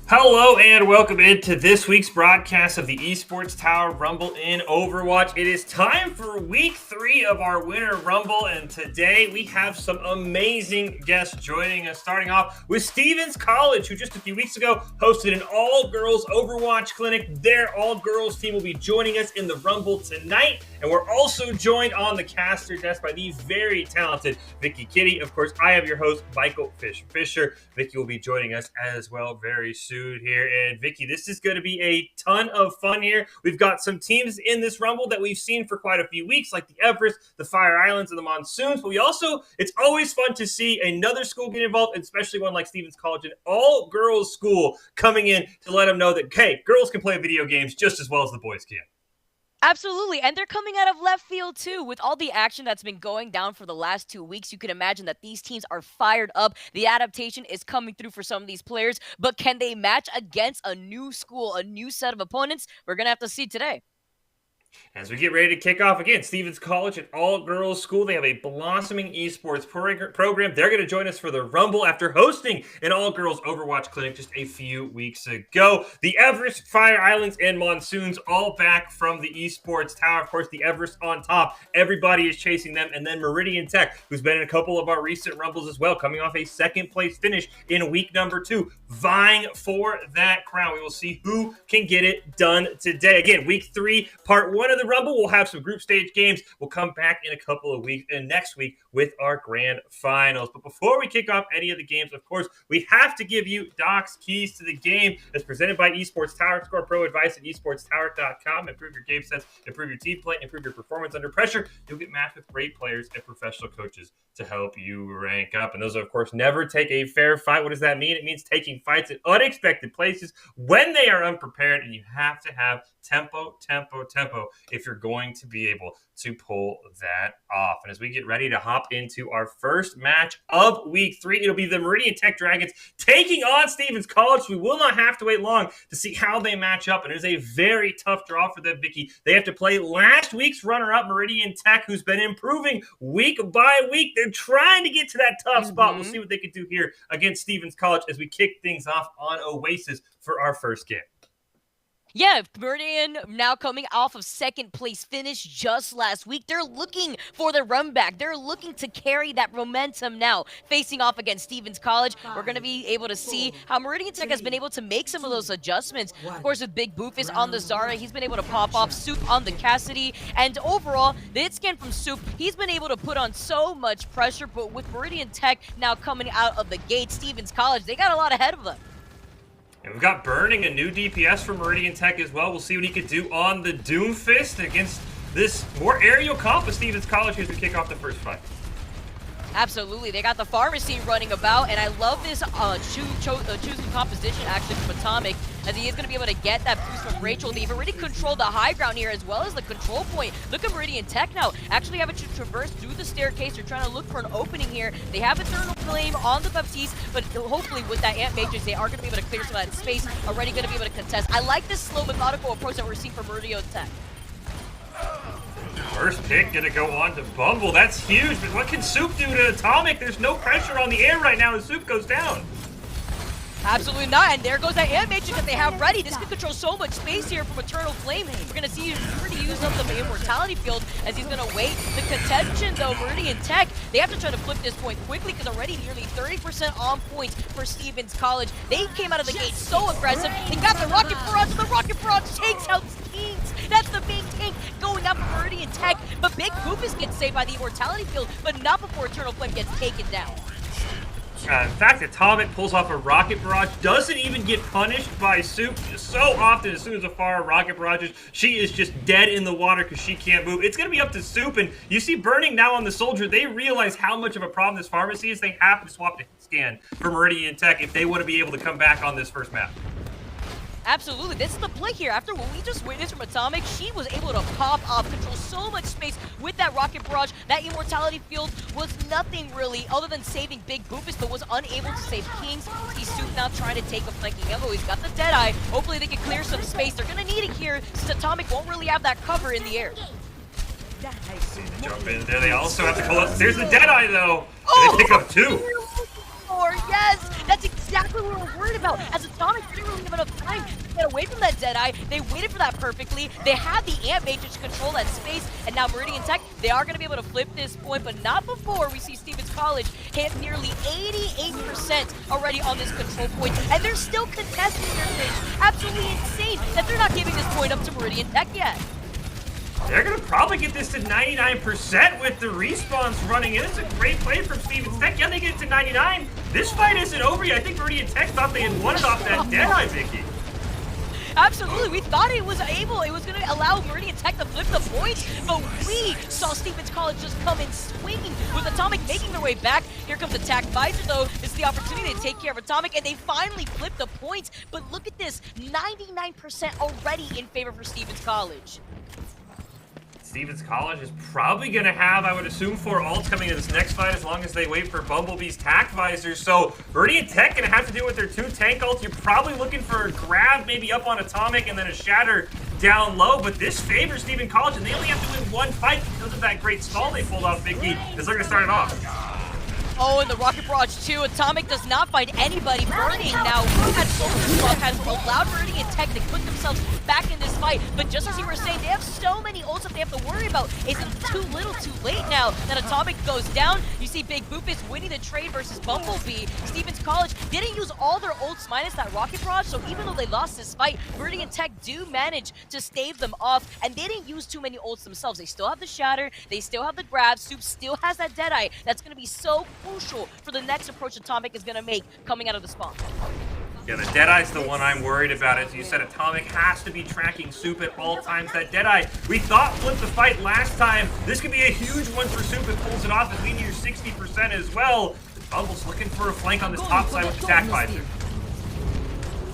Hello and welcome into this week's broadcast of the Esports Tower Rumble in Overwatch. It is time for week 3 of our Winter Rumble, and today we have some amazing guests joining us, starting off with Stevens College, who just a few weeks ago hosted an all-girls Overwatch clinic. Their all-girls team will be joining us in the Rumble tonight, and we're also joined on the caster desk by the very talented Vicky Kitty. Of course, I am your host, Michael Fisher. Vicky will be joining us as well very soon here. And Vicky, this is going to be a ton of fun here. We've got some teams in this Rumble that we've seen for quite a few weeks, like the Everest, the Fire Islands, and the Monsoons. But it's always fun to see another school get involved, especially one like Stevens College, an all-girls school coming in to let them know that, hey, girls can play video games just as well as the boys can. Absolutely, and they're coming out of left field too. With all the action that's been going down for the last 2 weeks, you can imagine that these teams are fired up. The adaptation is coming through for some of these players, but can they match against a new school, a new set of opponents? We're going to have to see today. As we get ready to kick off again, Stevens College, an all-girls school. They have a blossoming esports program. They're going to join us for the Rumble after hosting an all-girls Overwatch clinic just a few weeks ago. The Everest, Fire Islands, and Monsoons all back from the esports tower. Of course, the Everest on top. Everybody is chasing them. And then Meridian Tech, who's been in a couple of our recent Rumbles as well, coming off a second-place finish in week number 2, vying for that crown. We will see who can get it done today. Again, week 3, part 1 of the Rumble. We'll have some group stage games. We'll come back in a couple of weeks and next week with our grand finals. But before we kick off any of the games, of course, we have to give you Doc's keys to the game. That's presented by Esports Tower. Score pro advice at esportstower.com. Improve your game sense, improve your team play, improve your performance under pressure. You'll get matched with great players and professional coaches to help you rank up. And those, of course, never take a fair fight. What does that mean? It means taking fights in unexpected places when they are unprepared, and you have to have tempo if you're going to be able to pull that off. And as we get ready to hop into our first match of week 3, it'll be the Meridian Tech Dragons taking on Stevens College. We will not have to wait long to see how they match up. And it is a very tough draw for them, Vicky. They have to play last week's runner-up, Meridian Tech, who's been improving week by week. They're trying to get to that tough spot. We'll see what they can do here against Stevens College as we kick things off on Oasis for our first game. Yeah, Meridian now coming off of second place finish just last week. They're looking for the run back. They're looking to carry that momentum now. Facing off against Stevens College, we're going to be able to see how Meridian Tech has been able to make some of those adjustments. Of course, with Big Boofus on the Zara, he's been able to pop off Soup on the Cassidy. And overall, the hit scan from Soup, he's been able to put on so much pressure. But with Meridian Tech now coming out of the gate, Stevens College, they got a lot ahead of them. And we've got Burning, a new DPS for Meridian Tech as well. We'll see what he could do on the Doomfist against this more aerial comp with Stevens College as we kick off the first fight. Absolutely. They got the pharmacy running about, and I love this choosing composition action from Atomic, as he is going to be able to get that boost from Rachel. They've already controlled the high ground here as well as the control point. Look at Meridian Tech now. Actually having to traverse through the staircase. They're trying to look for an opening here. They have Eternal Flame on the Baptiste, but hopefully with that Ant Matrix, they are going to be able to clear some of that space. Already going to be able to contest. I like this slow, methodical approach that we're seeing from Meridian Tech. First pick gonna go on to Bumble. That's huge, but what can Soup do to Atomic? There's no pressure on the air right now as Soup goes down. Absolutely not, and there goes that Ant Matrix that they have ready. This can control so much space here from Eternal Flame. We're going to see him pretty use up the Immortality field as he's going to wait. The contention, though, Meridian Tech, they have to try to flip this point quickly because already nearly 30% on points for Stevens College. They came out of the gate so aggressive. They got the Rocket Barrage, and the Rocket Barrage takes out Kings. That's the big tank going up for Meridian Tech, but Big Boofus gets saved by the Immortality field, but not before Eternal Flame gets taken down. In fact, Atomic pulls off a Rocket Barrage, doesn't even get punished by Soup. So often, as soon as Afara Rocket Barrages, she is just dead in the water because she can't move. It's going to be up to Soup, and you see Burning now on the Soldier. They realize how much of a problem this pharmacy is. They have to swap the scan for Meridian Tech if they want to be able to come back on this first map. Absolutely, this is the play here. After what we just witnessed from Atomic, she was able to pop off, control so much space with that Rocket Barrage. That Immortality field was nothing really other than saving Big Boofus, but was unable to save Kings. He's Soup now trying to take a flanking elbow. He's got the Deadeye. Hopefully they can clear some space. They're going to need it here since Atomic won't really have that cover in the air. Jump in there. They also have to pull up. There's the Deadeye, though. Oh! They pick up two. Yes, that's exactly what we're worried about. As Atomic didn't really have enough time to get away from that Deadeye. They waited for that perfectly. They had the Ant Matrix to control that space, and now Meridian Tech, they are going to be able to flip this point, but not before we see Stevens College hit nearly 88% already on this control point, and they're still contesting their thing. Absolutely insane that they're not giving this point up to Meridian Tech yet. They're going to probably get this to 99% with the respawns running in. It's a great play from Stevens Tech. Yeah, they get it to 99. This fight isn't over yet. I think Meridian Tech thought they had won it off that Deadeye, Vicky. Absolutely, we thought it was going to allow Meridian Tech to flip the points, but we saw Stevens College just come in swinging with Atomic making their way back. Here comes Attack Visor, though. This is the opportunity to take care of Atomic, and they finally flip the points. But look at this, 99% already in favor for Stevens College. Stevens College is probably going to have, I would assume, 4 ults coming in this next fight as long as they wait for Bumblebee's Tac Visor. So Meridian Tech going to have to deal with their 2 tank ults. You're probably looking for a grab maybe up on Atomic and then a shatter down low. But this favors Stevens College, and they only have to win 1 fight because of that great stall they pulled off, Vicky, as they're going to start it off. Oh, and the Rocket Barrage too. Atomic does not find anybody. Burning now at Soldier Swap has allowed Meridian Tech to put themselves back in this fight. But just as you were saying, they have so many ults that they have to worry about. Is it too little too late now that Atomic goes down? You see Big Boofus winning the trade versus Bumblebee. Stevens College didn't use all their ults minus that Rocket Barrage, so even though they lost this fight, Meridian Tech do manage to stave them off, and they didn't use too many ults themselves. They still have the Shatter, they still have the Grab, Soup still has that Deadeye. That's going to be so crucial for the next approach Atomic is going to make coming out of the spawn. Yeah, the Deadeye's the one I'm worried about. As you said, Atomic has to be tracking Soup at all times. That Deadeye, we thought flipped the fight last time. This could be a huge one for Soup if pulls it off as we near 60% as well. Bumble's looking for a flank on this top side with the Tac Visor.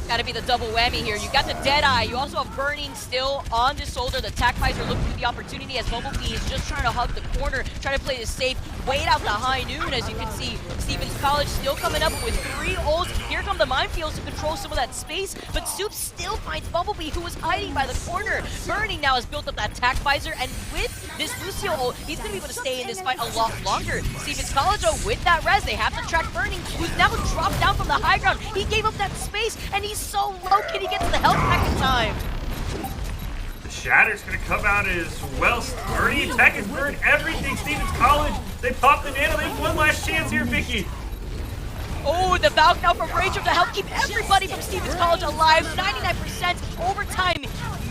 Gotta be the double whammy here. You got the Deadeye. You also have Burning still on the shoulder. The Tac Visor looking for the opportunity as Bumblebee is just trying to hug the corner, trying to play this safe. Wait out the high noon, as you can see. Stevens College still coming up with 3 ults. Here come the minefields to control some of that space, but Soup still finds Bumblebee, who was hiding by the corner. Burning now has built up that Tac Visor, and with this Lucio ult, he's gonna be able to stay in this fight a lot longer. Stevens College, though, with that res, they have to track Burning, who's now dropped down from the high ground. He gave up that space, and he's so low. Can he get to the health pack in time? Shatter's gonna come out as well. Meridian Tech has burned everything. Stevens College, they popped the nano. They have one last chance here, Vicky. Oh, the Valk now from Rachel to help keep everybody from Stevens College alive. 99% overtime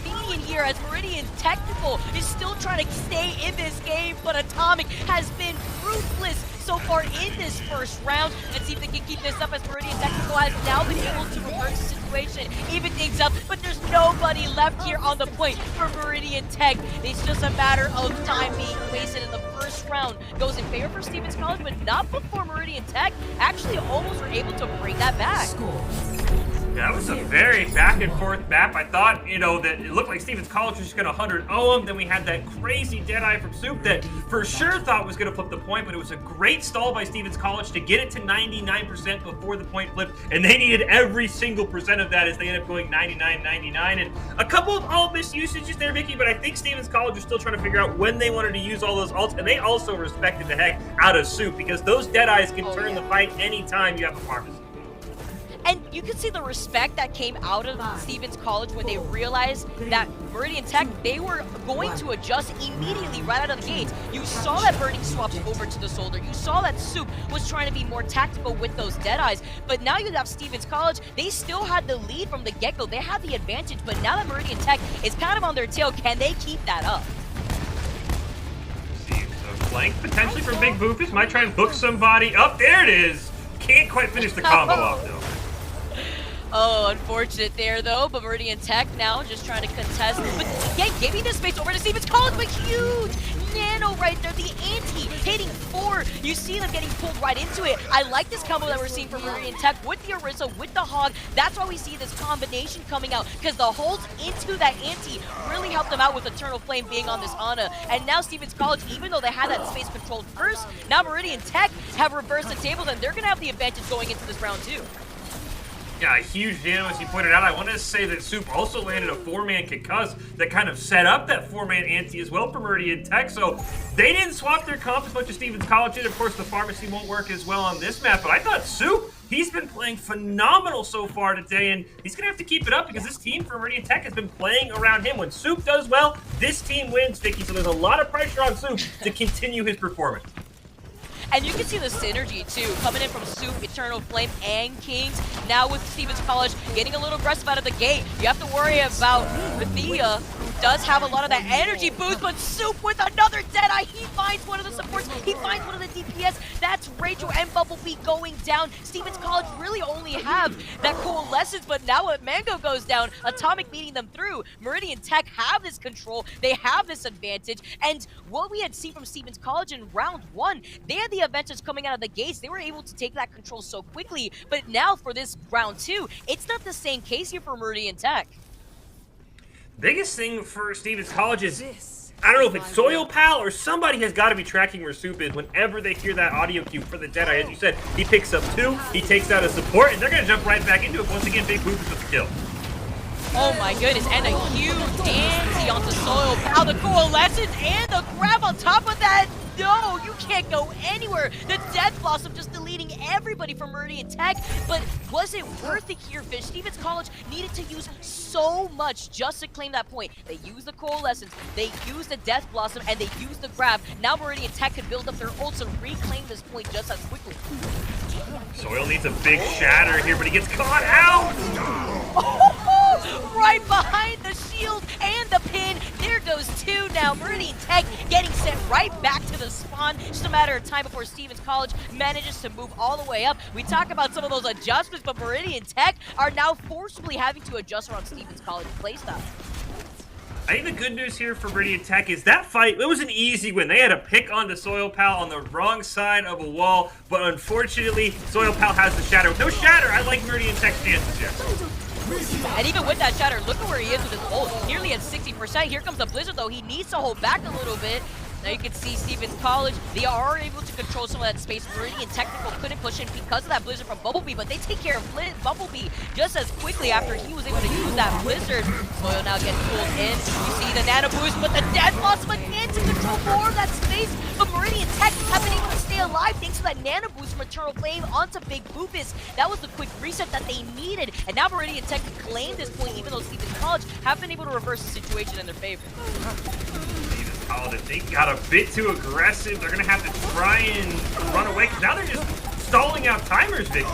median here as Meridian Technical is still trying to stay in this game, but Atomic has been ruthless so far in this first round. Let's see if they can keep this up as Meridian Technical has now been able to reverse the situation, even things up, but there's nobody left here on the point for Meridian Tech. It's just a matter of time being wasted in the first round. Goes in favor for Stevens College, but not before Meridian Tech actually almost were able to bring that back. That was a very back and forth map. I thought, that it looked like Stevens College was just going to 100-0 them. Then we had that crazy Deadeye from Soup that for sure thought was going to flip the point, but it was a great stall by Stevens College to get it to 99% before the point flipped, and they needed every single percent of that as they ended up going 99-99. And a couple of all misusages there, Vicky, but I think Stevens College was still trying to figure out when they wanted to use all those ults, and they also respected the heck out of Soup because those Deadeyes can turn the fight anytime you have a pharmacy. And you can see the respect that came out of Stevens College when they realized that Meridian Tech, they were going to adjust immediately right out of the gates. You saw that Burning swaps over to the Soldier. You saw that Soup was trying to be more tactical with those Deadeyes. But now you have Stevens College, they still had the lead from the get-go. They had the advantage, but now that Meridian Tech is kind of on their tail, can they keep that up? See, a flank potentially from Big Boofus. Might try and book somebody up. There it is. Can't quite finish the combo off, though. Oh, unfortunate there, though. But Meridian Tech now just trying to contest. But again, giving this space over to Stevens College, but huge nano right there. The anti hitting 4. You see them getting pulled right into it. I like this combo that we're seeing from Meridian Tech with the Orisa, with the Hog. That's why we see this combination coming out, because the holds into that anti really helped them out with Eternal Flame being on this Ana. And now Stevens College, even though they had that space controlled first, now Meridian Tech have reversed the tables, and they're going to have the advantage going into this round, too. Yeah, a huge nano, as you pointed out. I wanted to say that Soup also landed a 4-man concuss that kind of set up that 4-man anti as well for Meridian Tech. So they didn't swap their comp as much as Stevens College did. Of course, the pharmacy won't work as well on this map, but I thought Soup, he's been playing phenomenal so far today, and he's going to have to keep it up because this team for Meridian Tech has been playing around him. When Soup does well, this team wins, Vicky, so there's a lot of pressure on Soup to continue his performance. And you can see the synergy, too, coming in from Soup, Eternal Flame, and Kings. Now with Stevens College getting a little aggressive out of the gate. You have to worry about Bethia, who does have a lot of that energy boost, but Soup with another Deadeye. He finds one of the supports. He finds one of the DPS. That's Rachel and Bumblebee going down. Stevens College really only have that Coalescence, but now when Mango goes down, Atomic beating them through. Meridian Tech have this control. They have this advantage. And what we had seen from Stevens College in round 1, they had the advantage coming out of the gates. They were able to take that control so quickly, but now for this round 2, it's not the same case here for Meridian Tech. Biggest thing for Stevens College is, I don't know if it's Soil Pal or somebody has got to be tracking where Soup is whenever they hear that audio cue for the Deadeye. As you said, he picks up 2, he takes out a support, and they're going to jump right back into it. Once again, Big Boofus with the kill. Oh my goodness, and a huge anti onto Soil Pal, the Coalescence, and the grab on top of that. No, you can't go anywhere. The Death Blossom just deleting everybody from Meridian Tech. But was it worth it here, Fish? Stevens College needed to use so much just to claim that point. They used the Coalescence, they used the Death Blossom, and they used the grab. Now Meridian Tech could build up their ults and reclaim this point just as quickly. Soil needs a big shatter here, but he gets caught out! Right behind the shield and the pin. There goes 2 now. Meridian Tech getting sent right back to the spawn. Just a matter of time before Stevens College manages to move all the way up. We talk about some of those adjustments, but Meridian Tech are now forcibly having to adjust around Stevens College playstyle. I think the good news here for Meridian Tech is that fight, it was an easy win. They had to pick on the Soil Pal on the wrong side of a wall, but unfortunately, Soil Pal has the shatter. With no shatter, I like Meridian Tech's chances here. And even with that shatter, look at where he is with his ult. Nearly at 60%. Here comes the Blizzard, though. He needs to hold back a little bit. Now you can see Stevens College, they are able to control some of that space. Meridian Technical couldn't push in because of that Blizzard from Bumblebee, but they take care of Bumblebee just as quickly after he was able to use that Blizzard. Soil now gets pulled in. You see the Nano Boost, but the Death Blossom again to control more of that space. But Meridian Tech have been able to stay alive thanks to that Nano Boost from Eternal Flame onto Big Boofus. That was the quick reset that they needed. And now Meridian Tech can claim this point, even though Stevens College have been able to reverse the situation in their favor. Stevens College, they got a bit too aggressive. They're going to have to try and run away, because now they're just stalling out timers, Vicky.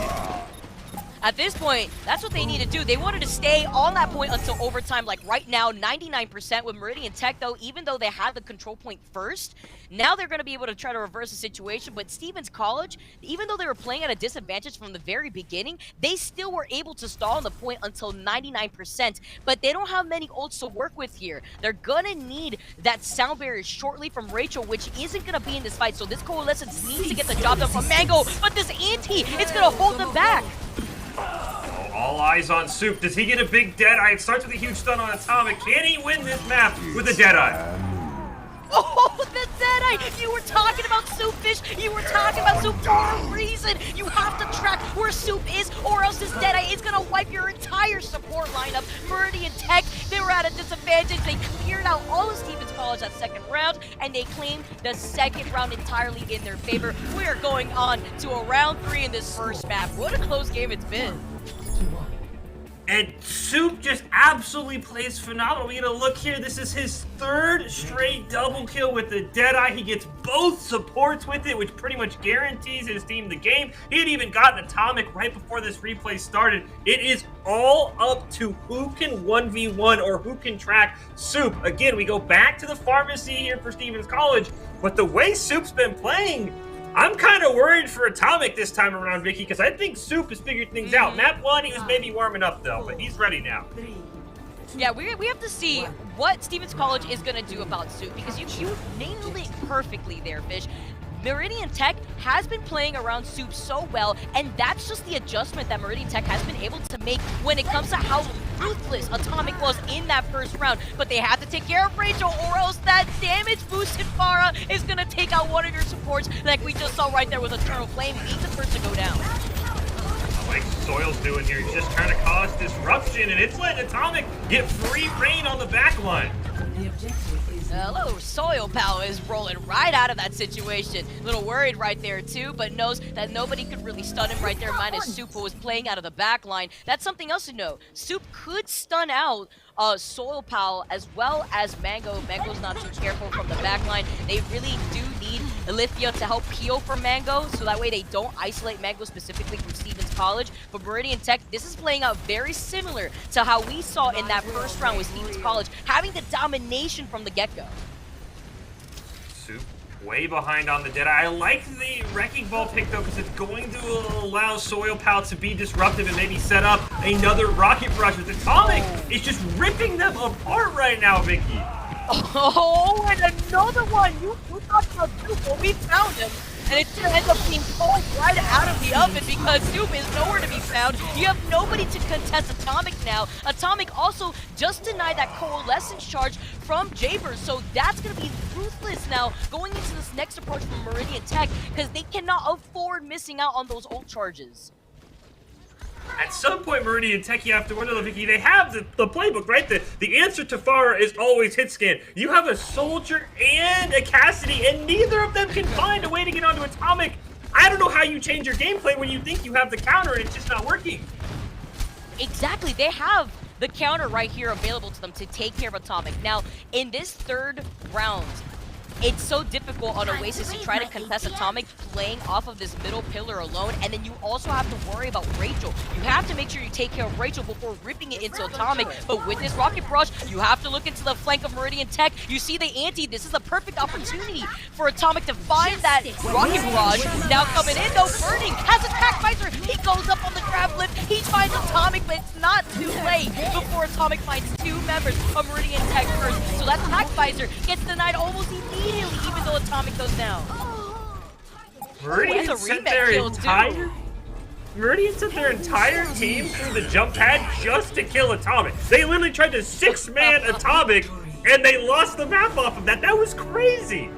At this point, that's what they need to do. They wanted to stay on that point until overtime, like right now, 99% with Meridian Tech, though, even though they had the control point first, now they're going to be able to try to reverse the situation. But Stevens College, even though they were playing at a disadvantage from the very beginning, they still were able to stall on the point until 99%. But they don't have many ults to work with here. They're going to need that sound barrier shortly from Rachel, which isn't going to be in this fight. So this Coalescence needs to get the job done from Mango, but this Anti is going to hold them back. Oh, all eyes on Soup. Does he get a big Deadeye? It starts with a huge stun on Atomic. Can he win this map with a Deadeye? Oh, the Deadeye! You were talking about Soupfish! You were talking about Soup for a reason! You have to track where Soup is, or else this Deadeye is gonna wipe your entire support lineup. Meridian Tech, they were at a disadvantage. They cleared out all of Stevens College that second round, and they claimed the second round entirely in their favor. We are going on to a round 3 in this first map. What a close game it's been. And Soup just absolutely plays phenomenal. We get a look here. This is his 3rd straight double kill with the Deadeye. He gets both supports with it, which pretty much guarantees his team the game. He had even gotten Atomic right before this replay started. It is all up to who can 1v1 or who can track Soup. Again, we go back to the pharmacy here for Stevens College, but the way Soup's been playing, I'm kind of worried for Atomic this time around, Vicky, because I think Soup has figured things out. Map 1, he was maybe warming up, though, but he's ready now. Yeah, we have to see what Stevens College is going to do about Soup, because you nailed it perfectly there, Fish. Meridian Tech has been playing around Soup so well, and that's just the adjustment that Meridian Tech has been able to make when it comes to how ruthless Atomic was in that first round. But they have to take care of Rachel, or else that damage boosted Farah is going to take out one of your supports, like we just saw right there with Eternal Flame, being the first to go down. I like Soil's doing here. He's just trying to cause disruption, and it's letting Atomic get free reign on the back line. Hello, Soil Pal is rolling right out of that situation. A little worried right there too, but knows that nobody could really stun him right there, minus Soup, who was playing out of the back line. That's something else to know. Soup could stun out Soil Pal as well as Mango. Mango's not too careful from the back line. They really do need Alithia to help peel for Mango, so that way they don't isolate Mango specifically from Stevens College. But Meridian Tech, this is playing out very similar to how we saw in that first round with Stevens College, having the domination from the get-go. Soup way behind on the Deadeye. I like the Wrecking Ball pick, though, because it's going to allow Soil Pal to be disruptive and maybe set up another Rocket Barrage with Atomic. It's just ripping them apart right now, Vicky. Oh, and another one! You talked about Soup, well, we found him. And it's going to end up being pulled right out of the oven because Soup is nowhere to be found. You have nobody to contest Atomic now. Atomic also just denied that Coalescence charge from Jaber, so that's going to be ruthless now going into this next approach from Meridian Tech, because they cannot afford missing out on those ult charges. At some point, Meridian Tech, you have to wonder, Vicky, they have the playbook, right? The answer to Farah is always hit scan. You have a Soldier and a Cassidy, and neither of them can find a way to get onto Atomic. I don't know how you change your gameplay when you think you have the counter and it's just not working. Exactly, they have the counter right here available to them to take care of Atomic. Now, in this third round, it's so difficult on Oasis to try to contest Atomic playing off of this middle pillar alone, and then you also have to worry about Rachel. You have to make sure you take care of Rachel before ripping it into Atomic, but with this Rocket Barrage, you have to look into the flank of Meridian Tech. You see the Anti, this is a perfect opportunity for Atomic to find that Rocket Barrage. Now coming in though, Burning has a Tac Visor, he goes up on the grab lift, he finds Atomic, but it's not too late before Atomic finds 2 members of Meridian Tech first. So that Tac Visor gets denied almost immediately, even though Atomic goes down. Meridian sent their entire team through the jump pad just to kill Atomic. They literally tried to 6-man Atomic, and they lost the map off of that. That was crazy.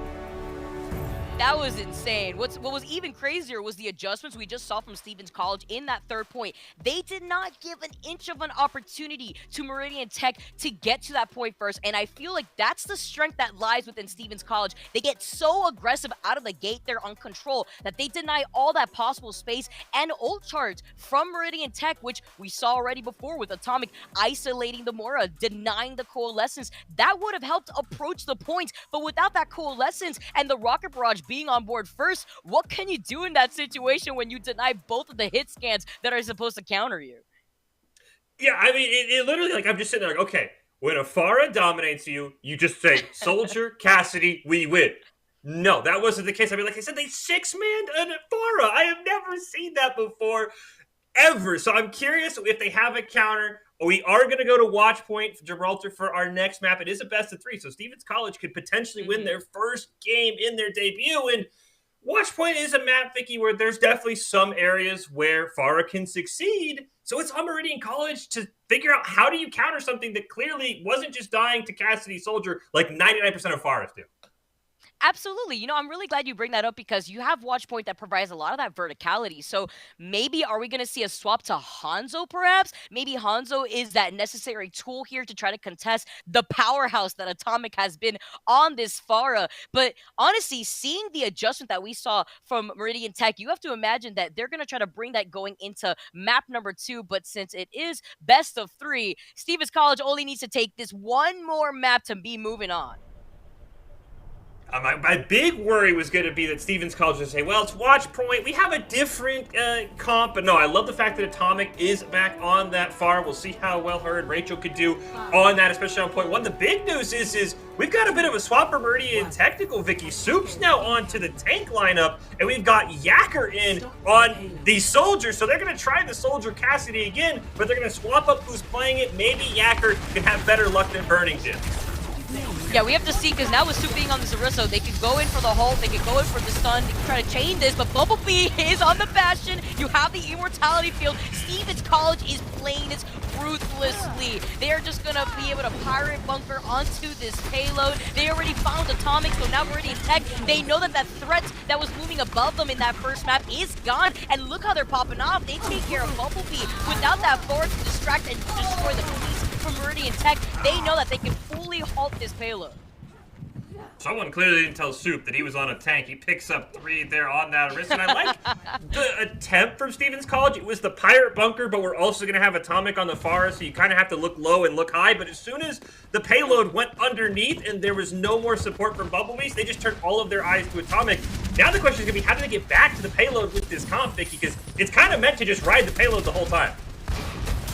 That was insane. What was even crazier was the adjustments we just saw from Stevens College in that third point. They did not give an inch of an opportunity to Meridian Tech to get to that point first, and I feel like that's the strength that lies within Stevens College. They get so aggressive out of the gate there on control that they deny all that possible space and ult charge from Meridian Tech, which we saw already before with Atomic isolating the Mora, denying the coalescence. That would have helped approach the points, but without that coalescence and the rocket barrage being on board first, what can you do in that situation when you deny both of the hit scans that are supposed to counter you? Yeah, I mean, it literally, like, I'm just sitting there like, okay, when Afara dominates you, you just say, Soldier, Cassidy, we win. No, that wasn't the case. I mean, like I said, they six-manned an Afara. I have never seen that before, ever. So I'm curious if they have a counter. We are going to go to Watch Point for Gibraltar for our next map. It is a best of 3, so Stevens College could potentially win their first game in their debut. And Watch Point is a map, Vicky, where there's definitely some areas where Farah can succeed. So it's on Meridian College to figure out how do you counter something that clearly wasn't just dying to Cassidy Soldier like 99% of Farahs do. Absolutely. You know, I'm really glad you bring that up because you have Watchpoint that provides a lot of that verticality. So maybe are we going to see a swap to Hanzo perhaps? Maybe Hanzo is that necessary tool here to try to contest the powerhouse that Atomic has been on this Farah. But honestly, seeing the adjustment that we saw from Meridian Tech, you have to imagine that they're going to try to bring that going into map number 2. But since it is best of 3, Stevens College only needs to take this one more map to be moving on. My big worry was going to be that Stevens College would say, well, it's Watch Point. We have a different comp. But no, I love the fact that Atomic is back on that farm. We'll see how well her and Rachel could do on that, especially on point 1. The big news is we've got a bit of a swap for Meridian Technical. Vicky Soup's now onto the tank lineup, and we've got Yacker in on the Soldier. So they're going to try the Soldier Cassidy again, but they're going to swap up who's playing it. Maybe Yacker can have better luck than Burnington. Yeah, we have to see, because now with Soup being on this Aristo, they could go in for the hold, they could go in for the stun, they could try to chain this, but Bumblebee is on the Bastion. You have the Immortality field. Stevens College is playing this ruthlessly. They are just going to be able to pirate bunker onto this payload. They already found Atomic, so now Meridian Tech, they know that that threat that was looming above them in that first map is gone, and look how they're popping off. They take care of Bumblebee without that force to distract and destroy the police from Meridian Tech. They know that they can fully halt this payload. Someone clearly didn't tell Soup that he was on a tank. He picks up 3 there on that wrist. And I like the attempt from Stevens College. It was the pirate bunker, but we're also going to have Atomic on the far, so you kind of have to look low and look high. But as soon as the payload went underneath and there was no more support from Bumblebees, they just turned all of their eyes to Atomic. Now the question is going to be, how do they get back to the payload with this comp, Vicky? Because it's kind of meant to just ride the payload the whole time.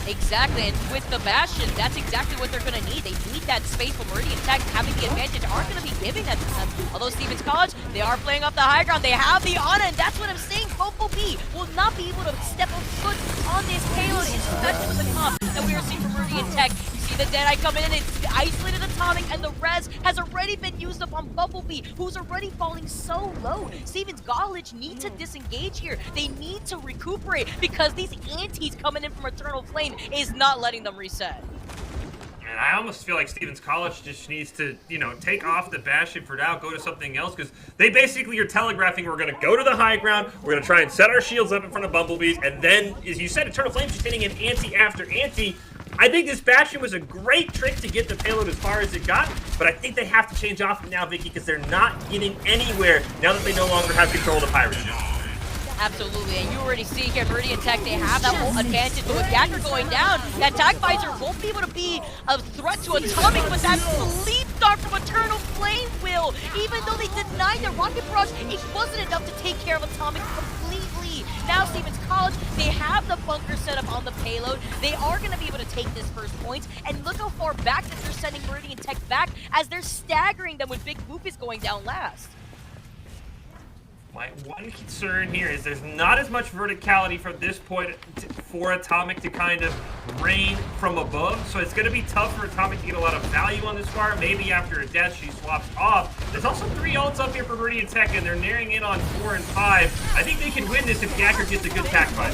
Exactly, and with the Bastion, that's exactly what they're going to need. They need that space for Meridian Tech. Having the advantage aren't going to be giving that to them. Although Stevens College, they are playing off the high ground. They have the Ana, and that's what I'm saying. Bumblebee will not be able to step a foot on this payload, especially with the comp that we are seeing from Meridian Tech. You see the Deadeye coming in, it's isolated Atomic, and the res has already been used up on Bumblebee, who's already falling so low. Stevens College need to disengage here. They need to recuperate because these antis coming in from Eternal Flame is not letting them reset. And I almost feel like Stevens College just needs to, take off the Bastion for now, go to something else, because they basically are telegraphing we're going to go to the high ground, we're going to try and set our shields up in front of Bumblebees, and then, as you said, Eternal Flame's just hitting an anti after anti. I think this Bastion was a great trick to get the payload as far as it got, but I think they have to change off now, Vicky, because they're not getting anywhere now that they no longer have control of the pirate ship. Absolutely, and you already see here, Meridian Tech, they have that whole advantage, but with Yacker going down, that Tag Visor won't be able to be a threat to Atomic, but that Sleep Dart from Eternal Flame will. Even though they denied their Rocket Barrage, it wasn't enough to take care of Atomic completely. Now Stevens College, they have the bunker set up on the payload. They are going to be able to take this first point, and look how far back that they're sending Meridian Tech back as they're staggering them with Big Boop going down last. My one concern here is there's not as much verticality from this point for Atomic to kind of rain from above, so it's going to be tough for Atomic to get a lot of value on this far. Maybe after a death, she swaps off. There's also 3 ults up here for Meridian Tech, and they're nearing in on 4 and 5. I think they can win this if Yacker gets a good pack fight.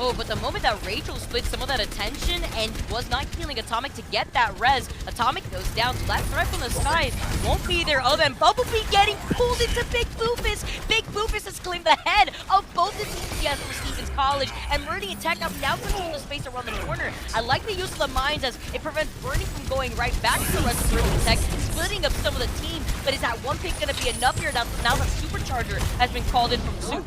Oh, but the moment that Rachel split some of that attention and was not healing Atomic to get that res, Atomic goes down, so that threat from the sky won't be there. Oh, then Bumblebee getting pulled into Big Boofus. Big Boofus has claimed the head of both the DPS for Stevens College, and Meridian Tech up now controlling the space around the corner. I like the use of the mines as it prevents Burning from going right back to the rest of Meridian Tech, splitting up some of the team, but is that one pick going to be enough here? Now that Supercharger has been called in from Soup.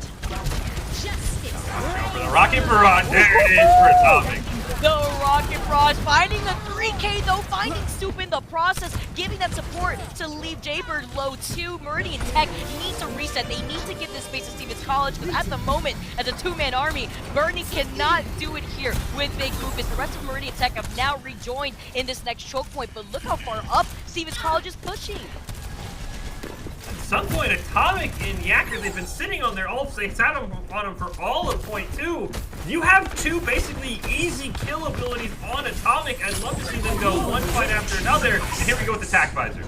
For the Rocket Barrage, there it is for Atomic. The Rocket Barrage finding the 3K though, finding Soup in the process, giving them support to leave Jaybird low too. Meridian Tech needs to reset. They need to give this space to Stevens College because at the moment, as a two-man army, Burning cannot do it here with Big Boofus. The rest of Meridian Tech have now rejoined in this next choke point, but look how far up Stevens College is pushing. At some point, Atomic and Yacker, they've been sitting on their ults. They sat on them for all of point two. You have two basically easy kill abilities on Atomic. I'd love to see them go one fight after another. And here we go with the Tac Visor.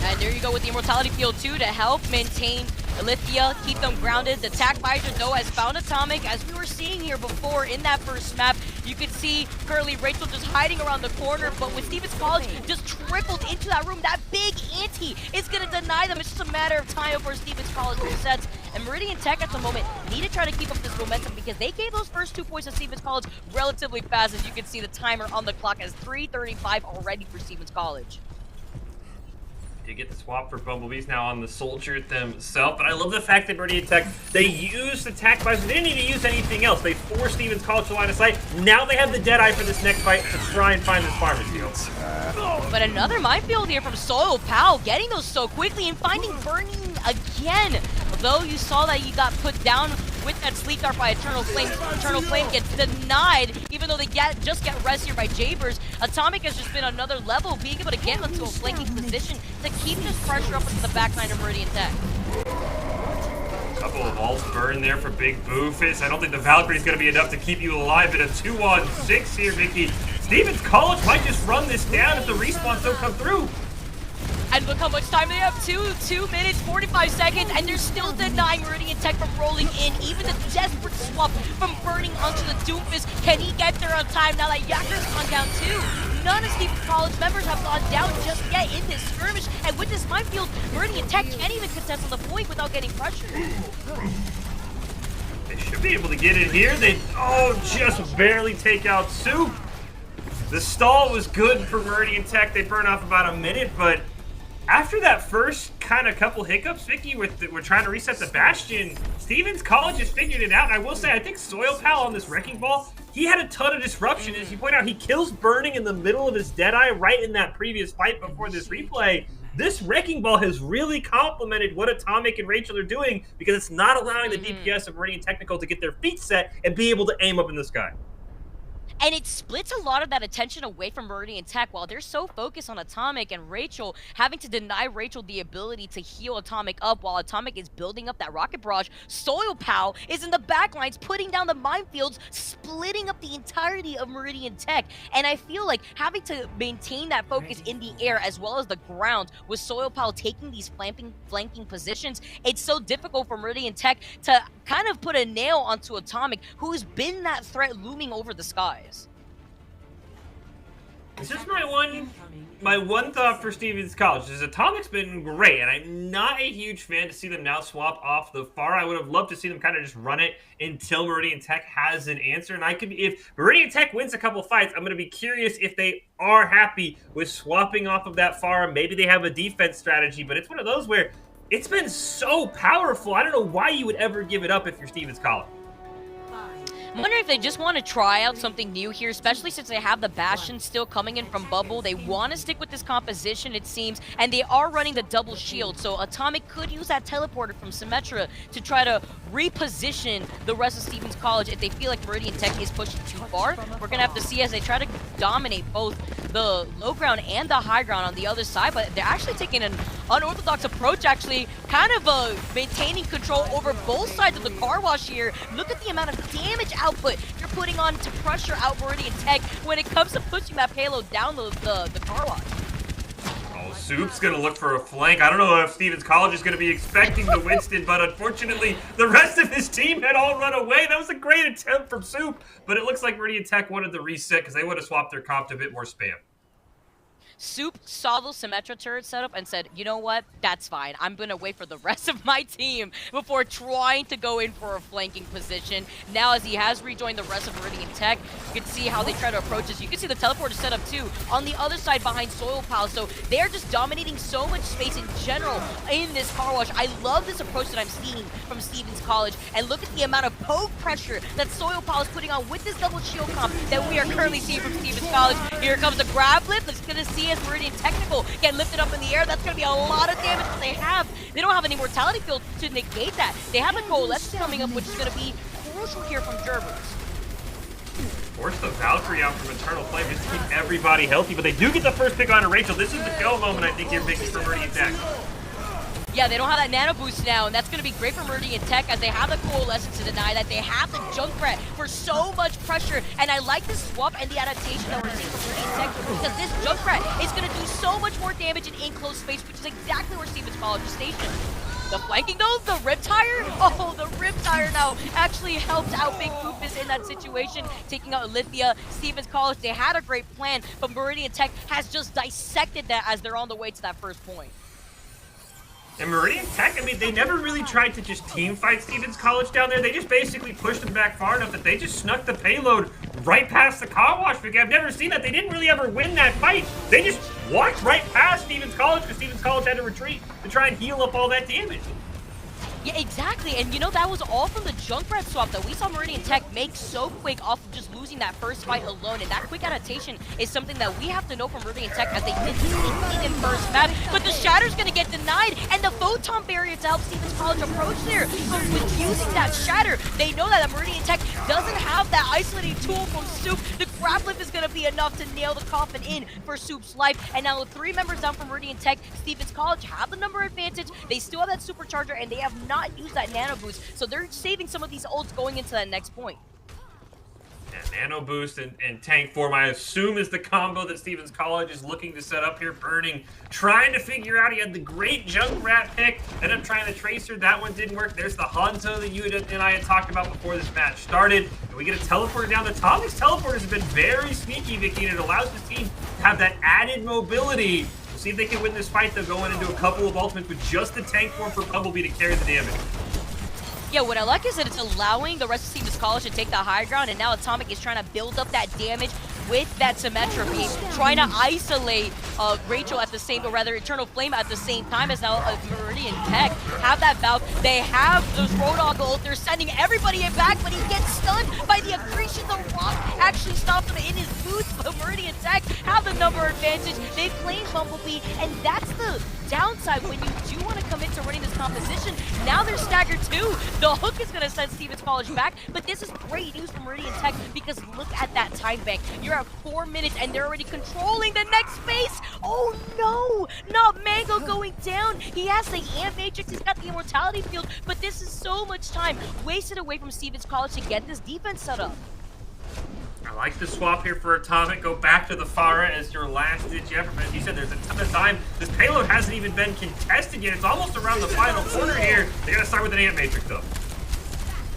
And there you go with the Immortality Field too to help maintain Alithia, keep them grounded. The Tac Visor though has found Atomic, as we were seeing here before in that first map. You can see currently Rachel just hiding around the corner, but with Stevens College just tripled into that room, that big ante is going to deny them. It's just a matter of time before Stevens College resets. And Meridian Tech at the moment need to try to keep up this momentum because they gave those first 2 points to Stevens College relatively fast. As you can see the timer on the clock as 3:35 already for Stevens College. You get the swap for Bumblebees now on the Soldier themselves, but I love the fact that Meridian Tech, they used the Tac Visor. They didn't need to use anything else. They forced Stevens College to line of sight. Now they have the Deadeye for this next fight to try and find this farmer field. But another minefield here from Soil Pal, getting those so quickly and finding Burning again. Although you saw that he got put down with that sleep dart by Eternal Flame. Eternal Flame gets denied, even though they just get res here by Jabers. Atomic has just been another level, being able to get into a flanking position to keep this pressure up into the backline of Meridian Tech. Couple of ults burn there for Big Boofus. I don't think the Valkyrie's going to be enough to keep you alive in a 2-on-6 here, Vicky. Stevens College might just run this down if the respawns don't come through. And look how much time they have, 2 minutes, 45 seconds, and they're still denying Meridian Tech from rolling in. Even the desperate swap from Burning onto the Doofus. Can he get there on time now that Yakker's gone down too? None of Stevens College members have gone down just yet in this skirmish, and with this minefield, Meridian Tech can't even contest on the point without getting pressured. They should be able to get in here. They, just barely take out Soup. The stall was good for Meridian Tech. They burn off about a minute, but after that first kind of couple hiccups, Vicky, we're trying to reset the Bastion, Stevens College has figured it out. And I will say, I think Soil Pal on this Wrecking Ball, he had a ton of disruption. As you point out, he kills Burning in the middle of his Deadeye right in that previous fight before this replay. This Wrecking Ball has really complemented what Atomic and Rachel are doing because it's not allowing the DPS of Meridian Technical to get their feet set and be able to aim up in the sky. And it splits a lot of that attention away from Meridian Tech while they're so focused on Atomic and Rachel, having to deny Rachel the ability to heal Atomic up while Atomic is building up that Rocket Barrage. Soil Pal is in the backlines, putting down the minefields, splitting up the entirety of Meridian Tech. And I feel like having to maintain that focus in the air as well as the ground with Soil Pal taking these flanking positions, it's so difficult for Meridian Tech to kind of put a nail onto Atomic, who's been that threat looming over the skies. It's just my one thought for Stevens College is Atomic's been great, and I'm not a huge fan to see them now swap off the far. I would have loved to see them kind of just run it until Meridian Tech has an answer. And if Meridian Tech wins a couple fights, I'm going to be curious if they are happy with swapping off of that far. Maybe they have a defense strategy, but it's one of those where it's been so powerful. I don't know why you would ever give it up if you're Stevens College. I'm wondering if they just want to try out something new here, especially since they have the Bastion still coming in from Bubble. They want to stick with this composition, it seems, and they are running the double shield. So Atomic could use that teleporter from Symmetra to try to reposition the rest of Stevens College if they feel like Meridian Tech is pushing too far. We're going to have to see as they try to dominate both the low ground and the high ground on the other side, but they're actually taking an unorthodox approach, actually, kind of maintaining control over both sides of the car wash here. Look at the amount of damage output you're putting on to pressure out Meridian Tech when it comes to pushing that payload down the car wash. Soup's going to look for a flank. I don't know if Stevens College is going to be expecting the Winston, but unfortunately, the rest of his team had all run away. That was a great attempt from Soup, but it looks like Meridian Tech wanted the reset because they would have swapped their comp to a bit more spam. Soup saw the Symmetra turret setup and said, you know what, that's fine. I'm going to wait for the rest of my team before trying to go in for a flanking position. Now, as he has rejoined the rest of Meridian Tech, you can see how they try to approach this. You can see the teleport is set up too on the other side behind Soil Pal, so they're just dominating so much space in general in this car wash. I love this approach that I'm seeing from Stevens College, and look at the amount of poke pressure that Soil Pal is putting on with this double shield comp that we are currently seeing from Stevens College. Here comes the grab lift. Let's going to see as Meridian Technical get lifted up in the air. That's going to be a lot of damage that they don't have any mortality field to negate that. They have a coalescence coming up, which is going to be crucial here from Gerbers. Force the Valkyrie out from Eternal Flame just to keep everybody healthy, but they do get the first pick on Rachel. This is the go moment, I think, here, Vicky, for Meridian Tech. Yeah, they don't have that nano boost now, and that's going to be great for Meridian Tech as they have the coalescence to deny that. They have the Junkrat for so much pressure, and I like this swap and the adaptation that we're seeing from Meridian Tech because this Junkrat is going to do so much more damage in enclosed space, which is exactly where Stevens College is stationed. The flanking though, the Riptire? Oh, the Riptire now actually helped out Big Poopus in that situation, taking out Lithia. Stevens College, they had a great plan, but Meridian Tech has just dissected that as they're on the way to that first point. And Meridian Tech, I mean, they never really tried to just team fight Stevens College down there. They just basically pushed them back far enough that they just snuck the payload right past the car wash. I've never seen that. They didn't really ever win that fight. They just walked right past Stevens College because Stevens College had to retreat to try and heal up all that damage. Yeah, exactly, and you know, that was all from the Junkrat swap that we saw Meridian Tech make so quick off of just losing that first fight alone, and that quick adaptation is something that we have to know from Meridian Tech as they did sneak in first map, but the Shatter's gonna get denied, and the Photon Barrier to help Stevens College approach there. So with using that Shatter, they know that Meridian Tech doesn't have that isolating tool from Soup. The grab lift is gonna be enough to nail the coffin in for Soup's life, and now with 3 members down from Meridian Tech, Stevens College have the number advantage, they still have that supercharger, and they have not used that nano boost, so they're saving some of these ults going into that next point. Yeah, nano boost and tank form, I assume, is the combo that Stevens College is looking to set up here. Burning, trying to figure out. He had the great Junkrat pick, ended up trying to Tracer. That one didn't work. There's the Hanzo that you and I had talked about before this match started. And we get a teleporter down. The Tomic's teleporters have been very sneaky, Vicky, and it allows the team to have that added mobility. We'll see if they can win this fight, though, going into a couple of ultimates with just the tank form for Bumblebee to carry the damage. Yeah, what I like is that it's allowing the rest of Stevens College to take the high ground, and now Atomic is trying to build up that damage with that Symmetra beam, trying to isolate Rachel at the same, or rather Eternal Flame at the same time as now Meridian Tech have that Valve. They have those Roadhog ult. They're sending everybody in back, but he gets stunned by the accretion. The rock actually stopped him in his boots, but Meridian Tech have the number advantage. They claim Bumblebee, and that's the downside when you do want to commit to running this composition. Now they're staggered too. The hook is going to send Stevens College back, but this is great news for Meridian Tech because look at that time bank. You're at 4 minutes and they're already controlling the next phase. Oh no, not Mango going down. He has the Amp Matrix, he's got the Immortality Field, but this is so much time wasted away from Stevens College to get this defense set up. I like the swap here for Atomic. Go back to the Pharah as your last-ditch effort. But as you said, there's a ton of time. This payload hasn't even been contested yet. It's almost around the final corner here. They gotta start with an Amp Matrix, though.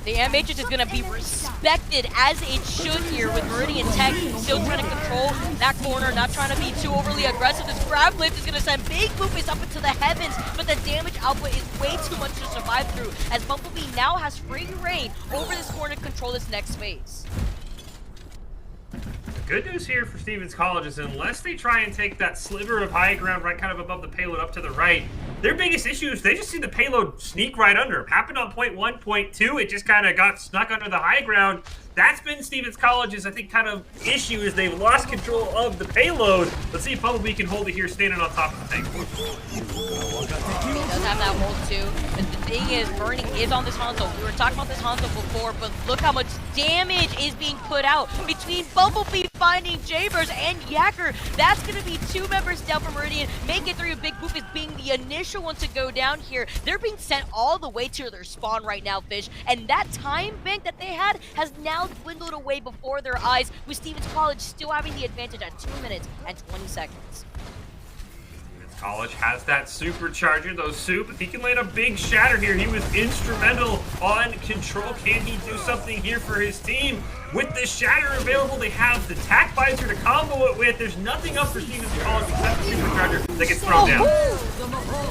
The Amp Matrix is going to be respected as it should here with Meridian Tech still trying to control that corner, not trying to be too overly aggressive. This grab lift is going to send Big Poopus up into the heavens, but the damage output is way too much to survive through as Bumblebee now has free reign over this corner to control this next phase. Good news here for Stevens College is unless they try and take that sliver of high ground right kind of above the payload up to the right, their biggest issue is they just see the payload sneak right under them. Happened on point 1, point 2, it just kind of got snuck under the high ground. That's been Stevens College's, I think, kind of issue is they've lost control of the payload. Let's see if Bumblebee can hold it here standing on top of the tank. He does have that hold too. But the thing is, Burning is on this Hanzo. We were talking about this Hanzo before, but look how much damage is being put out between Bumblebee finding Jabers and Yacker. That's going to be 2 members down from Meridian. Make it through. Big Poop is being the initial one to go down here. They're being sent all the way to their spawn right now, Fish. And that time bank that they had has now dwindled away before their eyes, with Stevens College still having the advantage at 2 minutes and 20 seconds. College has that supercharger, though Soup, if he can land a big shatter here, he was instrumental on control. Can he do something here for his team? With the shatter available, they have the tack visor to combo it with. There's nothing up for Stevens College except the supercharger that gets thrown down.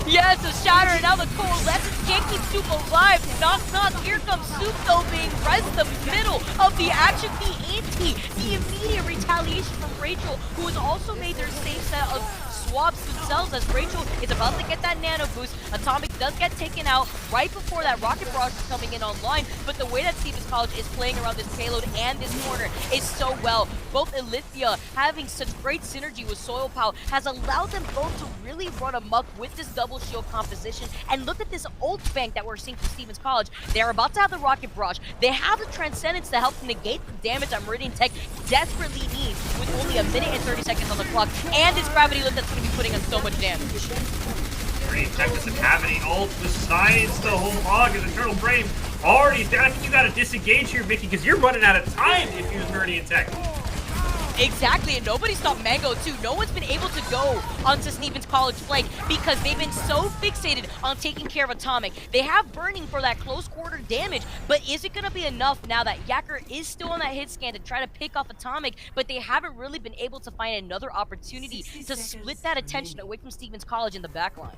Yes, the shatter, and now the coalescence can't keep Soup alive. Knock, knock, here comes Soup, though, being right in the middle of the action. The anti, the immediate retaliation from Rachel, who has also made their safe set of swaps themselves as Rachel is about to get that nano boost. Atomic does get taken out right before that rocket barrage is coming in online, but the way that Stevens College is playing around this payload and this corner is so well. Both Elithia having such great synergy with Soil Pow has allowed them both to really run amok with this double shield composition. And look at this ult bank that we're seeing from Stevens College. They're about to have the rocket barrage. They have the transcendence to help negate the damage that Meridian Tech desperately needs with only a minute and 30 seconds on the clock, and this gravity lift that's going to be putting on so much damage. Meridian Tech doesn't have any ult besides the whole hog as Eternal Frame already is down. I think you got to disengage here, Vicky, because you're running out of time if you're Meridian Tech. Exactly, and nobody stopped Mango too. No one's been able to go onto Stevens College flank because they've been so fixated on taking care of Atomic. They have Burning for that close quarter damage, but is it going to be enough now that Yacker is still on that hit scan to try to pick off Atomic, but they haven't really been able to find another opportunity to split that attention away from Stevens College in the backline.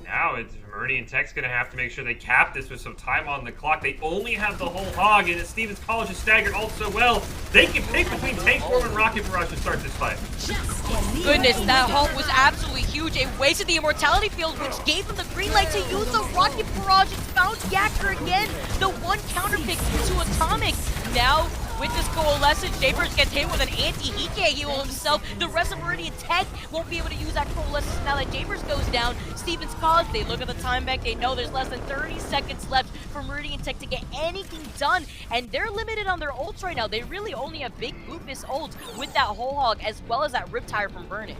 Now it's Meridian Tech's going to have to make sure they cap this with some time on the clock. They only have the whole hog, and Stevens College is staggered all so well. They can pick between Tank Form and Rocket Barrage to start this fight. Goodness, that ult was absolutely huge. It wasted the Immortality Field, which gave them the green light to use the Rocket Barrage. It's found Yacker again. The one counter pick to Atomic. Now, with this coalescence, Japers gets hit with an anti. He can't heal himself. The rest of Meridian Tech won't be able to use that coalescence now that Japers goes down. Stevens College, they look at the time bank. They know there's less than 30 seconds left for Meridian Tech to get anything done. And they're limited on their ults right now. They really only have big Lupus ult with that whole hog as well as that Riptire from Burning.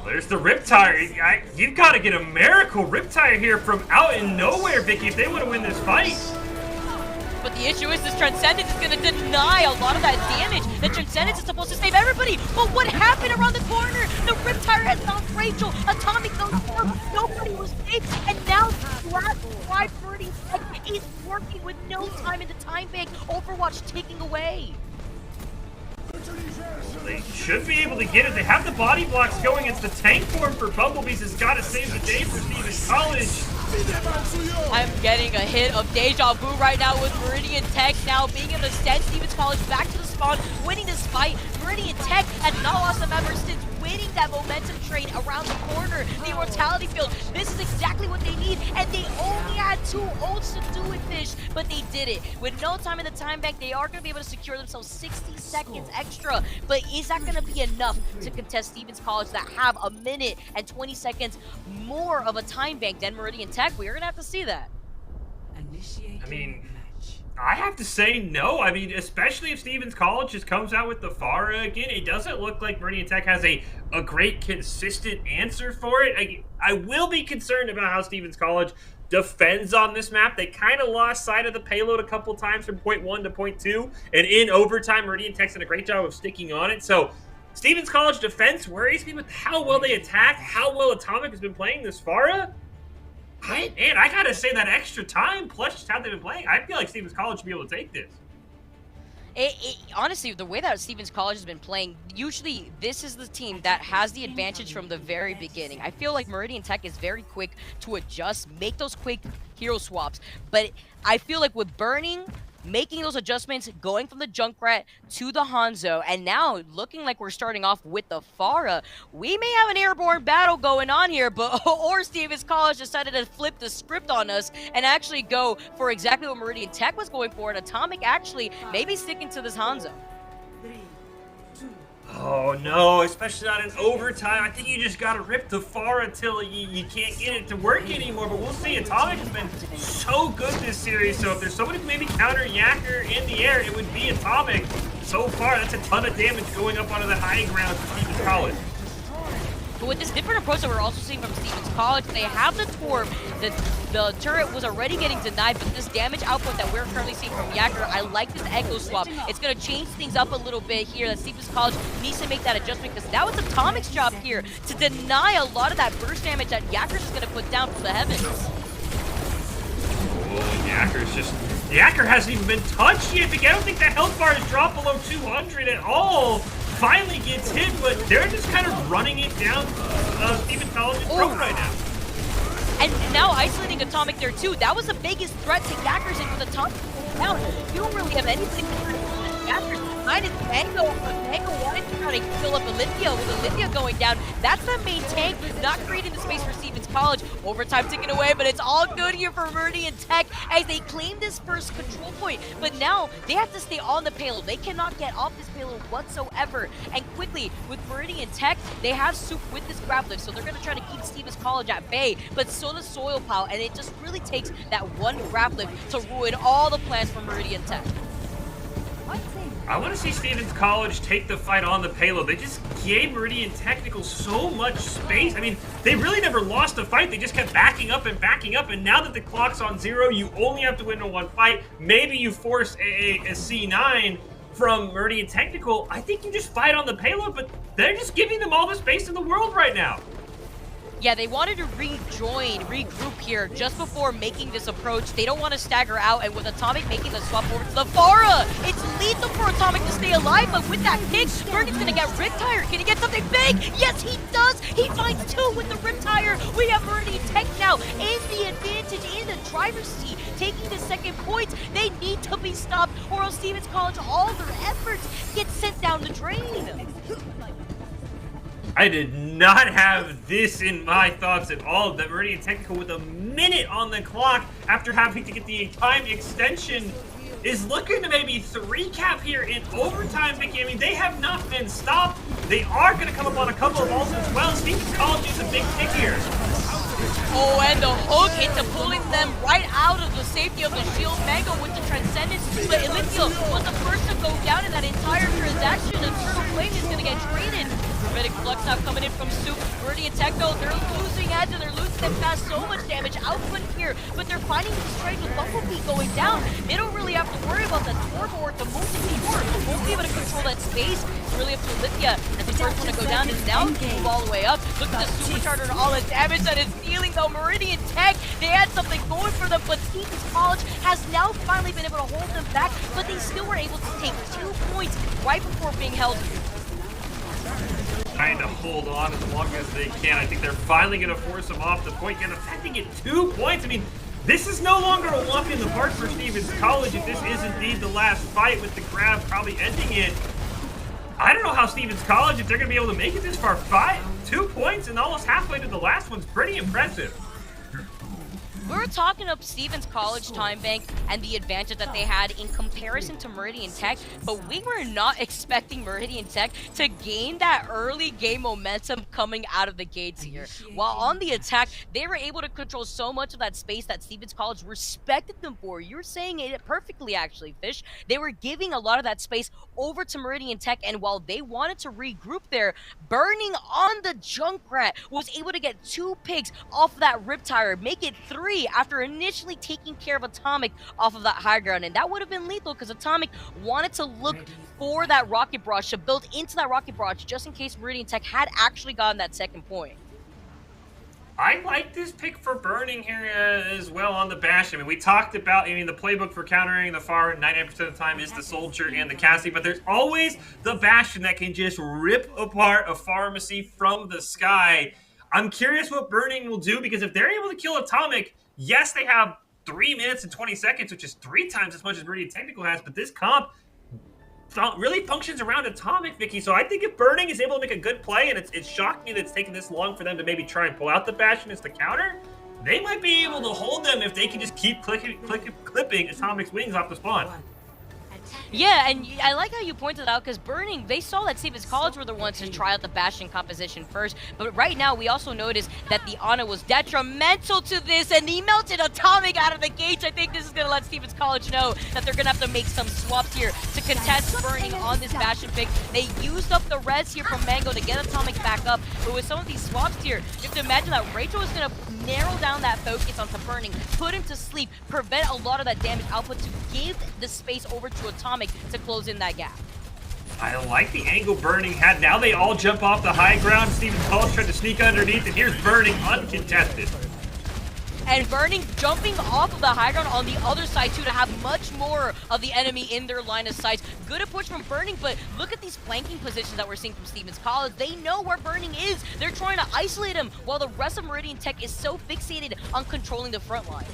There's the Riptire. You've got to get a miracle Riptire here from out in nowhere, Vicky, if they want to win this fight. But the issue is this Transcendence is going to deny a lot of that damage. The Transcendence is supposed to save everybody. But what happened around the corner? The Riptire has found Rachel. Atomic goes down. Nobody was safe. And now the last five Meridian Tech is working with no time in the time bank. Overwatch taking away. They should be able to get it. They have the body blocks going. It's the tank form for Bumblebees has got to save the day for Stevens College. I'm getting a hit of deja vu right now with Meridian Tech now being able to send Stevens College back to the spawn, winning this fight. Meridian Tech has not lost a member since winning that momentum train around the corner. The Immortality Field, this is exactly what they need, and they only had 2 ults to do it, Fish, but they did it. With no time in the time bank, they are going to be able to secure themselves 60 seconds extra, but is that going to be enough to contest Stevens College that have a minute and 20 seconds more of a time bank than Meridian Tech? We're going to have to see that. I mean, I have to say no. I mean, especially if Stevens College just comes out with the Pharah again, it doesn't look like Meridian Tech has a great consistent answer for it. I will be concerned about how Stevens College defends on this map. They kind of lost sight of the payload a couple times from point 1 to point 2, and in overtime, Meridian Tech's done a great job of sticking on it. So Stevens College defense worries me with how well they attack, how well Atomic has been playing this Pharah. Man, I gotta say that extra time, plus just how they've been playing, I feel like Stevens College should be able to take this. Honestly, the way that Stevens College has been playing, usually this is the team that has the advantage from the very beginning. I feel like Meridian Tech is very quick to adjust, make those quick hero swaps. But I feel like with Burning, making those adjustments, going from the Junkrat to the Hanzo, and now looking like we're starting off with the Pharah, we may have an airborne battle going on here, but or Stevens College decided to flip the script on us and actually go for exactly what Meridian Tech was going for, and Atomic actually maybe sticking to this Hanzo. Oh no, especially not in overtime. I think you just gotta rip the Pharah until you can't get it to work anymore, but we'll see. Atomic has been so good this series, so if there's somebody who maybe counter Yacker in the air, it would be Atomic. So far, that's a ton of damage going up onto the high ground for Stevens College. But with this different approach that we're also seeing from Stevens College, they have the Torb. The turret was already getting denied, but this damage output that we're currently seeing from Yacker, I like this Echo Swap. It's going to change things up a little bit here. That Stevens College needs to make that adjustment, because now it's Atomic's job here to deny a lot of that burst damage that Yacker's is going to put down from the heavens. Oh, Yacker hasn't even been touched yet. I don't think that health bar has dropped below 200 at all. Finally gets hit, but they're just kind of running it down Stevens College's throat right now. And now isolating Atomic there too. That was the biggest threat to Yackers, and with Atomic down, you don't really have anything to Yackers. Mine is Mango, but Mango wanted to try to fill up Olympia. With Olympia going down, that's the main tank, not creating the space for Stevens College. Overtime ticking away, but it's all good here for Meridian Tech as they claim this first control point. But now they have to stay on the payload. They cannot get off this payload whatsoever. And quickly, with Meridian Tech, they have Soup with this grab lift, so they're going to try to keep Stevens College at bay. But so does Soil Pal, and it just really takes that one grab lift to ruin all the plans for Meridian Tech. I want to see Stevens College take the fight on the payload. They just gave Meridian Technical so much space. I mean, they really never lost a fight. They just kept backing up, and now that the clock's on 0, you only have to win in one fight. Maybe you force a C9 from Meridian Technical. I think you just fight on the payload, but they're just giving them all the space in the world right now. Yeah, they wanted to regroup here just before making this approach. They don't want to stagger out, and with Atomic making the swap over to the Pharah, it's lethal for Atomic to stay alive, but with that kick, Bergen's gonna get Riptire. Can he get something big? Yes, he does! He finds 2 with the Riptire. We have Meridian Tech now in the advantage, in the driver's seat, taking the second point. They need to be stopped, or else Stevens College, all their efforts get sent down the drain. I did not have this in my thoughts at all. That Meridian Technical, with a minute on the clock after having to get the time extension, is looking to maybe 3-cap here in overtime, Vicky. I mean, they have not been stopped. They are going to come up on a couple of balls as well. Stevens College is a big pick here. Oh, and the hook into pulling them right out of the safety of the shield. Mango with the Transcendence, but Olympia was the first to go down in that entire transaction. Eternal Flame is going to get traded. Prophetic Flux now coming in from Soup. Meridian Techno, they're losing heads and they're losing them fast. So much damage output here, but they're finding these trades with Bumblebee going down. They don't really have to worry about the Torb or the Multi anymore. Won't be able to control that space. It's really up to Olympia. And the first one to go down is now move all the way up. Look at the Supercharger and all the damage that is dealing though. Meridian Tech, they had something going for them, but Stevens College has now finally been able to hold them back, but they still were able to take 2 points right before being held. Trying to hold on as long as they can. I think they're finally going to force them off the point. Yeah, the fact they get 2 points, I mean, this is no longer a walk in the park for Stevens College if this is indeed the last fight, with the grab probably ending it. I don't know how Stevens College, if they're going to be able to make it this far. 2 points and almost halfway to the last one's pretty impressive. We're talking up Stevens College time bank and the advantage that they had in comparison to Meridian Tech, but we were not expecting Meridian Tech to gain that early game momentum coming out of the gates here. While on the attack, they were able to control so much of that space that Stevens College respected them for. You're saying it perfectly, actually, Fish. They were giving a lot of that space over to Meridian Tech, and while they wanted to regroup there, Burning on the Junkrat was able to get 2 picks off of that Riptire, make it 3 after initially taking care of Atomic off of that high ground. And that would have been lethal because Atomic wanted to look for that Rocket Barrage, to build into that Rocket Barrage just in case Meridian Tech had actually gotten that second point. I like this pick for Burning here as well on the Bastion. I mean, we talked about, the playbook for countering the Pharah 99% of the time is the Soldier and the Cassie, but there's always the Bastion that can just rip apart a pharmacy from the sky. I'm curious what Burning will do, because if they're able to kill Atomic, yes, they have 3 minutes and 20 seconds, which is 3 times as much as Meridian Technical has, but this comp really functions around Atomic, Vicky. So I think if Burning is able to make a good play, and it's shocked me that it's taken this long for them to maybe try and pull out the Bastion as the counter, they might be able to hold them if they can just keep clipping Atomic's wings off the spawn. Yeah, and I like how you pointed out, because Burning, they saw that Stevens College were the ones to try out the Bastion composition first, but right now we also noticed that the Ana was detrimental to this, and he melted Atomic out of the gates. I think this is going to let Stevens College know that they're going to have to make some swaps here to contest Burning on this Bastion pick. They used up the res here from Mango to get Atomic back up, but with some of these swaps here, you have to imagine that Rachel is going to narrow down that focus onto Burning, put him to sleep, prevent a lot of that damage output to give the space over to Atomic to close in that gap. I like the angle Burning had. Now they all jump off the high ground. Stevens College trying to sneak underneath, and here's Burning uncontested. And Burning jumping off of the high ground on the other side too to have much more of the enemy in their line of sight. Good a push from Burning, but look at these flanking positions that we're seeing from Stevens College. They know where Burning is. They're trying to isolate him while the rest of Meridian Tech is so fixated on controlling the front line.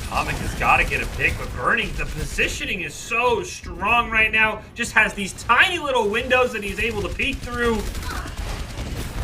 Atomic has got to get a pick, but Burning, the positioning is so strong right now. Just has these tiny little windows that he's able to peek through.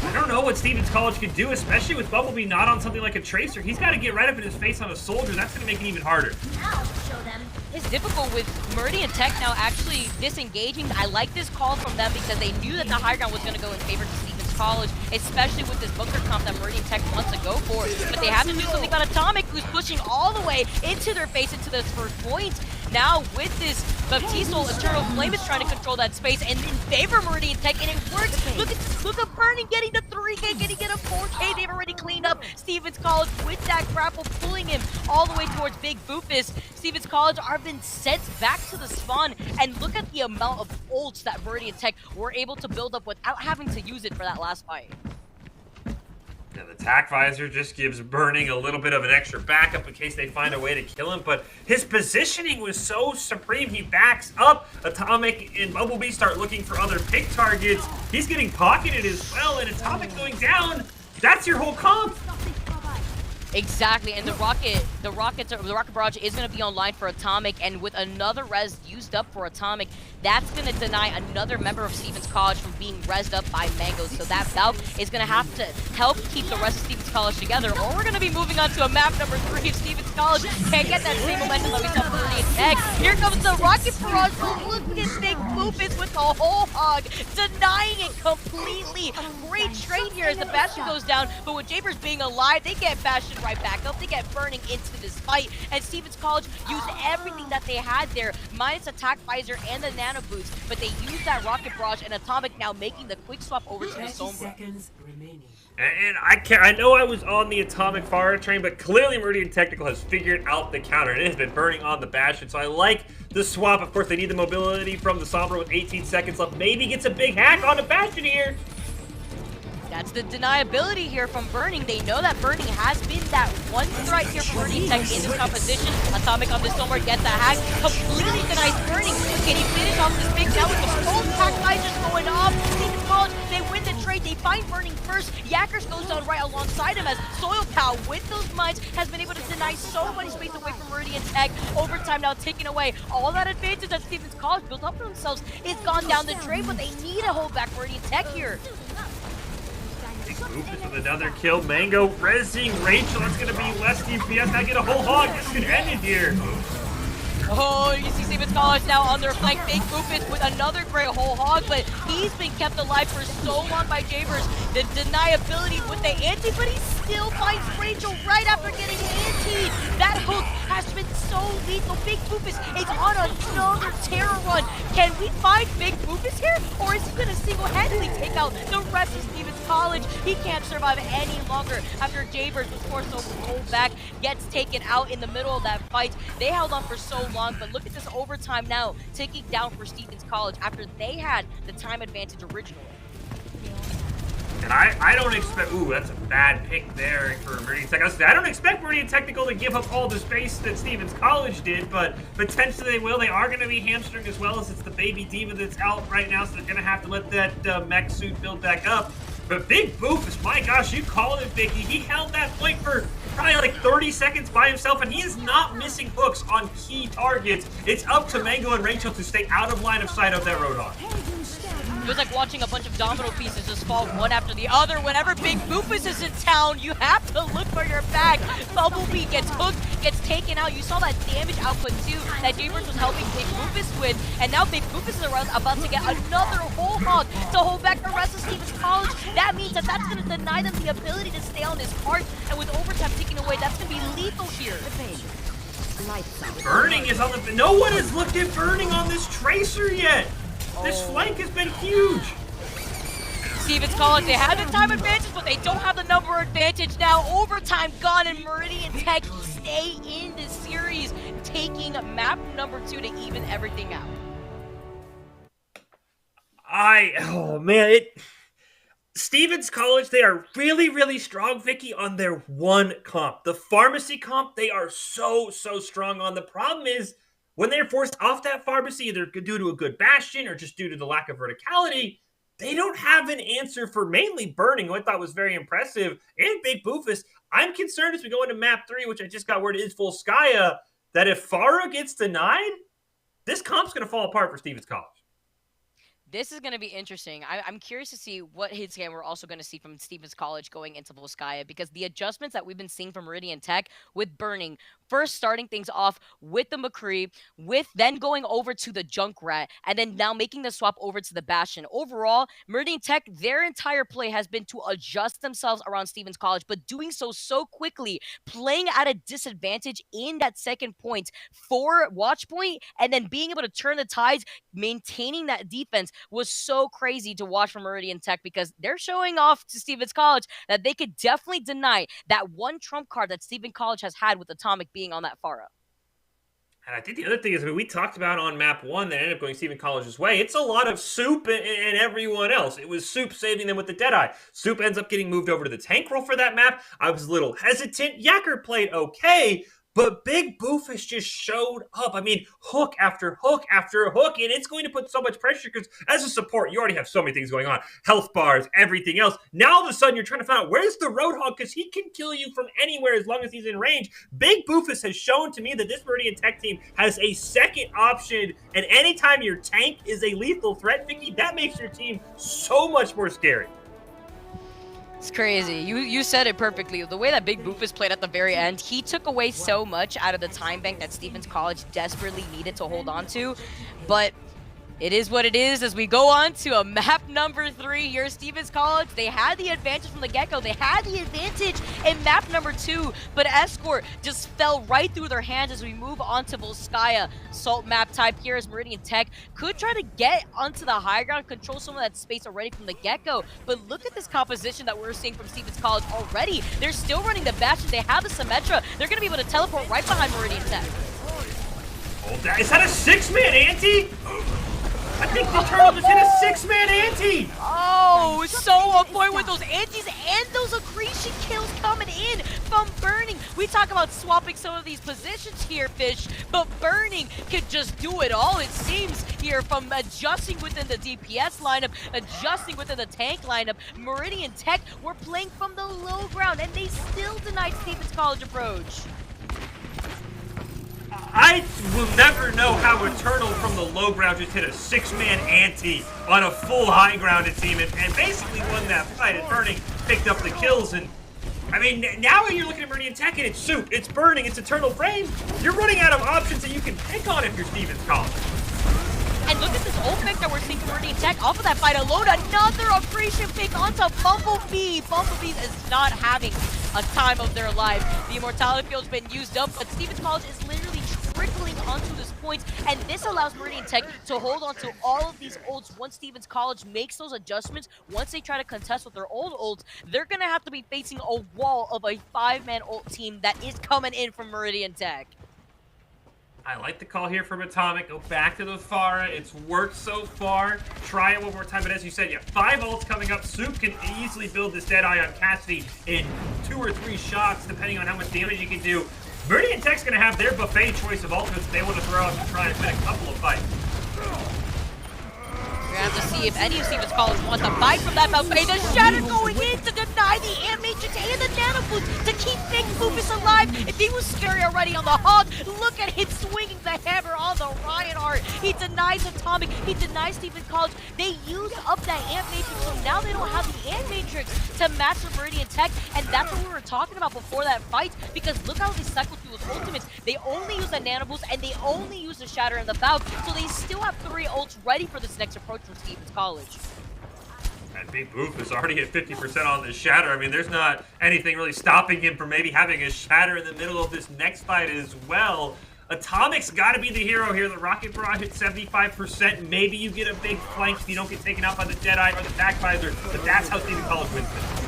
I don't know what Stevens College could do, especially with Bumblebee not on something like a Tracer. He's got to get right up in his face on a Soldier. That's going to make it even harder. I'll show them. It's difficult with Meridian Tech now actually disengaging. I like this call from them because they knew that the high ground was going to go in favor to Stevens College, especially with this bunker comp that Meridian Tech wants to go for. But they have to do something about Atomic, who's pushing all the way into their face, into this first point. Now with this, Baptistal Eternal Flame is trying to control that space and in favor of Meridian Tech, and it works. Look at Burning getting the 3K, getting it a 4K. They've already cleaned up Stevens College with that grapple, pulling him all the way towards Big Boofus. Stevens College are been sent back to the spawn, and look at the amount of ults that Meridian Tech were able to build up without having to use it for that last fight. Yeah, the Tac Visor just gives Burning a little bit of an extra backup in case they find a way to kill him, but his positioning was so supreme. He backs up. Atomic and Bumblebee start looking for other pick targets. He's getting pocketed as well, and Atomic going down. That's your whole comp. Exactly, and the rocket barrage is going to be online for Atomic, and with another res used up for Atomic, that's going to deny another member of Stevens College from being rezzed up by Mango. So that Valve is going to have to help keep the rest of Stevens College together, or we're going to be moving on to a map number 3 if Stevens College can't get that same momentum that we saw from Meridian Tech. Here comes the rocket barrage. Look at Big Boofus with the whole hog, denying it completely. Great trade here as the Bastion goes down, but with Japers being alive, they get Bastion right back up. They get Burning into this fight, and Stevens College used everything that they had there, minus Attack Visor and the Nano Boots, but they used that Rocket Barrage, and Atomic now making the quick swap over to the Sombra. And I know I was on the Atomic Fire train, but clearly Meridian Technical has figured out the counter. It has been burning on the Bastion, so I like the swap. Of course, they need the mobility from the Sombra with 18 seconds left. Maybe gets a big hack on the Bastion here. That's the deniability here from Burning. They know that Burning has been that one threat here for Meridian Tech in this competition. Atomic on the Sombra gets the hack, completely denies Burning. Can he finish off this big now with the full attack just going off? Stevens College, they win the trade. They find Burning first. Yakkers goes down right alongside him as Soil Cow with those mines has been able to deny so much space away from Meridian Tech. Overtime now taking away all that advantage that Stevens College built up for themselves. It's gone down the drain, but they need to hold back Meridian Tech here. Boofus with another kill. Mango rezzing Rachel. It's going to be less DPS. Now get a whole hog. This could end it here. Oh, you see Stevens College now on their flank. Big Boofus with another great whole hog, but he's been kept alive for so long by Javers. The deniability with the anti, but he still finds Rachel right after getting anti. That hook has been so lethal. Big Boofus is on another terror run. Can we find Big Boofus here, or is he going to single-handedly take out the rest of Stevens College? He can't survive any longer after Javers was forced to hold back, gets taken out in the middle of that fight. They held on for so long, but look at this overtime now ticking down for Stevens College after they had the time advantage originally. And I don't expect... Ooh, that's a bad pick there for Meridian Technical. I don't expect Meridian Technical to give up all the space that Stevens College did, but potentially they will. They are going to be hamstring as well, as it's the baby diva that's out right now, so they're going to have to let that mech suit build back up. But Big Boofus, my gosh, you called it, Vicky. He held that point for probably like 30 seconds by himself, and he is not missing hooks on key targets. It's up to Mango and Rachel to stay out of line of sight of that Roadhog. was like watching a bunch of domino pieces just fall one after the other. Whenever Big Boofus is in town, you have to look for your back. Bumblebee gets hooked, gets taken out. You saw that damage output too that Jaybirds was helping Big Boofus with, and now Big Boofus is about to get another whole hog to hold back the rest of Stevens College. That means that that's going to deny them the ability to stay on this cart, and with overtime taken away, that's going to be lethal here. Burning is on the... No one has looked at Burning on this Tracer yet. This flank has been huge. Stevens College, they have the time advantage, but they don't have the number advantage now. Overtime gone, and Meridian Tech stay in this series, taking map number 2 to even everything out. Oh man, Stevens College, they are really, really strong, Vicky, on their one comp. The pharmacy comp, they are so strong on. The problem is, when they're forced off that pharmacy, either due to a good bastion or just due to the lack of verticality, they don't have an answer for mainly Burning, who I thought was very impressive, and Big Boofus. I'm concerned as we go into map 3, which I just got word is Volskaya, that if Farah gets denied, this comp's going to fall apart for Stevens College. This is going to be interesting. I'm curious to see what hit scan we're also going to see from Stevens College going into Volskaya, because the adjustments that we've been seeing from Meridian Tech with Burning, first starting things off with the McCree, with then going over to the Junkrat, and then now making the swap over to the Bastion. Overall, Meridian Tech, their entire play has been to adjust themselves around Stevens College, but doing so quickly, playing at a disadvantage in that second point for Watchpoint, and then being able to turn the tides, maintaining that defense was so crazy to watch from Meridian Tech, because they're showing off to Stevens College that they could definitely deny that one trump card that Stevens College has had with Atomic being on that Farah. And I think the other thing is, we talked about on map 1 that ended up going Stevens College's way. It's a lot of Soup and everyone else. It was Soup saving them with the Deadeye. Soup ends up getting moved over to the tank role for that map. I was a little hesitant. Yacker played okay, but Big Boofus just showed up. I mean, hook after hook after hook, and it's going to put so much pressure because as a support, you already have so many things going on. Health bars, everything else. Now all of a sudden, you're trying to find out, where's the Roadhog? Because he can kill you from anywhere as long as he's in range. Big Boofus has shown to me that this Meridian Tech team has a second option, and anytime your tank is a lethal threat, Vicky, that makes your team so much more scary. It's crazy. You said it perfectly. The way that Big Boofus played at the very end, he took away so much out of the time bank that Stevens College desperately needed to hold on to. But it is what it is as we go on to a map number 3 here. Stevens College, they had the advantage from the get-go. They had the advantage in map number 2, but Escort just fell right through their hands as we move on to Volskaya. Salt map type here as Meridian Tech could try to get onto the high ground, control some of that space already from the get-go. But look at this composition that we're seeing from Stevens College already. They're still running the Bastion. They have the Symmetra. They're going to be able to teleport right behind Meridian Tech. Oh, is that a 6-man ante? I think the Turtle just hit a 6-man ante! Oh, so on point with those antes and those accretion kills coming in from Burning. We talk about swapping some of these positions here, Fish, but Burning can just do it all, it seems, here, from adjusting within the DPS lineup, adjusting within the tank lineup. Meridian Tech were playing from the low ground, and they still denied Stevens College approach. I will never know how Eternal from the low ground just hit a 6-man ante on a full high grounded team and basically won that fight. And Burning picked up the kills. And I mean, now you're looking at Meridian Tech and it's Soup, it's Burning, it's Eternal Flame. You're running out of options that you can pick on if you're Stevens College. And look at this ult pick that we're seeing from Meridian Tech off of that fight alone. Another accretion pick onto Bumblebee. Bumblebee is not having a time of their life. The immortality field's been used up, but Stevens College is literally trickling onto this point, and this allows Meridian Tech to hold on to all of these ults. Once Stevens College makes those adjustments, once they try to contest with their old ults, they're going to have to be facing a wall of a 5-man ult team that is coming in from Meridian Tech. I like the call here from Atomic. Go back to the Farah. It's worked so far. Try it one more time. But as you said, yeah, 5 ults coming up. Soup can easily build this Deadeye on Cassidy in 2 or 3 shots, depending on how much damage you can do. Meridian Tech's going to have their buffet choice of ultimates they want to throw out to try and win a couple of fights. We're going to have to see if any of Stevens College wants to fight from that buffet. The Shatter going in to deny the animation and the nano boost to keep Big Boofus alive. If he was scary already on the Hog, look at him swinging the hammer on the Reinhardt. He denies Atomic. He denies Stephen College. They use up that Ant Matrix, so now they don't have the Ant Matrix to match the Meridian Tech, and that's what we were talking about before that fight, because look how they cycle through his ultimates. They only use the Nano Boost, and they only use the Shatter and the Valve, so they still have 3 ults ready for this next approach from Stevens College. And Big Boof is already at 50% on the Shatter. I mean, there's not anything really stopping him from maybe having a Shatter in the middle of this next fight as well. Atomic's got to be the hero here. The Rocket Barrage at 75%. Maybe you get a big flank if you don't get taken out by the Deadeye or the Back Visor, but that's how Stephen College wins this.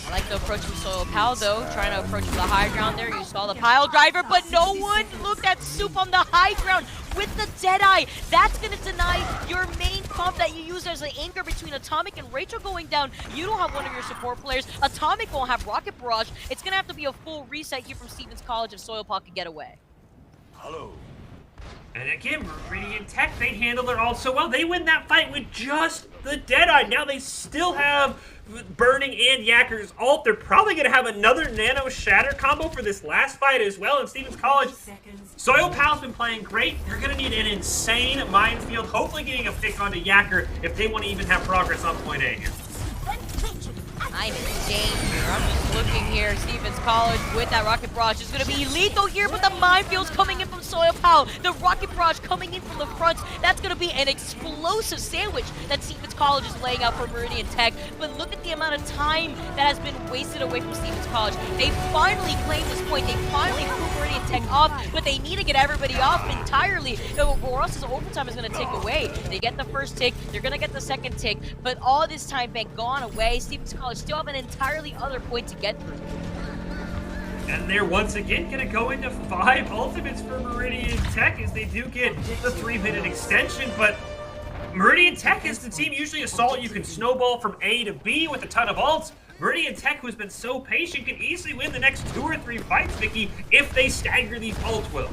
I like the approach from Soil Pal, though, trying to approach the high ground there. You saw the pile driver, but no one looked at Soup on the high ground with the Deadeye. That's going to deny your main comp that you use as an anchor between Atomic and Rachel going down. You don't have one of your support players. Atomic won't have Rocket Barrage. It's going to have to be a full reset here from Stevens College if Soil Pal can get away. Hello. And again, Meridian Tech, they handle their ult so well. They win that fight with just the Deadeye. Now they still have Burning and Yakker's ult. They're probably going to have another Nano Shatter combo for this last fight as well in Stevens College. Soil Pal's been playing great. They're going to need an insane minefield, hopefully getting a pick onto Yakker if they want to even have progress on point A here. I'm in danger. I'm just looking here. Stevens College with that Rocket Barrage is going to be lethal here, but the minefield's coming in from Soil Pal. The Rocket Barrage coming in from the front. That's going to be an explosive sandwich that Stevens College is laying out for Meridian Tech. But look at the amount of time that has been wasted away from Stevens College. They finally claimed this point. They finally proved Meridian Tech off, but they need to get everybody off entirely, or else this overtime is going to take away. They get the first tick. They're going to get the second tick, but all this time been gone away. Stevens College still have an entirely other point to get through. And they're once again going to go into 5 ultimates for Meridian Tech as they do get the 3-minute extension, but Meridian Tech is the team usually Assault you can snowball from A to B with a ton of ults. Meridian Tech, who's been so patient, can easily win the next 2 or 3 fights, Vicky, if they stagger these ults well.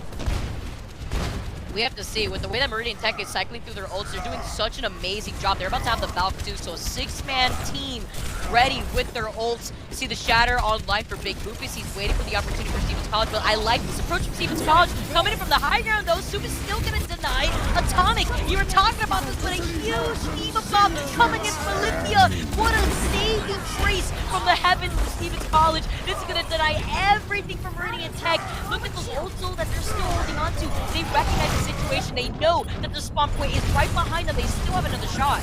We have to see, with the way that Meridian Tech is cycling through their ults, they're doing such an amazing job. They're about to have the Valve too, so a 6-man team ready with their ults. See the Shatter online for Big Boopus. He's waiting for the opportunity for Stevens College, but I like this approach from Stevens College. Coming in from the high ground, though, Soup is still going to deny Atomic. You were talking about this, but a huge Diva Bomb coming in from Olympia. What a saving grace from the heavens for Stevens College. This is going to deny everything from Meridian Tech. Look at those ults that they're still holding on to. They recognize the situation. They know that the spawn point is right behind them. They still have another shot.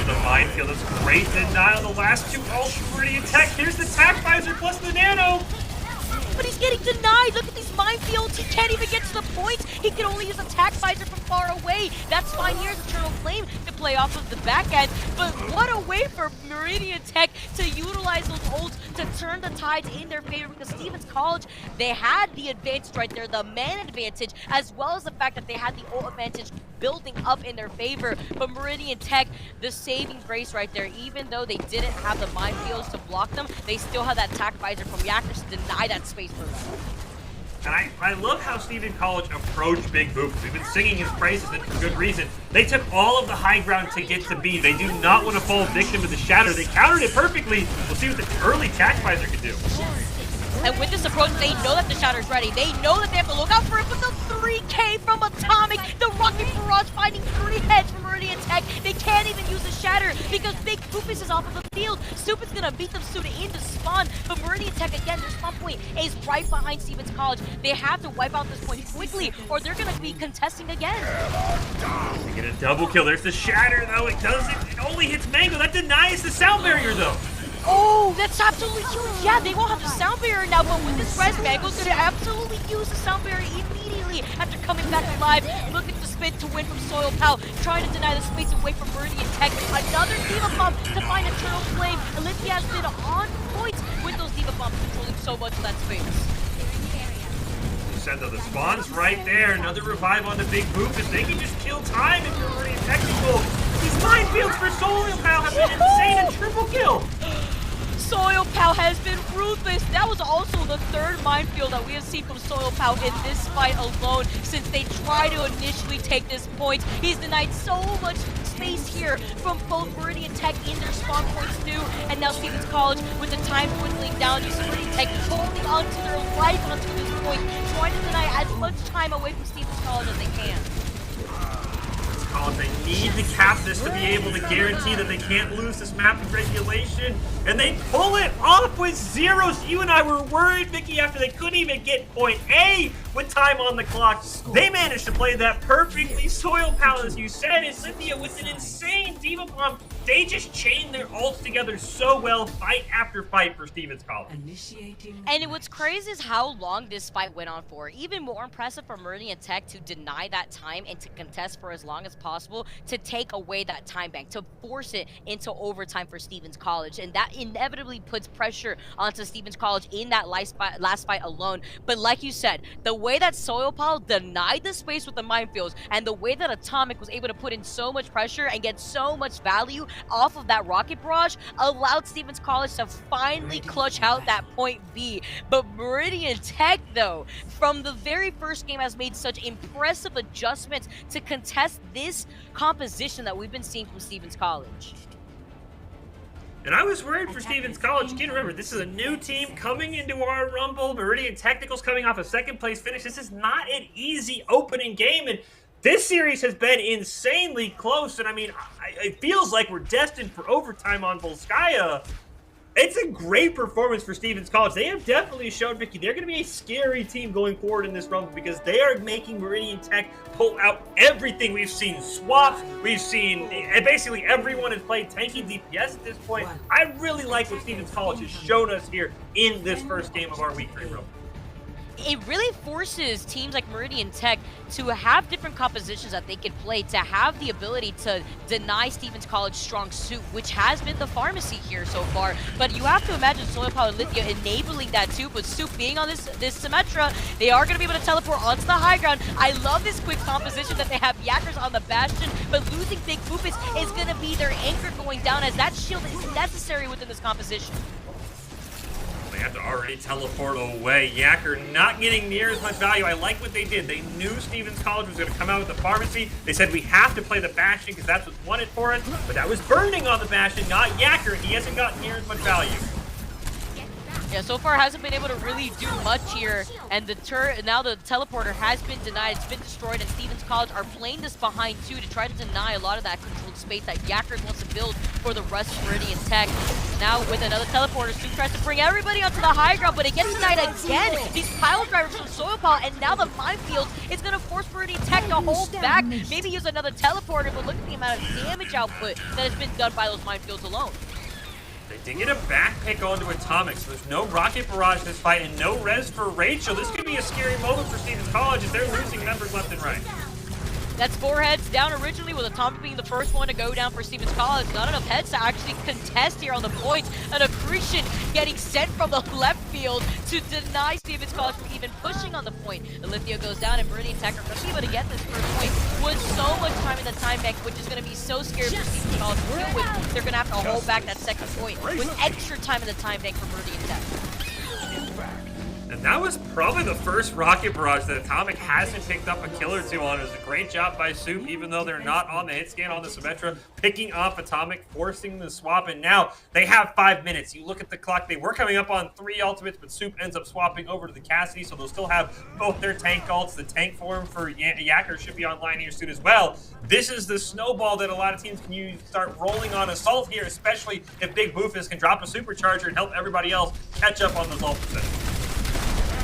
The minefield is great denial. The last 2 ults from Meridian Tech. Here's the Tac Visor plus the Nano. But he's getting denied. Look at these minefields. He can't even get to the point. He can only use Attack Visor from far away. That's fine. Here's Eternal Flame to play off of the back end. But what a way for Meridian Tech to utilize those ults to turn the tides in their favor, because Stevens College, they had the advantage right there, the man advantage, as well as the fact that they had the ult advantage building up in their favor. But Meridian Tech, the saving grace right there, even though they didn't have the minefields to block them, they still have that Attack Visor from Yakkers to deny that space for them. And I love how Stephen College approached Big Boop. We've been singing his praises, and for good reason. They took all of the high ground to get to B. They do not want to fall victim to the Shatter. They countered it perfectly. We'll see what the early Tac Visor can do. And with this approach, they know that the Shatter's ready. They know that they have to look out for it, but the 3K from Atomic, the Rocket Barrage finding 3 heads from Meridian Tech. They can't even use the Shatter because Big Boopus is off of the field. Soup is gonna beat them soon into spawn, but Meridian Tech, again, their spawn point is right behind Stevens College. They have to wipe out this point quickly, or they're gonna be contesting again. They get a double kill. There's the Shatter, though. It doesn't. It only hits Mango. That denies the sound barrier, though. Oh, that's absolutely huge. Yeah, they won't have the sound barrier now, but with this res, Mango's gonna absolutely use the sound barrier immediately after coming back alive. Look at the spin to win from Soil Pal, trying to deny the space away from Meridian Tech. Another Diva Bomb to find Eternal Flame. Olympia has been on point with those Diva Bombs, controlling so much of that space. Sendo, the spawn's right there. Another revive on the Big Boop. If they can just kill time if you're Meridian Technical. These minefields for Soil Pal have been insane and triple kill. Soil Pal has been ruthless. That was also the 3rd minefield that we have seen from Soil Pal in this fight alone since they tried to initially take this point. He's denied so much space here from both Meridian Tech in their spawn points too, and now Stevens College with the time dwindling down. You see Meridian Tech holding onto their life onto this point, trying to deny as much time away from Stevens College as they can. They need to cap this to be able to guarantee that they can't lose this map of regulation, and they pull it off with zeros. You and I were worried, Vicky, after they couldn't even get point A with time on the clock. They managed to play that perfectly. Soil Pal, as you said, and Lithia with an insane Diva Bomb. They just chained their ults together so well, fight after fight for Stevens College. And what's crazy is how long this fight went on for. Even more impressive for Meridian Tech to deny that time and to contest for as long as possible, to take away that time bank, to force it into overtime for Stevens College. And that inevitably puts pressure onto Stevens College in that last fight alone. But like you said, the way that Soil Pal denied the space with the minefields, and the way that Atomic was able to put in so much pressure and get so much value off of that rocket barrage, allowed Stevens College to finally clutch out that point B. But Meridian Tech, though, from the very first game has made such impressive adjustments to contest this composition that we've been seeing from Stevens College. And I was worried for Stevens College. Again, remember, this is a new team coming into our Rumble. Meridian Technical's coming off a second-place finish. This is not an easy opening game, and this series has been insanely close. And I mean, it feels like we're destined for overtime on Volskaya. It's a great performance for Stevens College. They have definitely shown, Vicky, they're going to be a scary team going forward in this Rumble because they are making Meridian Tech pull out everything. We've seen swaps. We've seen, and basically everyone has played tanky DPS at this point. I really like what Stevens College has shown us here in this first game of our Week 3 Rumble. It really forces teams like Meridian Tech to have different compositions that they can play, to have the ability to deny Stevens College strong suit, which has been the pharmacy here so far. But you have to imagine Soil Power and Lithia enabling that too, but Soup being on this Symmetra, they are going to be able to teleport onto the high ground. I love this quick composition that they have Yakkers on the Bastion, but losing Big Poopus is going to be their anchor going down, as that shield is necessary within this composition. They have to already teleport away. Yakker not getting near as much value. I like what they did. They knew Stevens College was going to come out with the pharmacy. They said we have to play the Bastion because that's what's wanted for us. But that was burning on the Bastion, not Yakker. He hasn't gotten near as much value. Yeah, so far hasn't been able to really do much here, and now the teleporter has been denied. It's been destroyed, and Stevens College are playing this behind too to try to deny a lot of that controlled space that Yakkers wants to build for the rest of Meridian Tech. Now with another teleporter, Stu tries to bring everybody onto the high ground, but it gets denied again. These pile drivers from Soil Pal, and now the minefield is going to force Meridian Tech to hold back. Maybe use another teleporter, but look at the amount of damage output that has been done by those minefields alone. They did get a back pick onto Atomic, so there's no rocket barrage in this fight and no res for Rachel. This could be a scary moment for Stevens College if they're losing members left and right. That's 4 heads down originally, with Atomic being the first one to go down for Stevens College. Not enough heads to actually contest here on the points. An accretion getting sent from the left field to deny Stevens College from even pushing on the point. The Lithia goes down, and Meridian Tech are going to be able to get this first point with so much time in the time bank, which is going to be so scary for Stevens College to deal with. They're going to have to hold back that second point with extra time in the time bank for Meridian Tech. And that was probably the first rocket barrage that Atomic hasn't picked up a kill or two on. It was a great job by Soup, even though they're not on the hit scan on the Symmetra, picking off Atomic, forcing the swap, and now they have 5 minutes. You look at the clock, they were coming up on 3 ultimates, but Soup ends up swapping over to the Cassidy, so they'll still have both their tank ults. The tank form for Yakker should be online here soon as well. This is the snowball that a lot of teams can use to start rolling on Assault here, especially if Big Boofus can drop a supercharger and help everybody else catch up on those ult percentages.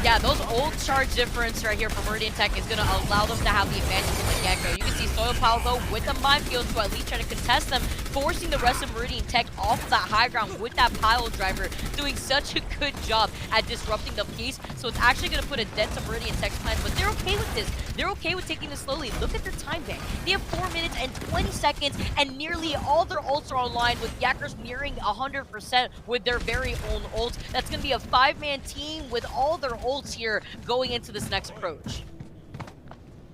Yeah, those old charge difference right here for Meridian Tech is going to allow them to have the advantage from the get-go. You can see Soil Pal, though, with the minefields to at least try to contest them, forcing the rest of Meridian Tech off of that high ground with that pile driver, doing such a good job at disrupting the piece. So it's actually going to put a dent to Meridian Tech's plans, but they're okay with this. They're okay with taking this slowly. Look at the time bank. They have 4 minutes and 20 seconds, and nearly all their ults are online, with Yakkers nearing 100% with their very own ult. That's going to be a 5-man team with all their ults here going into this next approach.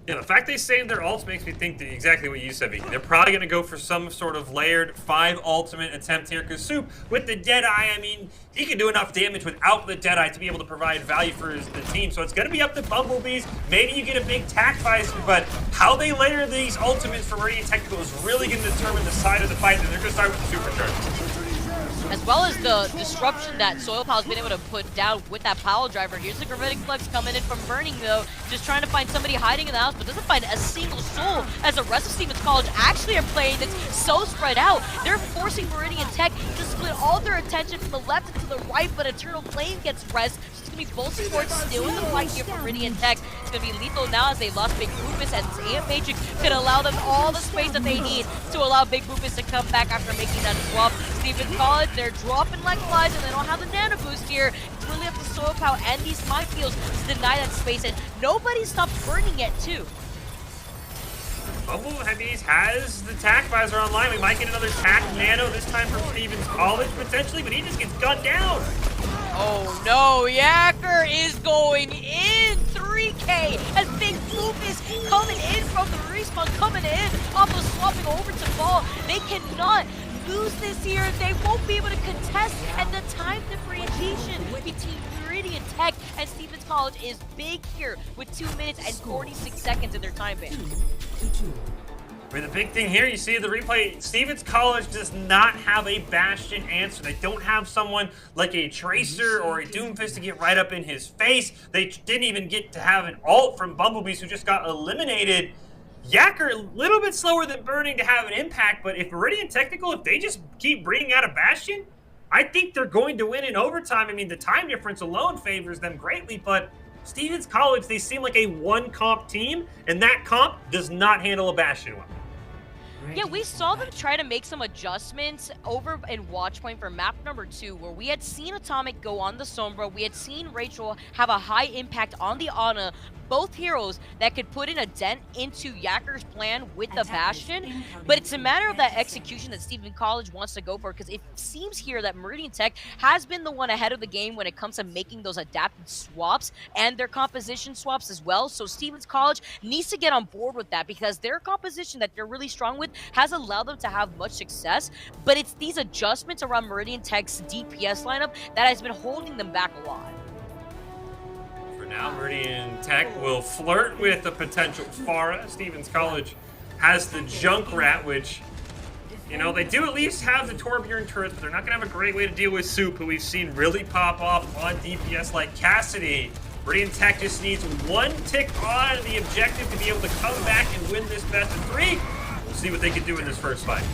Yeah, the fact they saved their ults makes me think that exactly what you said, Vicky. They're probably going to go for some sort of layered 5 ultimate attempt here, because Soup, with the Deadeye, I mean, he can do enough damage without the Deadeye to be able to provide value for the team. So it's going to be up to Bumblebees. Maybe you get a big tack visor, but how they layer these ultimates for Meridian Technical is really going to determine the side of the fight, and they're going to start with the Supercharger. as well as the disruption that Soil Powell's been able to put down with that Powell driver. Here's the Gravitic Flex coming in from Burning, though, just trying to find somebody hiding in the house, but doesn't find a single soul, as the rest of Stevens College actually are playing this so spread out. They're forcing Meridian Tech to split all their attention from the left and to the right, but Eternal Flame gets rest. So it's going to be both supports still in the fight here for Meridian Tech. It's going to be lethal now as they lost Big Rufus, and this Amp Matrix could allow them all the space that they need to allow Big Rufus to come back after making that swap. Stevens College, they're dropping like flies, and they don't have the nano boost here. It's really up to Soil Power and these minefields to deny that space, and nobody stopped burning it too. Bumble Heavies has the tack visor online. We might get another tack nano this time from Stevens College potentially, but he just gets gunned down. Oh no, Yacker is going in 3K as Big Rufus coming in from the respawn, coming in, almost swapping over to Ball. They cannot lose this here. They won't be able to contest, and the time differentiation between Meridian Tech and Stevens College is big here with 2 minutes and 46 seconds in their time ban. I mean, the big thing here, you see the replay, Stevens College does not have a Bastion answer. They don't have someone like a Tracer or a Doomfist to get right up in his face. They didn't even get to have an ult from Bumblebees, who just got eliminated. Yacker, a little bit slower than Burning to have an impact, but if Meridian Technical, if they just keep bringing out a Bastion, I think they're going to win in overtime. I mean, the time difference alone favors them greatly, but Stevens College, they seem like a one-comp team, and that comp does not handle a Bastion well. Yeah, we saw them try to make some adjustments over in Watchpoint for map number 2, where we had seen Atomic go on the Sombra, we had seen Rachel have a high impact on the Ana, both heroes that could put in a dent into Yacker's plan with the Bastion, but it's a matter of that execution that Stephen College wants to go for, because it seems here that Meridian Tech has been the one ahead of the game when it comes to making those adapted swaps and their composition swaps as well. So Stevens College needs to get on board with that, because their composition that they're really strong with has allowed them to have much success, but it's these adjustments around Meridian Tech's DPS lineup that has been holding them back a lot. Now Meridian Tech will flirt with the potential Pharah. Stevens College has the Junkrat, which, you know, they do at least have the Torbjorn turrets, but they're not going to have a great way to deal with Soup, who we've seen really pop off on DPS like Cassidy. Meridian Tech just needs one tick on the objective to be able to come back and win this best of 3. We'll see what they can do in this first fight.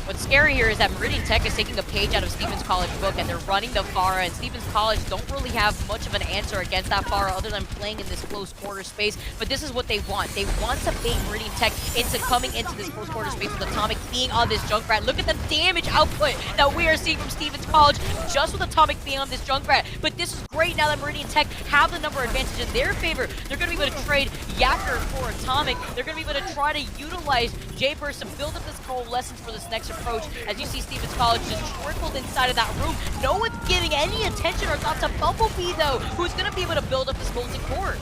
What's scary here is that Meridian Tech is taking a page out of Stevens College book, and they're running the Pharah, and Stevens College don't really have much of an answer against that Pharah other than playing in this close quarter space, but this is what they want. They want to bait Meridian Tech into coming into this close quarter space with Atomic being on this Junkrat. Look at the damage output that we are seeing from Stevens College just with Atomic being on this Junkrat, but this is great now that Meridian Tech have the number advantage in their favor. They're going to be able to trade Yacker for Atomic. They're going to be able to try to utilize J-Burst to build up this coalescence for this next approach. As you see Stevens College just trickled inside of that room. No one's giving any attention or thought to Bumblebee, though, who's going to be able to build up this molten core.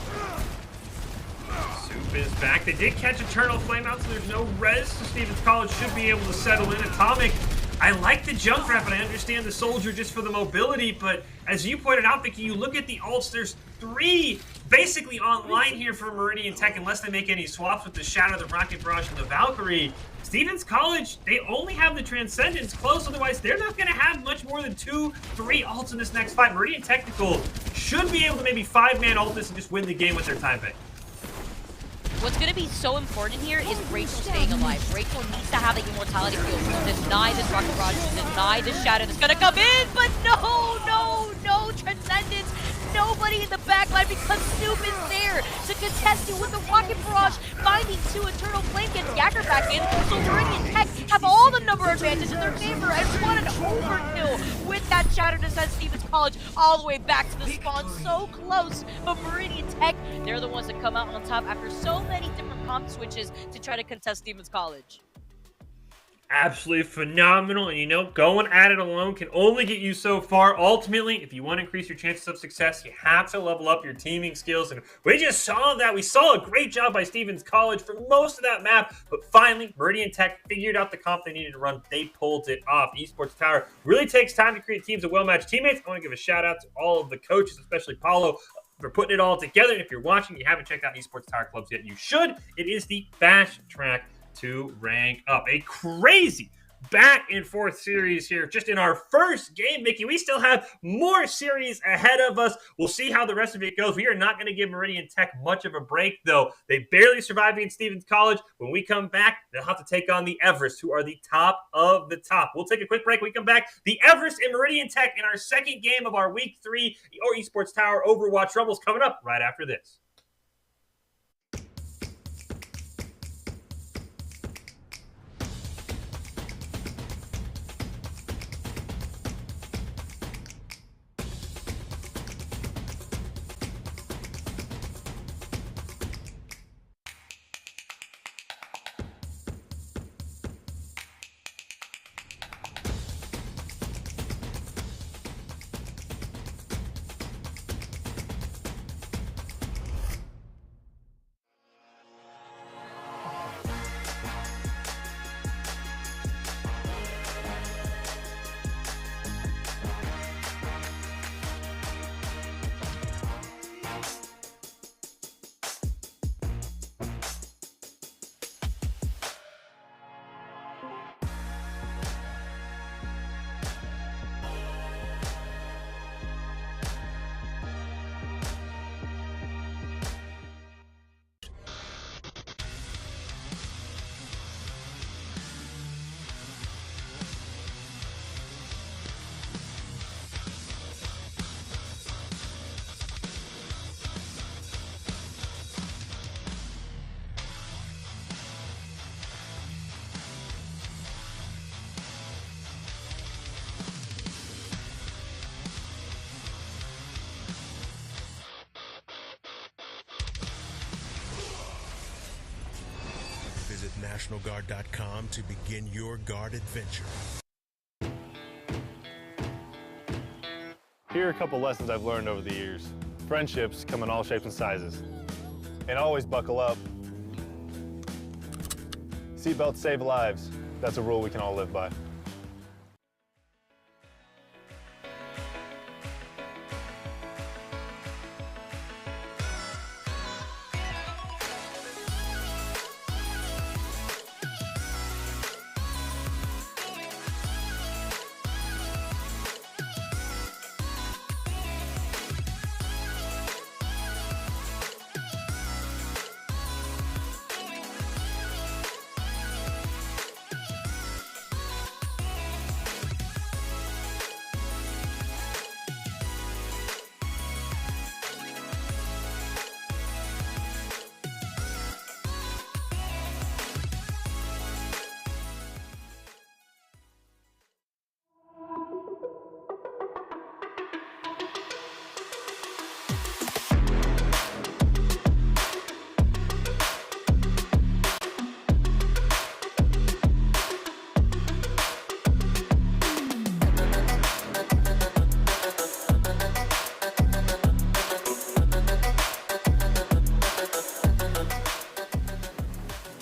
Soup is back. They did catch Eternal Flame out, so there's no res, so Stevens College should be able to settle in. Atomic, I like the Junkrat, but I understand the Soldier just for the mobility, but as you pointed out, Vicky, you look at the ults, there's 3 basically online here for Meridian Tech, unless they make any swaps with the Shadow, the Rocket Barrage, and the Valkyrie. Stevens College, they only have the Transcendence close, otherwise they're not going to have much more than 2-3 ults in this next fight. Meridian Technical should be able to maybe 5-man ult this and just win the game with their time pick. What's going to be so important here is Rachel staying alive. Rachel needs to have the immortality field to deny this Rocket Barrage, to deny this Shadow that's going to come in, but no Transcendence. Nobody in the backline because Snoop is there to contest you with the Rocket Barrage, finding 2 Eternal Flame, gets Yacker back in, so Meridian Tech have all the number advantage in their favor and want an overkill with that Shadow to send Stevens College all the way back to the spawn, so close, but Meridian Tech, they're the ones that come out on top after so many different comp switches to try to contest Stevens College. Absolutely phenomenal, and you know, going at it alone can only get you so far. Ultimately, if you want to increase your chances of success, you have to level up your teaming skills, and we just saw that. We saw a great job by Stevens College for most of that map, but finally, Meridian Tech figured out the comp they needed to run. They pulled it off. Esports Tower really takes time to create teams of well-matched teammates. I want to give a shout-out to all of the coaches, especially Paulo, for putting it all together. And if you're watching, you haven't checked out Esports Tower Clubs yet, you should. It is the fast track to rank up. A crazy back and forth series here just in our first game, Mickey. We still have more series ahead of us. We'll see how the rest of it goes. We are not going to give Meridian Tech much of a break, though. They barely survived against Stevens College. When we come back, they'll have to take on the Everest, who are the top of the top. We'll take a quick break. When we come back, the Everest and Meridian Tech in our second game of our Week 3 or Esports Tower Overwatch Rumbles coming up right after this. Visit NationalGuard.com to begin your Guard adventure. Here are a couple lessons I've learned over the years. Friendships come in all shapes and sizes. And always buckle up. Seatbelts save lives. That's a rule we can all live by.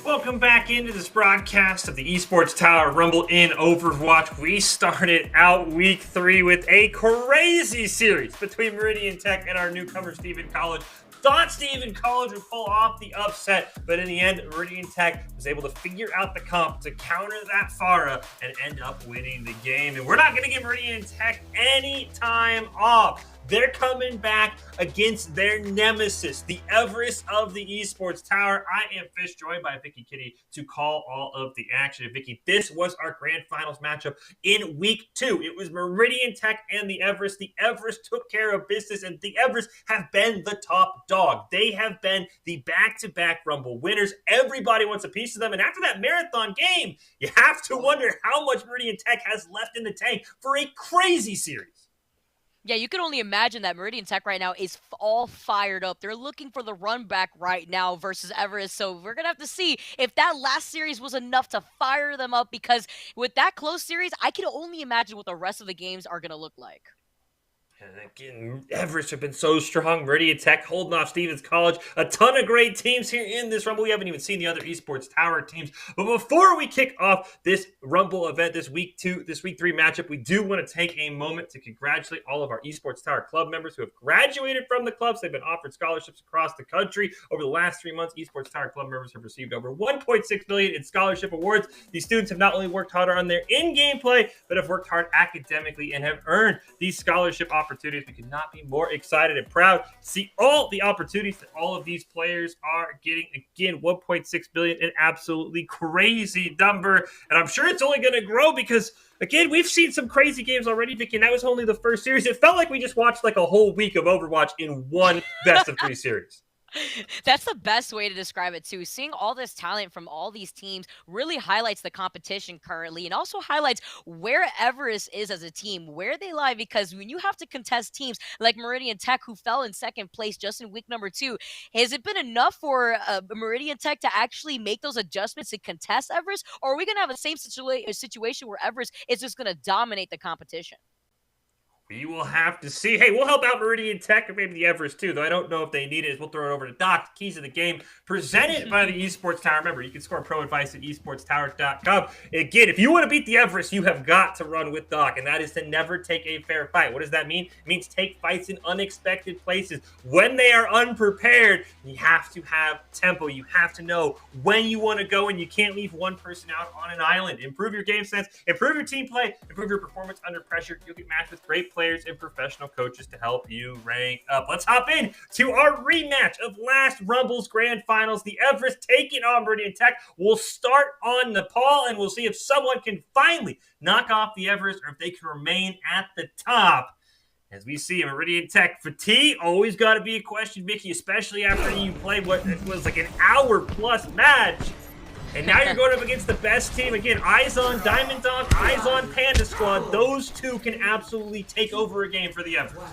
Welcome back into this broadcast of the Esports Tower Rumble in Overwatch. We started out Week 3 with a crazy series between Meridian Tech and our newcomer, Stevens College. Thought Stevens College would pull off the upset, but in the end, Meridian Tech was able to figure out the comp to counter that Pharah and end up winning the game. And we're not going to give Meridian Tech any time off. They're coming back against their nemesis, the Everest of the Esports Tower. I am Fish, joined by Vicky Kitty to call all of the action. And Vicky, this was our grand finals matchup in Week 2. It was Meridian Tech and the Everest. The Everest took care of business, and the Everest have been the top dog. They have been the back-to-back Rumble winners. Everybody wants a piece of them. And after that marathon game, you have to wonder how much Meridian Tech has left in the tank for a crazy series. Yeah, you can only imagine that Meridian Tech right now is all fired up. They're looking for the run back right now versus Everest. So we're going to have to see if that last series was enough to fire them up, because with that close series, I can only imagine what the rest of the games are going to look like. And again, Everest have been so strong. Meridian Tech holding off Stevens College. A ton of great teams here in this Rumble. We haven't even seen the other Esports Tower teams. But before we kick off this Rumble event, this week 3 matchup, we do want to take a moment to congratulate all of our Esports Tower club members who have graduated from the clubs. They've been offered scholarships across the country. Over the last 3 months, Esports Tower club members have received over $1.6 million in scholarship awards. These students have not only worked harder on their in-game play, but have worked hard academically and have earned these scholarship opportunities. We could not be more excited and proud to see all the opportunities that all of these players are getting. Again, $1.6 billion, an absolutely crazy number, and I'm sure it's only going to grow because, again, we've seen some crazy games already, Vicky, and that was only the first series. It felt like we just watched like a whole week of Overwatch in one best of 3 series. That's the best way to describe it, too. Seeing all this talent from all these teams really highlights the competition currently and also highlights where Everest is as a team, where they lie, because when you have to contest teams like Meridian Tech, who fell in 2nd place just in week number 2, has it been enough for Meridian Tech to actually make those adjustments to contest Everest, or are we going to have the same situation where Everest is just going to dominate the competition? We will have to see. Hey, we'll help out Meridian Tech or maybe the Everest too, though I don't know if they need it. We'll throw it over to Doc. Keys of the game presented by the Esports Tower. Remember, you can score pro advice at esportstower.com. Again, if you want to beat the Everest, you have got to run with Doc, and that is to never take a fair fight. What does that mean? It means take fights in unexpected places. When they are unprepared, you have to have tempo. You have to know when you want to go, and you can't leave one person out on an island. Improve your game sense, improve your team play, improve your performance under pressure. You'll get matched with great players and professional coaches to help you rank up. Let's hop in to our rematch of last Rumble's grand finals. The Everest taking on Meridian Tech. We'll start on Nepal, and we'll see if someone can finally knock off the Everest or if they can remain at the top. As we see Meridian Tech, fatigue always got to be a question, Mickey, especially after you play what was like an hour-plus match. And now you're going up against the best team. Again, eyes on Diamond Dog, eyes on Panda Squad. Those two can absolutely take over a game for the Everest.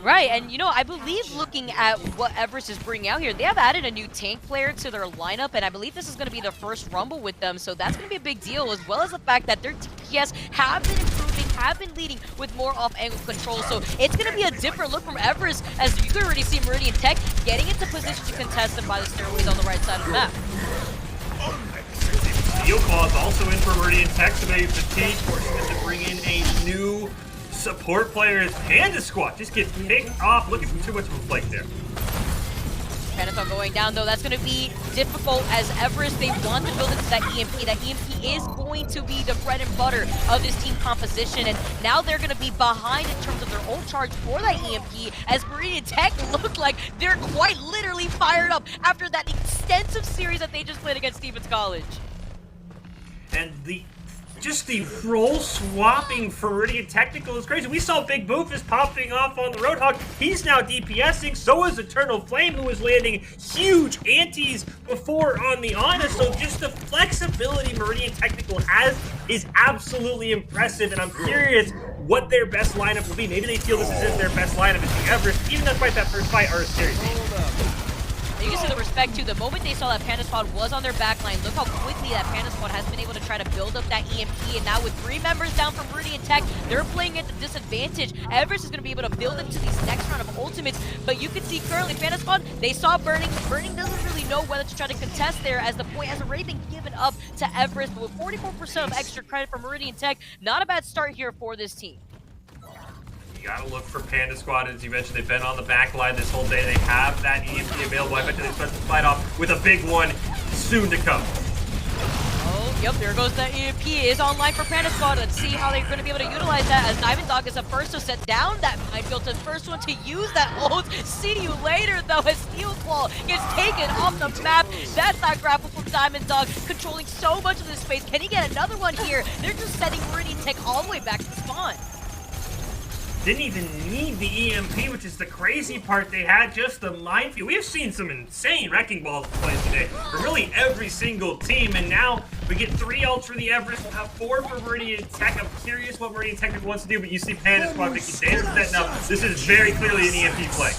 Right, and I believe looking at what Everest is bringing out here, they have added a new tank player to their lineup, and I believe this is going to be their first Rumble with them, so that's going to be a big deal, as well as the fact that their TPS have been improving, have been leading with more off-angle control, so it's going to be a different look from Everest, as you can already see Meridian Tech getting into position to contest them by the stairways on the right side of the map. Steel Claw is also in for Meridian Tech, so maybe fatigue forcing them to bring in a new support player as Panda Squad just gets picked off. Looking for too much of a flank there. Panathon going down, though. That's going to be difficult as Everest, they want to build into that EMP. That EMP is going to be the bread and butter of this team composition, and now they're going to be behind in terms of their own charge for that EMP, as Meridian Tech look like they're quite literally fired up after that extensive series that they just played against Stevens College. And the role swapping for Meridian Technical is crazy. We saw Big Boofus popping off on the Roadhog. He's now DPSing. So is Eternal Flame, who was landing huge antis before on the Ana. So just the flexibility Meridian Technical has is absolutely impressive. And I'm curious what their best lineup will be. Maybe they feel this is their best lineup as the Everest, even despite that first fight, are a series. You can see the respect too. The moment they saw that Panda Squad was on their backline, look how quickly that Panda Squad has been able to try to build up that EMP. And now with 3 members down from Meridian Tech, they're playing at the disadvantage. Everest is going to be able to build into these next round of ultimates. But you can see currently Panda Squad, they saw Burning. Burning doesn't really know whether to try to contest there, as the point has already been given up to Everest. But with 44% of extra credit from Meridian Tech, not a bad start here for this team. You gotta look for Panda Squad, as you mentioned. They've been on the back line this whole day. They have that EMP available. I bet they start to fight off with a big one soon to come. Oh, yep, there goes the EMP. Is online for Panda Squad. Let's see how they're going to be able to utilize that, as Diamond Dog is the first to set down that minefield, the first one to use that ult. See you later, though, as Steel Claw gets taken off the map. That's that grapple from Diamond Dog, controlling so much of this space. Can he get another one here? They're just sending Meridian Tech all the way back to spawn. Didn't even need the EMP, which is the crazy part. They had just the minefield. We have seen some insane wrecking balls played today for really every single team, and now we get 3 ults for the Everest. We'll have 4 for Meridian Tech. I'm curious what Meridian Technical wants to do, but you see Panda Squad, Vicky, they're setting up. This is very clearly an EMP play.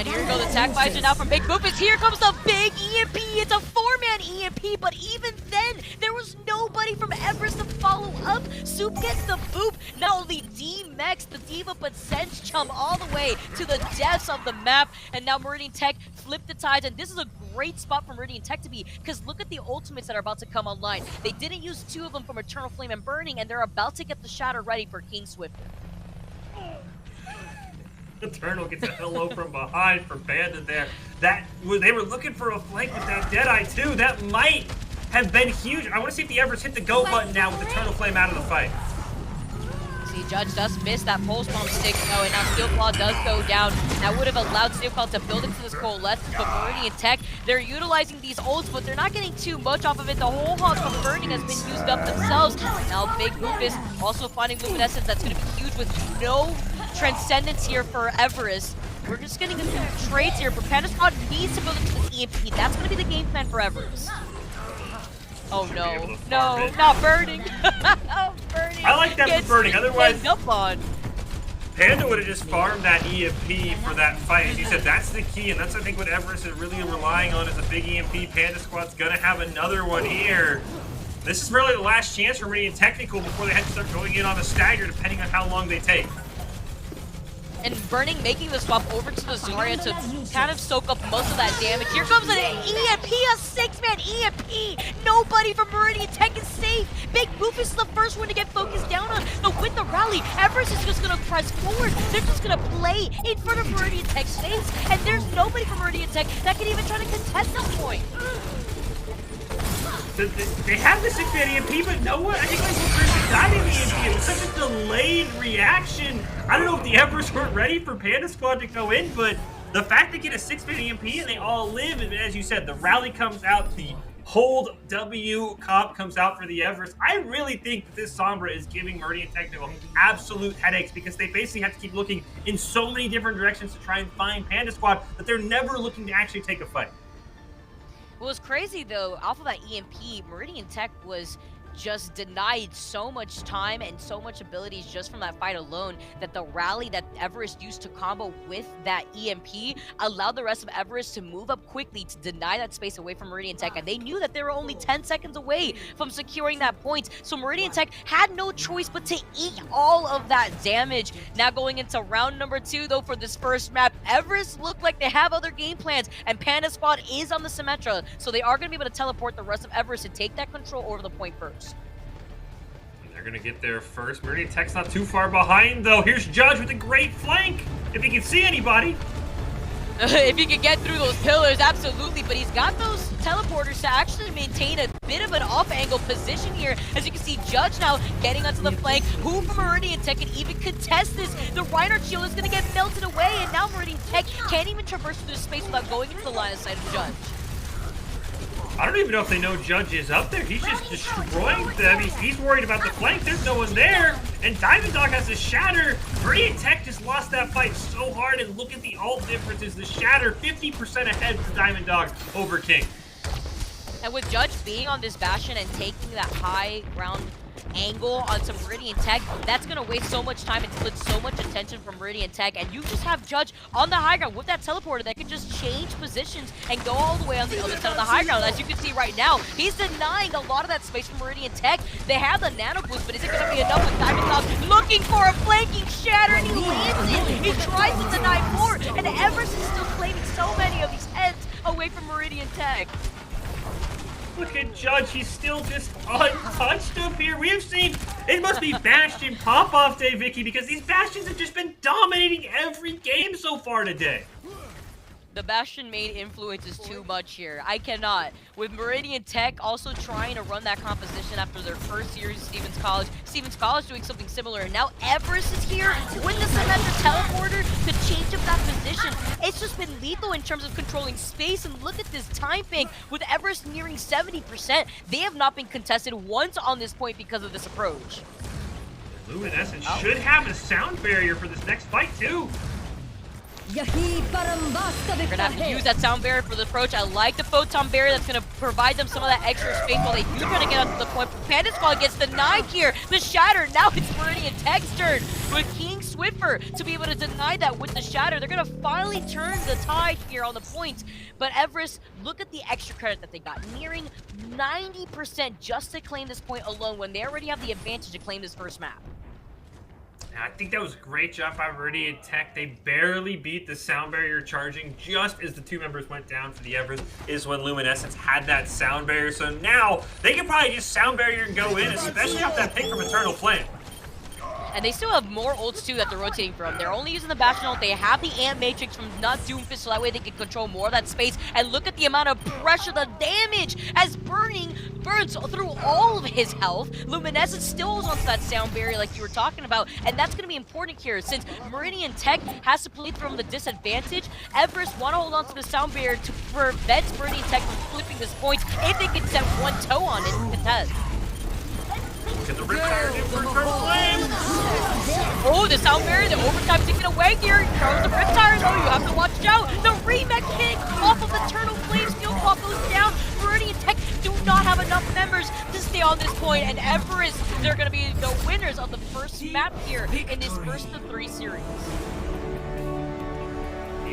And here goes the attack visor now from Big Boopus. Here comes the big EMP. It's a 4-man EMP, but even then, there was nobody from Everest to follow up. Soup gets the boop. Not only D-Mex the Diva, but sends Chum all the way to the depths of the map. And now Meridian Tech flip the tides, and this is a great spot for Meridian Tech to be, because look at the ultimates that are about to come online. They didn't use 2 of them from Eternal Flame and Burning, and they're about to get the Shatter ready for King Swifter. Eternal gets a hello from behind for Bandit there. They were looking for a flank with that Deadeye too. That might have been huge. I want to see if the Everest hit the go button now with Eternal Flame out of the fight. See, Judge does miss that pulse bomb stick though, and now Steel Claw does go down. That would have allowed Steel Claw to build into this coalescence, but Meridian Tech, they're utilizing these ults, but they're not getting too much off of it. The whole hog from Burning has been used up themselves. Now Big Lupus also finding Luminescence. That's going to be huge with no Transcendence here for Everest. We're just getting a few trades here, but Panda Squad needs to build into this EMP. That's going to be the game plan for Everest. Oh no, no, not Burning. Oh, Burning. I like that for Burning, otherwise up on. Panda would have just farmed that EMP for that fight. As you said, that's the key, and that's I think what Everest is really relying on is a big EMP. Panda Squad's going to have another one here. This is really the last chance for Meridian Technical before they have to start going in on a stagger, depending on how long they take. And Burning making the swap over to the Zarya to kind of soak up most of that damage. Here comes an EMP, a 6-man EMP! Nobody from Meridian Tech is safe! Big Boofus is the first one to get focused down on, but with the rally, Everest is just gonna press forward. They're just gonna play in front of Meridian Tech's face, and there's nobody from Meridian Tech that can even try to contest this point. They have the 6-man EMP, but no one, I think like the person died in the EMP. It was such a delayed reaction. I don't know if the Everest weren't ready for Panda Squad to go in, but the fact they get a 6-man EMP and they all live, and as you said, the rally comes out, the hold W comp comes out for the Everest. I really think that this Sombra is giving Meridian Technical absolute headaches because they basically have to keep looking in so many different directions to try and find Panda Squad that they're never looking to actually take a fight. What was crazy though, off of that EMP, Meridian Tech was just denied so much time and so much abilities just from that fight alone that the rally that Everest used to combo with that EMP allowed the rest of Everest to move up quickly to deny that space away from Meridian Tech, and they knew that they were only 10 seconds away from securing that point, so Meridian Tech had no choice but to eat all of that damage. Now going into round number 2 though for this first map, Everest look like they have other game plans, and Panda Squad is on the Symmetra, so they are going to be able to teleport the rest of Everest to take that control over the point first. They're going to get there first. Meridian Tech's not too far behind, though. Here's Judge with a great flank, if he can see anybody. If he can get through those pillars, absolutely. But he's got those teleporters to actually maintain a bit of an off-angle position here. As you can see, Judge now getting onto the flank. Who from Meridian Tech can even contest this? The Reinhardt shield is going to get melted away, and now Meridian Tech can't even traverse through the space without going into the line of sight of Judge. I don't even know if they know Judge is up there. He's just destroying them. He's worried about the flank. There's no one there. And Diamond Dog has a Shatter. Meridian Tech just lost that fight so hard. And look at the ult differences. The Shatter 50% ahead for Diamond Dog over King. And with Judge being on this Bastion and taking that high ground angle on some Meridian Tech, that's going to waste so much time and split so much attention from Meridian Tech, and you just have Judge on the high ground with that teleporter that can just change positions and go all the way on the other side of the high ground. As you can see right now, he's denying a lot of that space from Meridian Tech. They have the nano boost, but is it going to be enough with Diamond Dog looking for a flanking Shatter, and he lands it. He tries to deny more, and Everest is still claiming so many of these heads away from Meridian Tech. Look at Judge, he's still just untouched up here. We have seen, it must be Bastion pop-off day, Vicky, because these Bastions have just been dominating every game so far today. The Bastion main influence is too much here. I cannot. With Meridian Tech also trying to run that composition after their first series of Stevens College. Stevens College doing something similar. And now Everest is here with the Symmetra teleporter to change up that position. It's just been lethal in terms of controlling space. And look at this time bank with Everest nearing 70%. They have not been contested once on this point because of this approach. Luminescence should have a sound barrier for this next fight too. We're gonna have to use that sound barrier for the approach. I like the photon barrier that's gonna provide them some of that extra space while they do try to get up to the point. Panda Squad gets denied here. The Shatter, now it's Meridian Tech's turn with King Swift Swiffer to be able to deny that with the Shatter. They're going to finally turn the tide here on the points. But Everest, look at the extra credit that they got. Nearing 90% just to claim this point alone when they already have the advantage to claim this first map. I think that was a great job by Meridian Tech. They barely beat the sound barrier charging just as the two members went down for the Everest is when Luminescence had that sound barrier. So now they can probably just sound barrier and go in, especially off that pick from Eternal Flame. And they still have more ults too that they're rotating from. They're only using the Bastion ult. They have the Ant Matrix from not Doomfist, so that way they can control more of that space. And look at the amount of pressure, the damage as burns through all of his health. Luminescence still holds onto that sound barrier like you were talking about, and that's going to be important here since Meridian Tech has to play from the disadvantage. Everest want to hold on to the sound barrier to prevent Meridian Tech from flipping this point if they can set one toe on it in the contest. Look at the Riptide in for Eternal Flame. Oh, the sound barrier, the overtime taken away here. Throws the Riptide. Oh, you have to watch out. The remake kick off of the Eternal Flame. Steel Claw goes down. Meridian Tech do not have enough members to stay on this point. And Everest, they're going to be the winners of the first map here in this first of 3 series.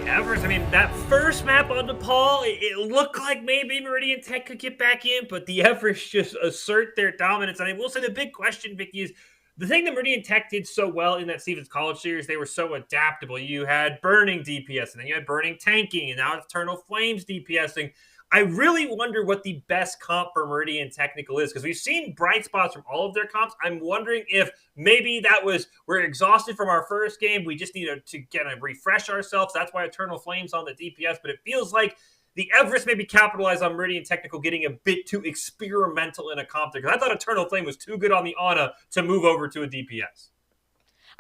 Everest, I mean, that first map on Nepal, it looked like maybe Meridian Tech could get back in, but the Everest just assert their dominance. And I will say the big question, Vicky, is the thing that Meridian Tech did so well in that Stevens College series, they were so adaptable. You had Burning DPS, and then you had Burning tanking, and now Eternal Flames DPSing. I really wonder what the best comp for Meridian Technical is, because we've seen bright spots from all of their comps. I'm wondering if maybe that was, we're exhausted from our first game, we just need to get a refresh ourselves. That's why Eternal Flames on the DPS, but it feels like the Everest maybe capitalized on Meridian Technical getting a bit too experimental in a comp there, because I thought Eternal Flame was too good on the Ana to move over to a DPS.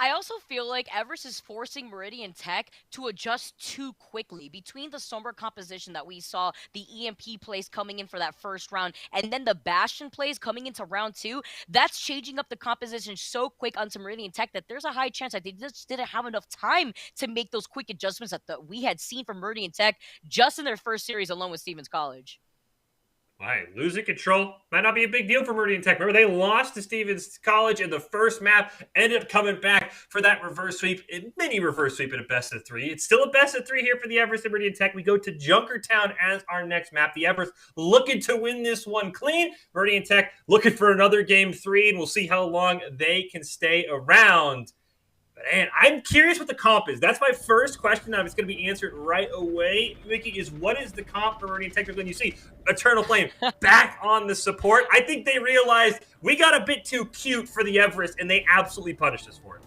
I also feel like Everest is forcing Meridian Tech to adjust too quickly between the Sombra composition that we saw, the EMP plays coming in for that first round, and then the Bastion plays coming into round 2. That's changing up the composition so quick onto Meridian Tech that there's a high chance that they just didn't have enough time to make those quick adjustments that we had seen from Meridian Tech just in their first series alone with Stevens College. All right, losing control might not be a big deal for Meridian Tech. Remember, they lost to Stevens College in the first map, ended up coming back for that reverse sweep, a mini reverse sweep in a best of 3. It's still a best of 3 here for the Everest and Meridian Tech. We go to Junkertown as our next map. The Everest looking to win this one clean. Meridian Tech looking for another game 3, and we'll see how long they can stay around. And I'm curious what the comp is. That's my first question. It's going to be answered right away, Mickey, is what is the comp for Meridian Tech when you see Eternal Flame back on the support? I think they realized we got a bit too cute for the Everest, and they absolutely punished us for it.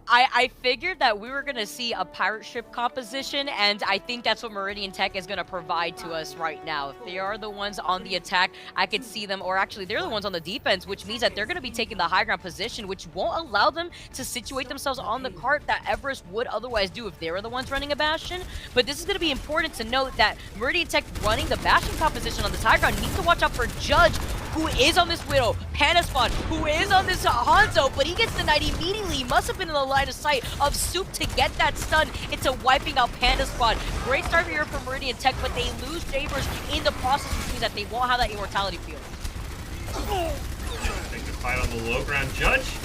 I figured that we were going to see a pirate ship composition, and I think that's what Meridian Tech is going to provide to us right now. If they are the ones on the attack, I could see them, or actually they're the ones on the defense, which means that they're going to be taking the high ground position, which won't allow them to situate themselves on the cart that Everest would otherwise do if they were the ones running a Bastion. But this is going to be important to note that Meridian Tech running the Bastion composition on this high ground needs to watch out for Judge, who is on this Widow, Panaspawn, who is on this Hanzo, but he gets denied immediately. He must have been in the line of sight of Soup to get that stun into wiping out Panaspawn. Great start here for Meridian Tech, but they lose Javers in the process, which means that they won't have that immortality field. They can fight on the low ground. Judge,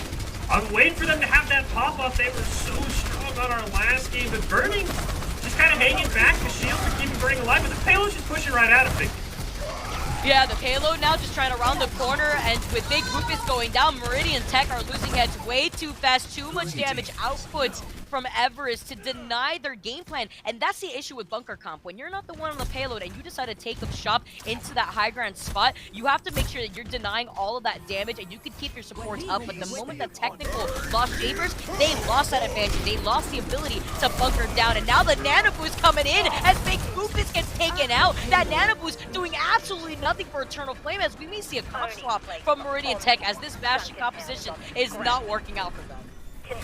I'm waiting for them to have that pop-off. They were so strong on our last game, but Burning just kind of hanging back. The shields are keeping Burning alive, but the payload's just pushing right at him. Yeah, the payload now just trying to round the corner, and with Big Rufus going down, Meridian Tech are losing heads way too fast. Too much damage output from Everest to deny their game plan. And that's the issue with Bunker Comp. When you're not the one on the payload and you decide to take up shop into that high ground spot, you have to make sure that you're denying all of that damage and you can keep your supports up. But the moment that Technical lost Javers, they lost that advantage. They lost the ability to bunker down. And now the Nano Boost coming in as Big Rufus gets taken out. That Nano Boost doing absolutely nothing for Eternal Flame, as we may see a comp swap from Meridian Tech as this Bastion composition is not working out for them. This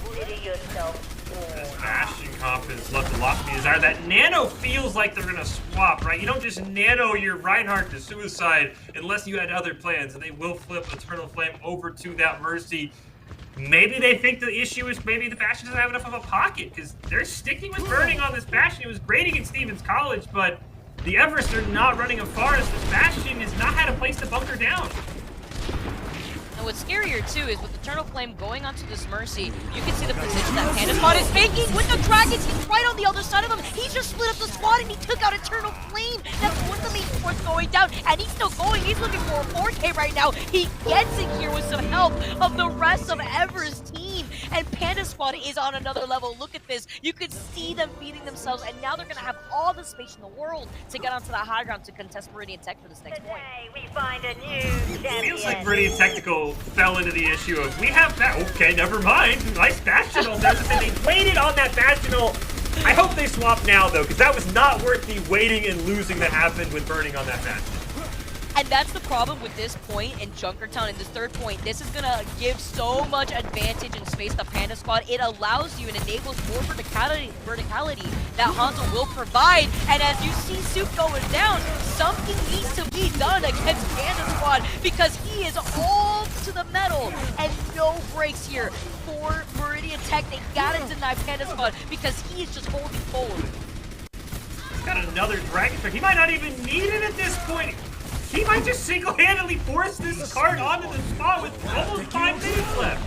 Bastion comp has left a lot to be desired. That Nano feels like they're going to swap, right? You don't just Nano your Reinhardt to suicide unless you had other plans, and they will flip Eternal Flame over to that Mercy. Maybe they think the issue is maybe the Bastion doesn't have enough of a pocket, because they're sticking with Burning on this Bastion. It was great against Stevens College, but the Everest are not running a forest. This Bastion has not had a place to bunker down. And what's scarier too is with Eternal Flame going onto this Mercy, you can see the position that Panda Squad is making with the Dragons. He's right on the other side of them. He just split up the squad and he took out Eternal Flame. That's one of the main supports going down, and he's still going. He's looking for a 4K right now. He gets it here with some help of the rest of Ever's team. And Panda Squad is on another level. Look at this. You could see them feeding themselves, and now they're going to have all the space in the world to get onto that high ground to contest Meridian Tech for this next point. We find a new champion. Feels like Meridian Technical fell into the issue of, we have that. Okay, never mind. Nice Bastional. They waited on that Bastional. I hope they swap now, though, because that was not worth the waiting and losing that happened with burning on that Bastion. And that's the problem with this point in Junkertown, in this third point. This is going to give so much advantage and space to Panda Squad. It allows you and enables more verticality that Hanzo will provide. And as you see Soup going down, something needs to be done against Panda Squad because he is all to the metal and no breaks here for Meridian Tech. They got to deny Panda Squad because he is just holding forward. Got another Dragon Trick. He might not even need it at this point. He might just single-handedly force this card onto the spot with almost 5 minutes left.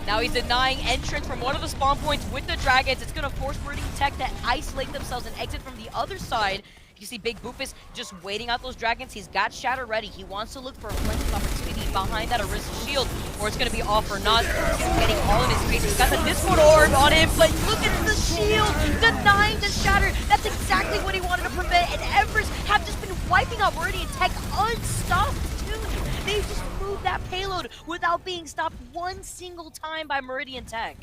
Now he's denying entrance from one of the spawn points with the Dragons. It's going to force Meridian Tech to isolate themselves and exit from the other side. You see Big Boofus just waiting out those Dragons. He's got Shatter ready. He wants to look for a flanking opportunity behind that Orisa shield, or it's going to be all for naught. He's getting all in his face. He's got the Discord Orb on him, but look at the shield, denying the Shatter. That's exactly what he wanted to prevent, and Everest have just been wiping out Meridian Tech unstopped too. They just moved that payload without being stopped one single time by Meridian Tech.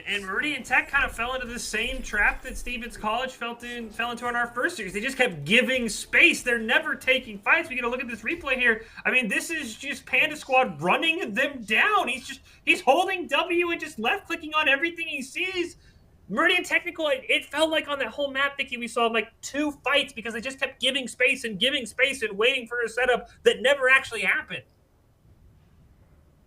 And Meridian Tech kind of fell into the same trap that Stevens College fell into in our first series. They just kept giving space. They're never taking fights. We get a look at this replay here. I mean, this is just Panda Squad running them down. He's holding W and just left-clicking on everything he sees. Meridian Technical, it felt like on that whole map, Vicky, we saw like 2 fights because they just kept giving space and waiting for a setup that never actually happened.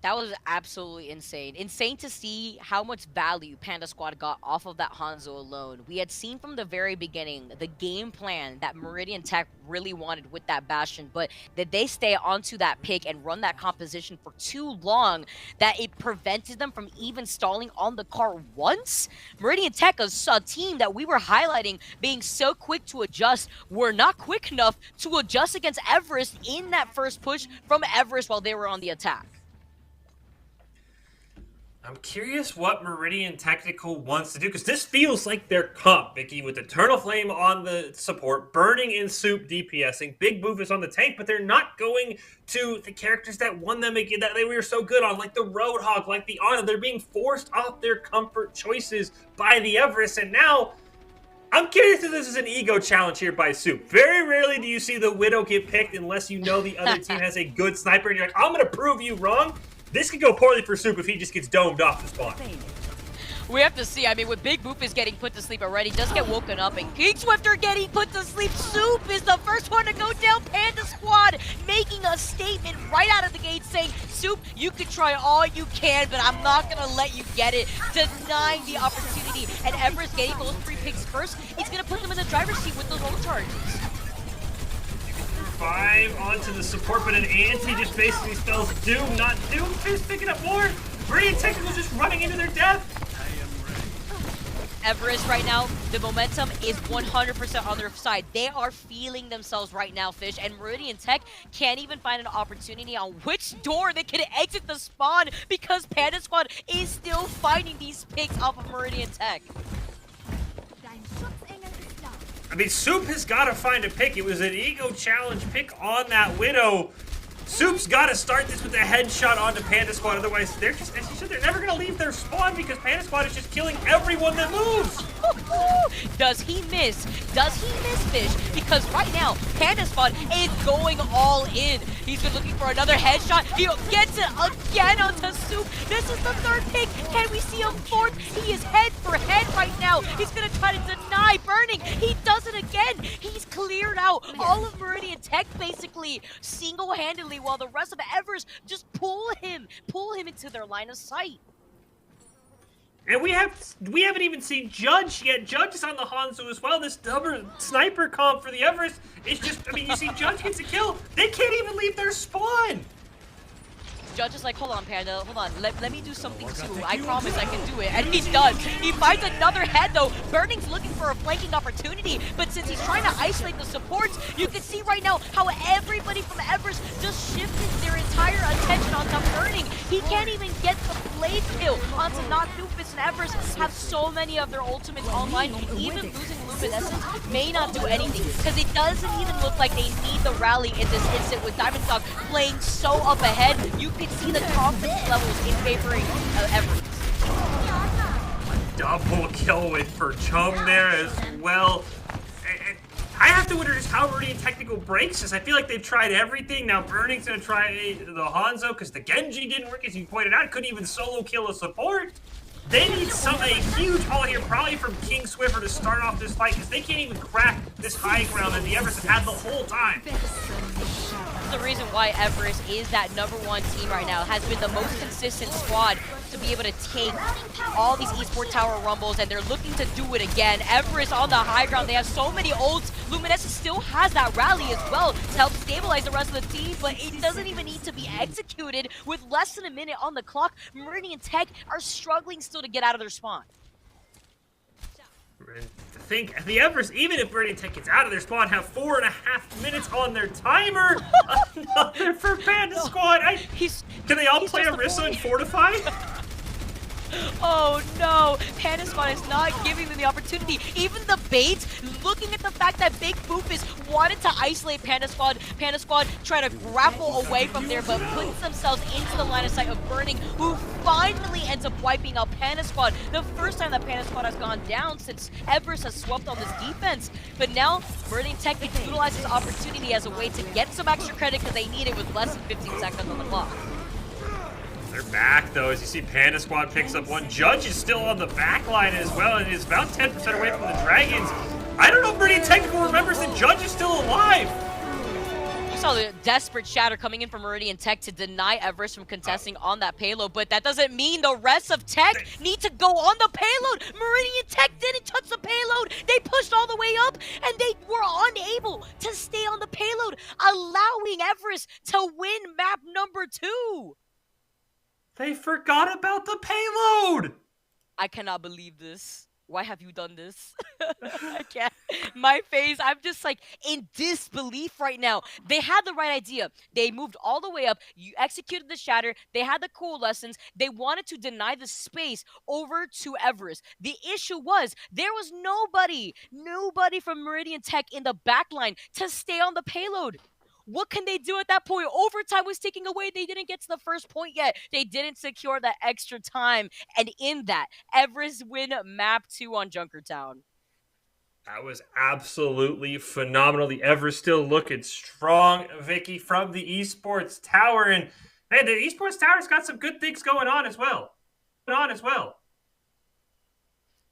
That was absolutely insane. Insane to see how much value Panda Squad got off of that Hanzo alone. We had seen from the very beginning the game plan that Meridian Tech really wanted with that Bastion, but did they stay onto that pick and run that composition for too long that it prevented them from even stalling on the car once? Meridian Tech is a team that we were highlighting being so quick to adjust, were not quick enough to adjust against Everest in that first push from Everest while they were on the attack. I'm curious what Meridian Technical wants to do, because this feels like their comp, Vicky, with Eternal Flame on the support, Burning in Soup DPSing, Big Boofus on the tank, but they're not going to the characters that won them again, that they were so good on, like the Roadhog, like the Ana. They're being forced off their comfort choices by the Everest, and now I'm curious if this is an ego challenge here by Soup. Very rarely do you see the Widow get picked unless you know the other team has a good sniper, and you're like, I'm going to prove you wrong. This could go poorly for Soup if he just gets domed off the spawn. We have to see. I mean, with Big Boop is getting put to sleep already, just get woken up, and King Swifter getting put to sleep. Soup is the first one to go down. Panda Squad making a statement right out of the gate saying, Soup, you can try all you can, but I'm not going to let you get it. Denying the opportunity. And Everest getting those 3 picks first. He's going to put them in the driver's seat with those ult charges. 5 onto the support, but an anti just basically spells Doom, not Doomfist picking up more. Meridian Technical's just running into their death. Everest right now, the momentum is 100% on their side. They are feeling themselves right now, Fish, and Meridian Tech can't even find an opportunity on which door they can exit the spawn because Panda Squad is still finding these picks off of Meridian Tech. I mean, Soup has got to find a pick. It was an ego challenge pick on that Widow. Soup's got to start this with a headshot onto Panda Squad. Otherwise, they're just, as you said, they're never going to leave their spawn because Panda Squad is just killing everyone that moves. Does he miss? Does he miss, Fish? Because right now, Panda Squad is going all in. He's been looking for another headshot. He gets it again onto Soup. This is the 3rd pick. Can we see a 4th? He is head for head right now. He's going to try to deny Burning. He does it again. He's cleared out all of Meridian Tech basically single-handedly while the rest of Everest just pull him into their line of sight. And we haven't even seen Judge yet. Judge is on the Hanzo as well. This double sniper comp for the Everest is just, I mean, you see Judge gets a kill. They can't even leave their spawn. Judge is like, hold on, Panda, hold on. Let me do something too. I promise I can do it. And he does. He finds another head, though. Burning's looking for a flanking opportunity, but since he's trying to isolate the supports, you can see right now how everybody from Everest just shifted their entire attention onto Burning. He can't even get the blade kill onto Not Doofus, and Everest have so many of their ultimates online. Even losing Luminescence may not do anything, because it doesn't even look like they need the rally in this instant with Diamond Dog playing so up ahead. You can see the confidence levels in favoring Everest. Double kill win for Chum there as well. And I have to wonder just how Meridian Technical breaks this. I feel like they've tried everything. Now Burning's going to try the Hanzo because the Genji didn't work, as you pointed out. Couldn't even solo kill a support. They need a huge haul here, probably from King Swiffer, to start off this fight, because they can't even crack this high ground that the Everest have had the whole time. The reason why Everest is that #1 team right now, has been the most consistent squad to be able to take all these esports tower rumbles, and they're looking to do it again. Everest on the high ground, they have so many ults. Luminescence still has that rally as well to help stabilize the rest of the team, but it doesn't even need to be executed with less than a minute on the clock. Meridian Tech are struggling still to get out of their spawn. And to think, the Everest, even if Meridian Tech gets out of their spawn, have 4.5 minutes on their timer. Another for Panda Squad. Can they all play Orisa and Fortify? Oh no, Panda Squad is not giving them the opportunity. Even the bait, looking at the fact that Big Boofus wanted to isolate Panda Squad try to grapple away from there, but puts themselves into the line of sight of Burning, who finally ends up wiping out Panda Squad. The first time that Panda Squad has gone down since Everest has swept on this defense. But now, Meridian Tech can utilize this opportunity as a way to get some extra credit because they need it with less than 15 seconds on the clock. They're back, though, as you see Panda Squad picks up one. Judge is still on the back line as well, and is about 10% away from the Dragons. I don't know if Meridian Technical remembers that Judge is still alive. You saw the desperate shatter coming in from Meridian Tech to deny Everest from contesting on that payload, but that doesn't mean the rest of Tech need to go on the payload. Meridian Tech didn't touch the payload. They pushed all the way up, and they were unable to stay on the payload, allowing Everest to win map #2. They forgot about the payload! I cannot believe this. Why have you done this? I can't. My face, I'm just like in disbelief right now. They had the right idea. They moved all the way up. You executed the shatter. They had the cool lessons. They wanted to deny the space over to Everest. The issue was there was nobody from Meridian Tech in the backline to stay on the payload. What can they do at that point? Overtime was taking away. They didn't get to the first point yet. They didn't secure that extra time. And in that, Everest win map 2 on Junkertown. That was absolutely phenomenal. The Everest still looking strong, Vicky, from the Esports Tower. And, man, the Esports Tower's got some good things going on as well.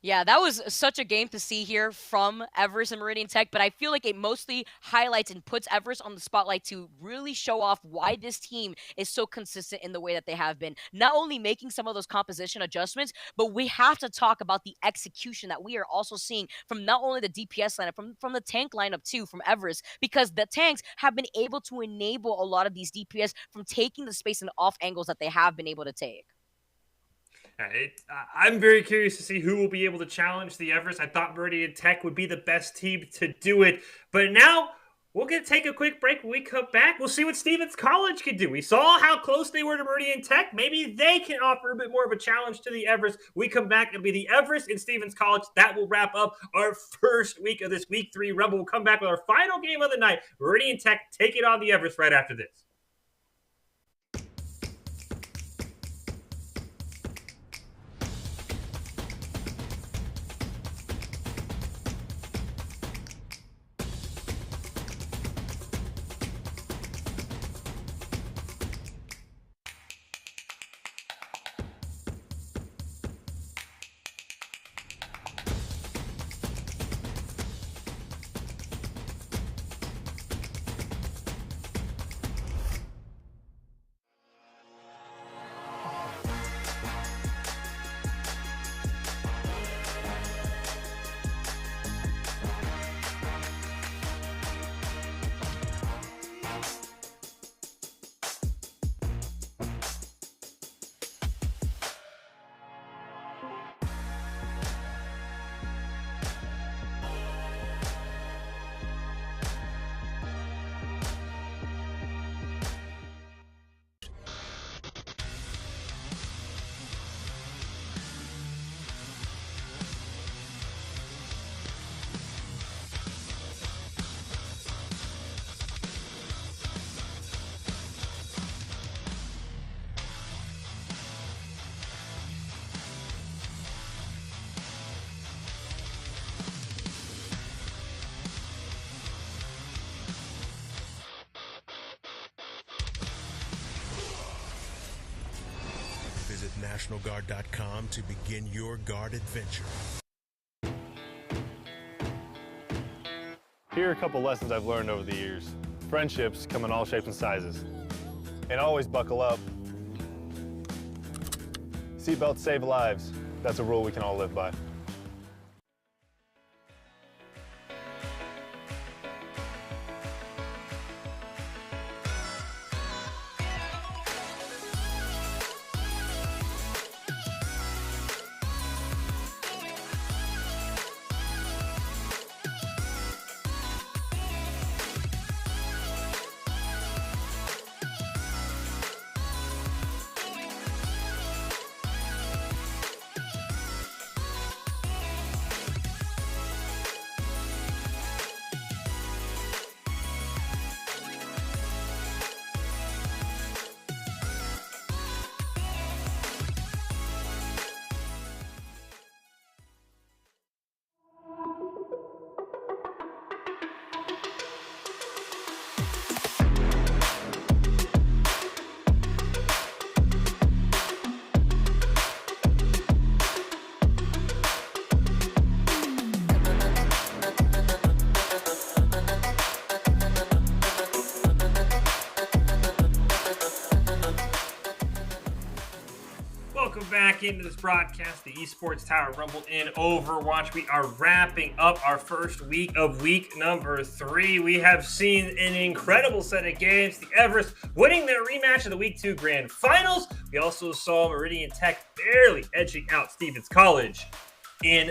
Yeah, that was such a game to see here from Everest and Meridian Tech, but I feel like it mostly highlights and puts Everest on the spotlight to really show off why this team is so consistent in the way that they have been. Not only making some of those composition adjustments, but we have to talk about the execution that we are also seeing from not only the DPS lineup, from the tank lineup too, from Everest, because the tanks have been able to enable a lot of these DPS from taking the space and off angles that they have been able to take. I'm very curious to see who will be able to challenge the Everest. I thought Meridian Tech would be the best team to do it. But now, we're going to take a quick break. When we come back, we'll see what Stevens College can do. We saw how close they were to Meridian Tech. Maybe they can offer a bit more of a challenge to the Everest. We come back, it'll be the Everest and Stevens College. That will wrap up our first week of this Week 3 Rumble. We'll come back with our final game of the night. Meridian Tech taking on the Everest right after this. Visit NationalGuard.com to begin your guard adventure. Here are a couple lessons I've learned over the years. Friendships come in all shapes and sizes. And always buckle up. Seatbelts save lives. That's a rule we can all live by. Welcome back into this broadcast, the Esports Tower Rumble in Overwatch. We are wrapping up our first week of week number 3. We have seen an incredible set of games. The Everest winning their rematch of the Week 2 Grand Finals. We also saw Meridian Tech barely edging out Stevens College in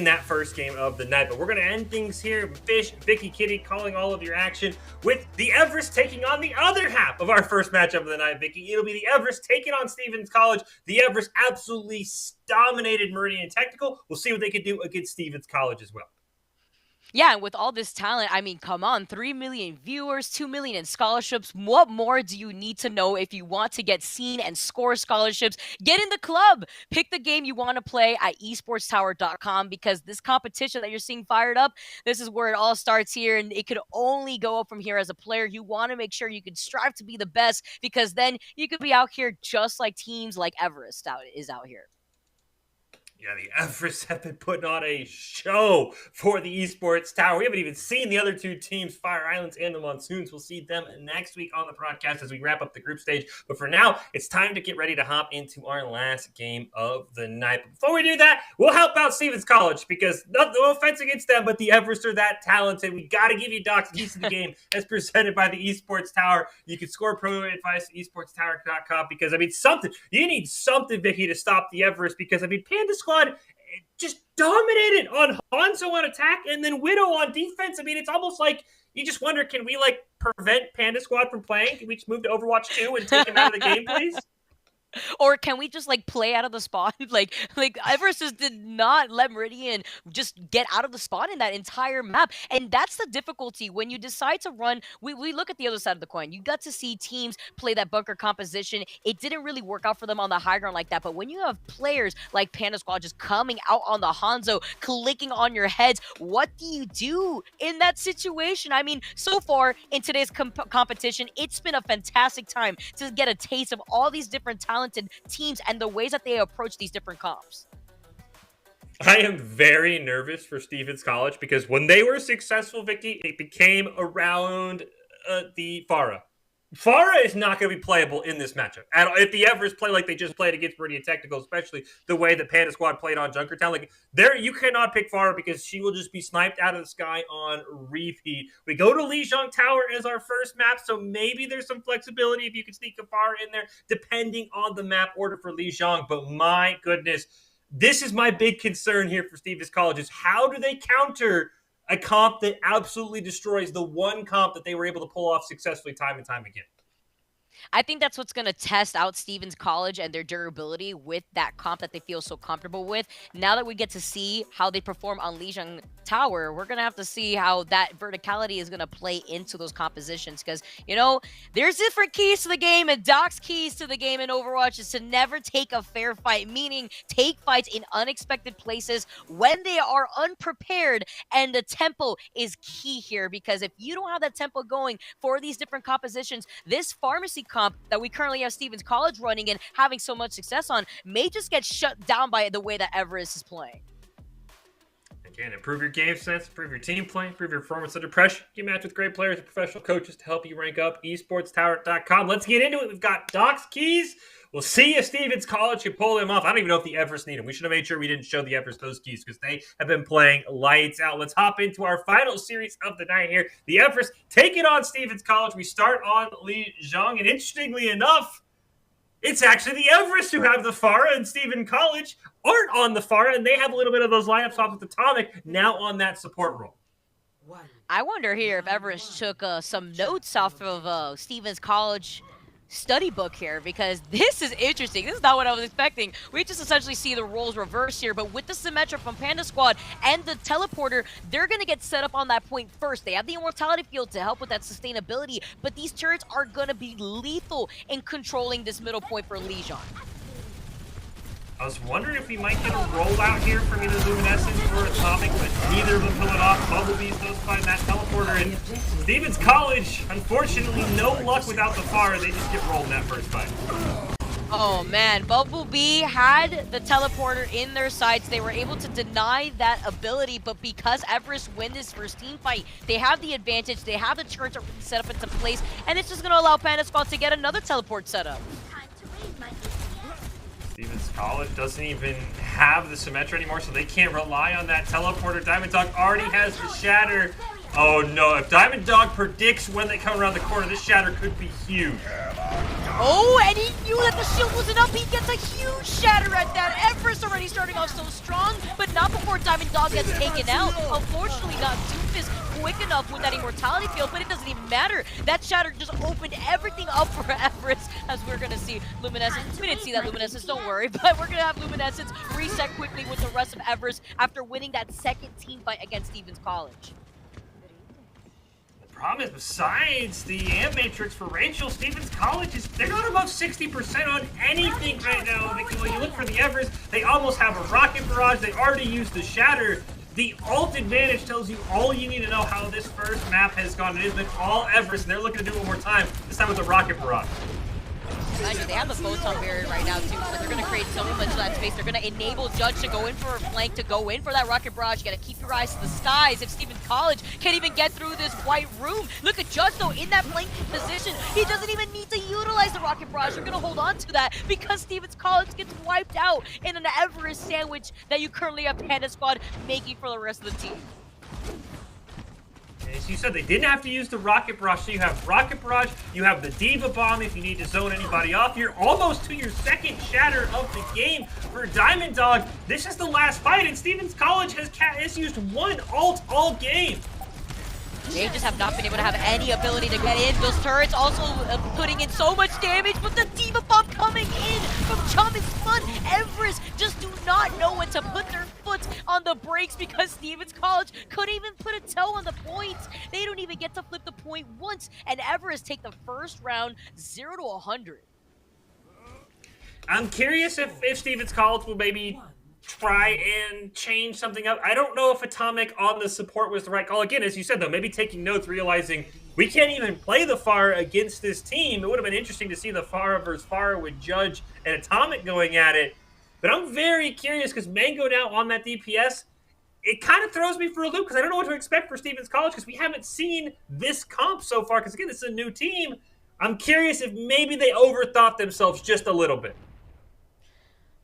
that first game of the night. But we're going to end things here. Fish, Vicky, Kitty calling all of your action with the Everest taking on the other half of our first matchup of the night, Vicky. It'll be the Everest taking on Stevens College. The Everest absolutely dominated Meridian Technical. We'll see what they can do against Stevens College as well. Yeah, and with all this talent, I mean, come on, 3 million viewers, 2 million in scholarships. What more do you need to know if you want to get seen and score scholarships? Get in the club. Pick the game you want to play at esportstower.com, because this competition that you're seeing fired up, this is where it all starts here, and it could only go up from here. As a player, you want to make sure you can strive to be the best, because then you could be out here just like teams like Everest is out here. Yeah, the Everest have been putting on a show for the Esports Tower. We haven't even seen the other two teams, Fire Islands and the Monsoons. We'll see them next week on the broadcast as we wrap up the group stage. But for now, it's time to get ready to hop into our last game of the night. But before we do that, we'll help out Stevens College, because no offense against them, but the Everest are that talented. We got to give you Doc's keys to the game as presented by the Esports Tower. You can score pro advice at esportstower.com, because, I mean, you need something, Vicky, to stop the Everest, because, I mean, Panda Squad just dominated on Hanzo on attack and then Widow on defense. I mean, it's almost like you just wonder, can we prevent Panda Squad from playing? Can we just move to Overwatch 2 and take him out of the game, please? Or can we just play out of the spawn? like Everest just did not let Meridian just get out of the spawn in that entire map. And that's the difficulty when you decide to run. We look at the other side of the coin. You got to see teams play that bunker composition. It didn't really work out for them on the high ground like that. But when you have players like Panda Squad just coming out on the Hanzo, clicking on your heads, what do you do in that situation? I mean, so far in today's competition, it's been a fantastic time to get a taste of all these different talented teams and the ways that they approach these different comps. I am very nervous for Stevens College, because when they were successful, Vicky, it became around the Farah. Farah is not going to be playable in this matchup. And if the Everest play like they just played against Meridian Technical, especially the way that Panda Squad played on Junkertown, you cannot pick Farah, because she will just be sniped out of the sky on repeat. We go to Lijiang Tower as our first map, so maybe there's some flexibility if you can sneak a Farah in there, depending on the map order for Lijiang. But my goodness, this is my big concern here for Stevens College, is how do they counter a comp that absolutely destroys the one comp that they were able to pull off successfully time and time again? I think that's what's going to test out Stevens College and their durability with that comp that they feel so comfortable with. Now that we get to see how they perform on Lijiang Tower, we're going to have to see how that verticality is going to play into those compositions, because, there's different keys to the game, and Doc's keys to the game in Overwatch is to never take a fair fight, meaning take fights in unexpected places when they are unprepared, and the tempo is key here, because if you don't have that tempo going for these different compositions, this pharmacy legacy comp that we currently have Stevens College running and having so much success on may just get shut down by the way that Everest is playing. Again, improve your game sense, improve your team play, improve your performance under pressure. You match with great players and professional coaches to help you rank up. esportstower.com. Let's get into it. We've got Doc's keys. We'll see if Stevens College can pull them off. I don't even know if the Everest need them. We should have made sure we didn't show the Everest those keys because they have been playing lights out. Let's hop into our final series of the night here. The Everest taking on Stevens College. We start on Lijiang, and interestingly enough, it's actually the Everest who have the Pharah, and Stevens College aren't on the Pharah, and they have a little bit of those lineups off with Atomic now on that support role. I wonder here if Everest took some notes off of Stevens College study book here, because this is interesting. This is not what I was expecting. We just essentially see the roles reversed here, but with the Symmetra from Panda Squad and the Teleporter, they're going to get set up on that point first. They have the Immortality Field to help with that sustainability, but these turrets are going to be lethal in controlling this middle point for Lijiang. I was wondering if we might get a rollout here from either Luminescence or Atomic, but neither of them pull it off. Bumblebee's those find that Teleporter, and Stevens College, unfortunately, no luck without the Pharah. They just get rolled in that first fight. Oh man, Bumblebee had the Teleporter in their sights. They were able to deny that ability, but because Everest win this first team fight, they have the advantage. They have the turrets already set up into place, and it's just going to allow Panda Squad to get another teleport set up. Stevens College doesn't even have the Symmetra anymore, so they can't rely on that Teleporter. Diamond Dog already has the Shatter. Oh no, if Diamond Dog predicts when they come around the corner, this Shatter could be huge. Oh, and he knew that the shield wasn't up. He gets a huge Shatter at that. Everest already starting off so strong, but not before Diamond Dog gets taken out. Unfortunately, not Doofus quick enough with that Immortality Field, but it doesn't even matter. That Shatter just opened everything up for Everest, as we're going to see Luminescence. We didn't see that Luminescence, don't worry, but we're going to have Luminescence reset quickly with the rest of Everest after winning that second team fight against Stevens College. Problem is, besides the Amp Matrix for Rachel, Stevens College they're not above 60% on anything right now. When you look for the Everest, they almost have a Rocket Barrage. They already used the Shatter. The ult advantage tells you all you need to know how this first map has gone. It has been all Everest, and they're looking to do it one more time, this time with a Rocket Barrage. Imagine, they have the photon barrier right now too, so they're going to create so much of that space. They're going to enable Judge to go in for a flank, to go in for that Rocket Barrage. You got to keep your eyes to the skies. If Stevens College can't even get through this white room, look at Judge though in that flanking position. He doesn't even need to utilize the Rocket Barrage. They're going to hold on to that because Stevens College gets wiped out in an Everest sandwich that you currently have Panda Squad making for the rest of the team. As you said, they didn't have to use the Rocket Barrage, so you have Rocket Barrage, you have the Diva Bomb if you need to zone anybody off. You're almost to your second Shatter of the game for Diamond Dog. This is the last fight, and Stevens College has used one ult all game. They just have not been able to have any ability to get in. Those turrets also putting in so much damage, but the Diva Bomb coming in from Chum is fun. Everest just do not know when to put their foot on the brakes because Stevens College couldn't even put a toe on the points. They don't even get to flip the point once, and Everest take the first round 0 to 100. I'm curious if Stevens College will maybe try and change something up. I don't know if Atomic on the support was the right call. Again, as you said, though, maybe taking notes, realizing we can't even play the Pharah against this team. It would have been interesting to see the Pharah versus Pharah with Judge and Atomic going at it. But I'm very curious because Mango now on that DPS, it kind of throws me for a loop because I don't know what to expect for Stevens College because we haven't seen this comp so far because, again, this is a new team. I'm curious if maybe they overthought themselves just a little bit.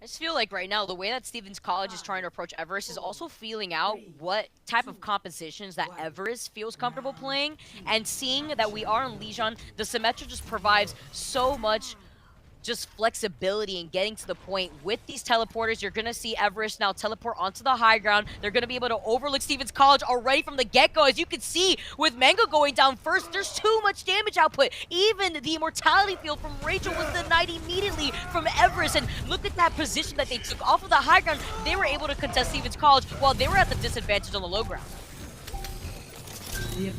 I just feel like right now, the way that Stevens College is trying to approach Everest is also feeling out what type of compositions that Everest feels comfortable playing, and seeing that we are in Lijiang, the Symmetra just provides so much just flexibility in getting to the point. With these teleporters, you're going to see Everest now teleport onto the high ground. They're going to be able to overlook Stevens College already from the get-go. As you can see, with Mango going down first, there's too much damage output. Even the Immortality Field from Rachel was denied immediately from Everest. And look at that position that they took off of the high ground. They were able to contest Stevens College while they were at the disadvantage on the low ground.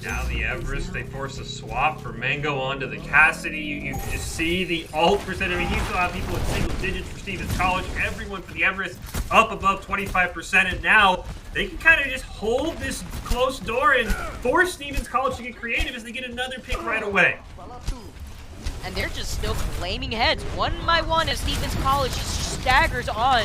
Now the Everest, they force a swap for Mango onto the Cassidy. You can just see the ult percent. I mean, you still have people in single digits for Stevens College. Everyone for the Everest up above 25%. And now they can kind of just hold this close door and force Stevens College to get creative as they get another pick right away. and they're just still claiming heads one by one as Stevens College just staggers on.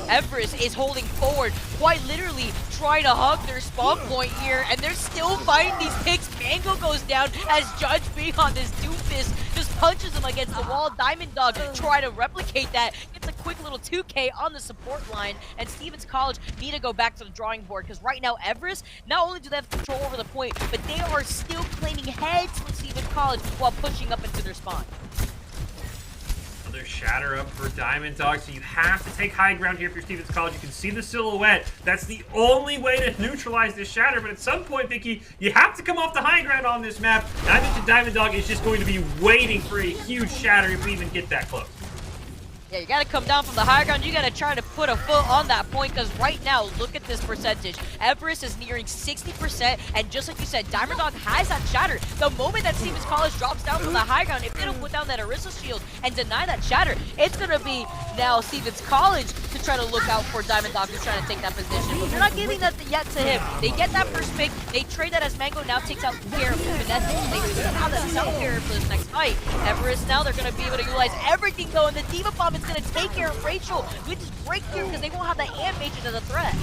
Everest is holding forward, quite literally trying to hug their spawn point here, and they're still fighting these picks. Mango goes down as Judge being on this doofus just punches him against the wall. Diamond Dog try to replicate that, gets a quick little 2K on the support line, and Stevens College need to go back to the drawing board because right now Everest, not only do they have control over the point, but they are still claiming heads with Stevens College while pushing up into their spawn. Another shatter up for Diamond Dog, so you have to take high ground here for Stevens College. You can see the silhouette. That's the only way to neutralize this shatter, but at some point, Vicky, you have to come off the high ground on this map. And I think the Diamond Dog is just going to be waiting for a huge shatter if we even get that close. Yeah, you gotta come down from the high ground. You gotta try to put a foot on that point because right now, look at this percentage. Everest is nearing 60%, and just like you said, Diamond Dog has that shatter. The moment that Stevens College drops down from the high ground, if they don't put down that Orisa shield and deny that shatter, it's gonna be now Stevens College to try to look out for Diamond Dog who's trying to take that position. But they're not giving that yet to him. They get that first pick, they trade that as Mango now takes out care of Vanessa. They still have that self carrier for this next fight. Everest now, they're gonna be able to utilize everything though, and the Diva Bomb is gonna take care of Rachel, which is great here because they won't have that Ant Matrix as a threat.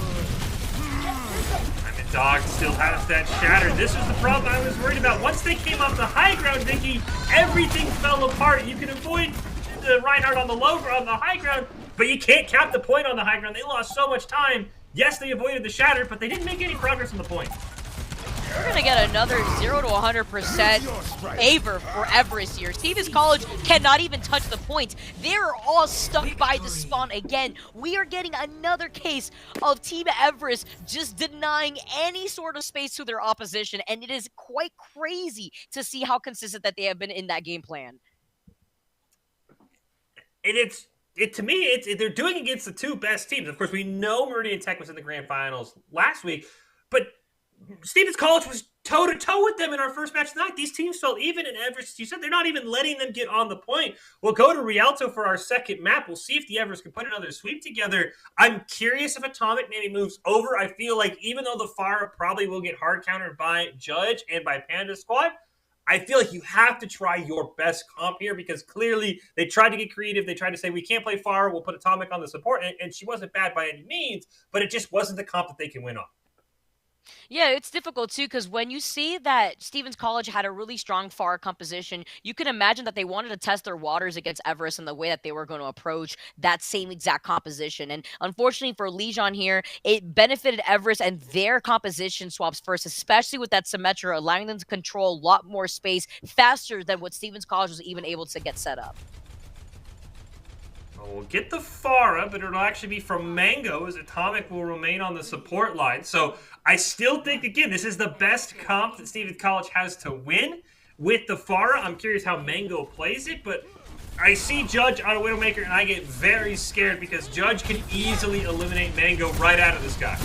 Diamond Dog still has that shatter. This was the problem I was worried about. Once they came off the high ground, Vicky, everything fell apart. You can avoid the Reinhardt on the high ground, but you can't cap the point on the high ground. They lost so much time. Yes, they avoided the shatter, but they didn't make any progress on the point. We're going to get another 0 to 100% favor for Everest here. Stevens College cannot even touch the points. They're all stuck by the spawn again. We are getting another case of Team Everest just denying any sort of space to their opposition, and it is quite crazy to see how consistent that they have been in that game plan. And to me, they're doing against the two best teams. Of course, we know Meridian Tech was in the grand finals last week, but Stevens College was toe-to-toe with them in our first match tonight. These teams felt even, in Everest, you said they're not even letting them get on the point. We'll go to Rialto for our second map. We'll see if the Everest can put another sweep together. I'm curious if Atomic maybe moves over. I feel like even though the Fire probably will get hard countered by Judge and by Panda Squad, I feel like you have to try your best comp here because clearly they tried to get creative. They tried to say, we can't play Fire, we'll put Atomic on the support. And she wasn't bad by any means, but it just wasn't the comp that they can win on. Yeah, it's difficult too because when you see that Stevens College had a really strong FAR composition, you can imagine that they wanted to test their waters against Everest and the way that they were going to approach that same exact composition. And unfortunately for Legion here, it benefited Everest and their composition swaps first, especially with that Symmetra, allowing them to control a lot more space faster than what Stevens College was even able to get set up. We'll get the Pharah, but it'll actually be from Mango as Atomic will remain on the support line. So I still think, again, this is the best comp that Stevens College has to win with the Pharah. I'm curious how Mango plays it, but I see Judge on a Widowmaker, and I get very scared because Judge can easily eliminate Mango right out of the sky.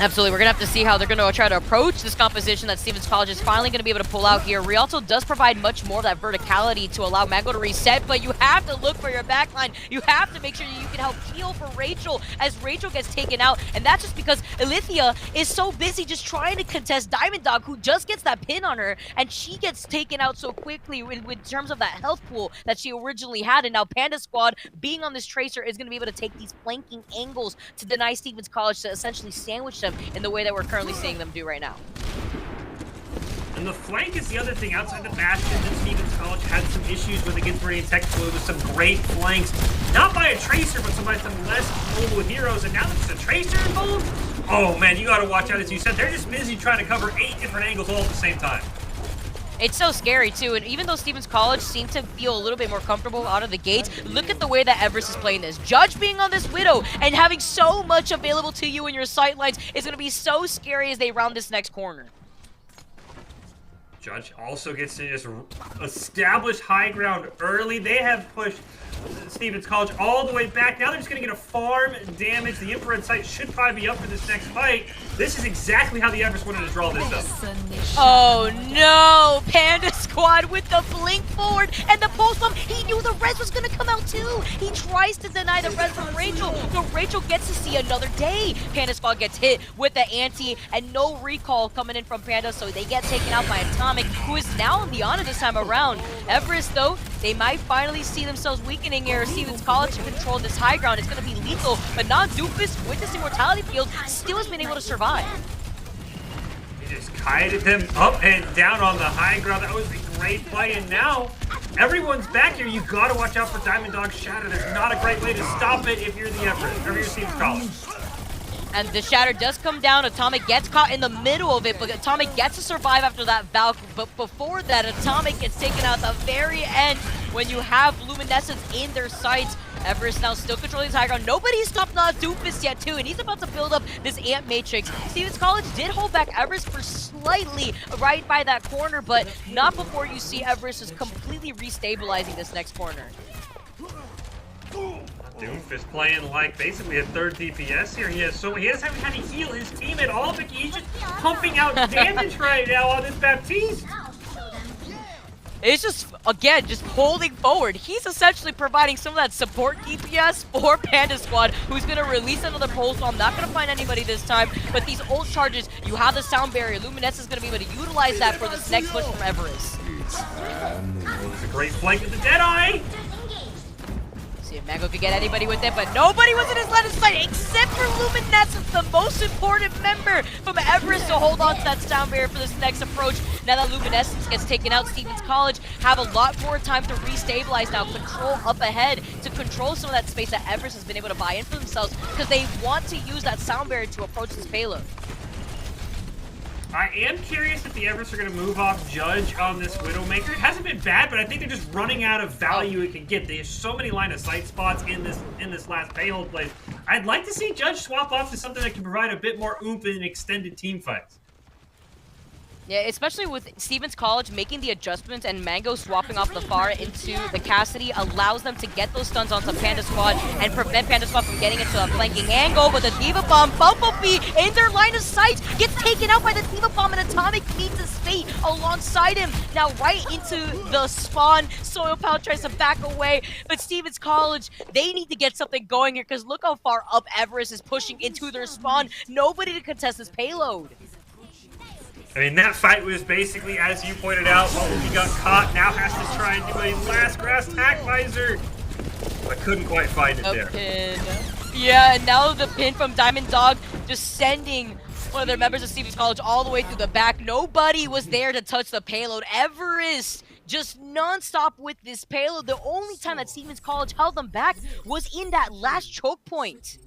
Absolutely. We're going to have to see how they're going to try to approach this composition that Stevens College is finally going to be able to pull out here. Rialto does provide much more of that verticality to allow Mango to reset, but you have to look for your backline. You have to make sure you can help heal for Rachel as Rachel gets taken out, and that's just because Alithia is so busy just trying to contest Diamond Dog, who just gets that pin on her, and she gets taken out so quickly in terms of that health pool that she originally had, and now Panda Squad, being on this Tracer, is going to be able to take these flanking angles to deny Stevens College to essentially sandwich them in the way that we're currently seeing them do right now. And the flank is the other thing. Outside the Bastion that Stevens College had some issues with against Meridian Tech with some great flanks. Not by a Tracer, but by some less mobile heroes. And now there's a Tracer involved? Oh man, you gotta watch out. As you said, they're just busy trying to cover 8 different angles all at the same time. It's so scary too, and even though Stevens College seemed to feel a little bit more comfortable out of the gates, look at the way that Everest is playing this. Judge being on this Widow and having so much available to you in your sightlines is going to be so scary as they round this next corner. Judge also gets to just establish high ground early. They have pushed Stevens College all the way back. Now they're just going to get a farm damage. The infrared sight should probably be up for this next fight. This is exactly how the Everest wanted to draw this up. Oh no! Panda Squad with the blink forward and the pulse bomb. He knew the res was going to come out too. He tries to deny the res from Rachel, so Rachel gets to see another day. Panda Squad gets hit with the anti and no recall coming in from Panda, so they get taken out by Atomic. Atomic, who is now on the Ana this time around. Everest, though, they might finally see themselves weakening here. Stevens College to control this high ground. It's going to be lethal, but not Doofus with this Immortality Field still has been able to survive. He just kited them up and down on the high ground. That was a great play, and now everyone's back here. You got to watch out for Diamond Dog's Shatter. There's not a great way to stop it if you're the Everest, or you're Stevens College. And the Shatter does come down. Atomic gets caught in the middle of it, but Atomic gets to survive after that Valk. But before that, Atomic gets taken out at the very end when you have Luminescence in their sights. Everest now still controlling his high ground. Nobody stopped Doofus yet, too, and he's about to build up this Ant Matrix. Stevens College did hold back Everest for slightly right by that corner, but not before you see Everest is completely restabilizing this next corner. Doomfist playing like basically a third DPS here. He doesn't have time to heal his team at all, but he's just pumping out damage right now on this Baptiste. It's just, again, just holding forward. He's essentially providing some of that support DPS for Panda Squad, who's going to release another pulse. So I'm not going to find anybody this time. But these ult charges, you have the sound barrier. Luminescence is going to be able to utilize that for this next push from Everest. It's a great flank with the Deadeye. See if Mango could get anybody with it, but nobody was in his line of sight except for Luminescence, the most important member from Everest to hold on to that sound barrier for this next approach. Now that Luminescence gets taken out, Stevens College have a lot more time to restabilize now, control up ahead to control some of that space that Everest has been able to buy in for themselves because they want to use that sound barrier to approach this payload. I am curious if the Everest are going to move off Judge on this Widowmaker. It hasn't been bad, but I think they're just running out of value it can get. There's so many line of sight spots in this last payload place. I'd like to see Judge swap off to something that can provide a bit more oomph in extended team fights. Yeah, especially with Stevens College making the adjustments and Mango swapping off the Pharah into the Cassidy allows them to get those stuns onto Panda Squad and prevent Panda Squad from getting into a flanking angle. But the D.Va Bomb, Bumblebee in their line of sight gets taken out by the D.Va Bomb, and Atomic meets his fate alongside him. Now right into the spawn, Soil Pound tries to back away, but Stevens College, they need to get something going here because look how far up Everest is pushing into their spawn. Nobody to contest this payload. I mean, that fight was basically, as you pointed out, he got caught, now has to try and do a last grass tack visor, but couldn't quite find it there. Pin. Yeah, and now the pin from Diamond Dog just sending one of their members of Stevens College all the way through the back. Nobody was there to touch the payload. Everest just non-stop with this payload. The only time that Stevens College held them back was in that last choke point.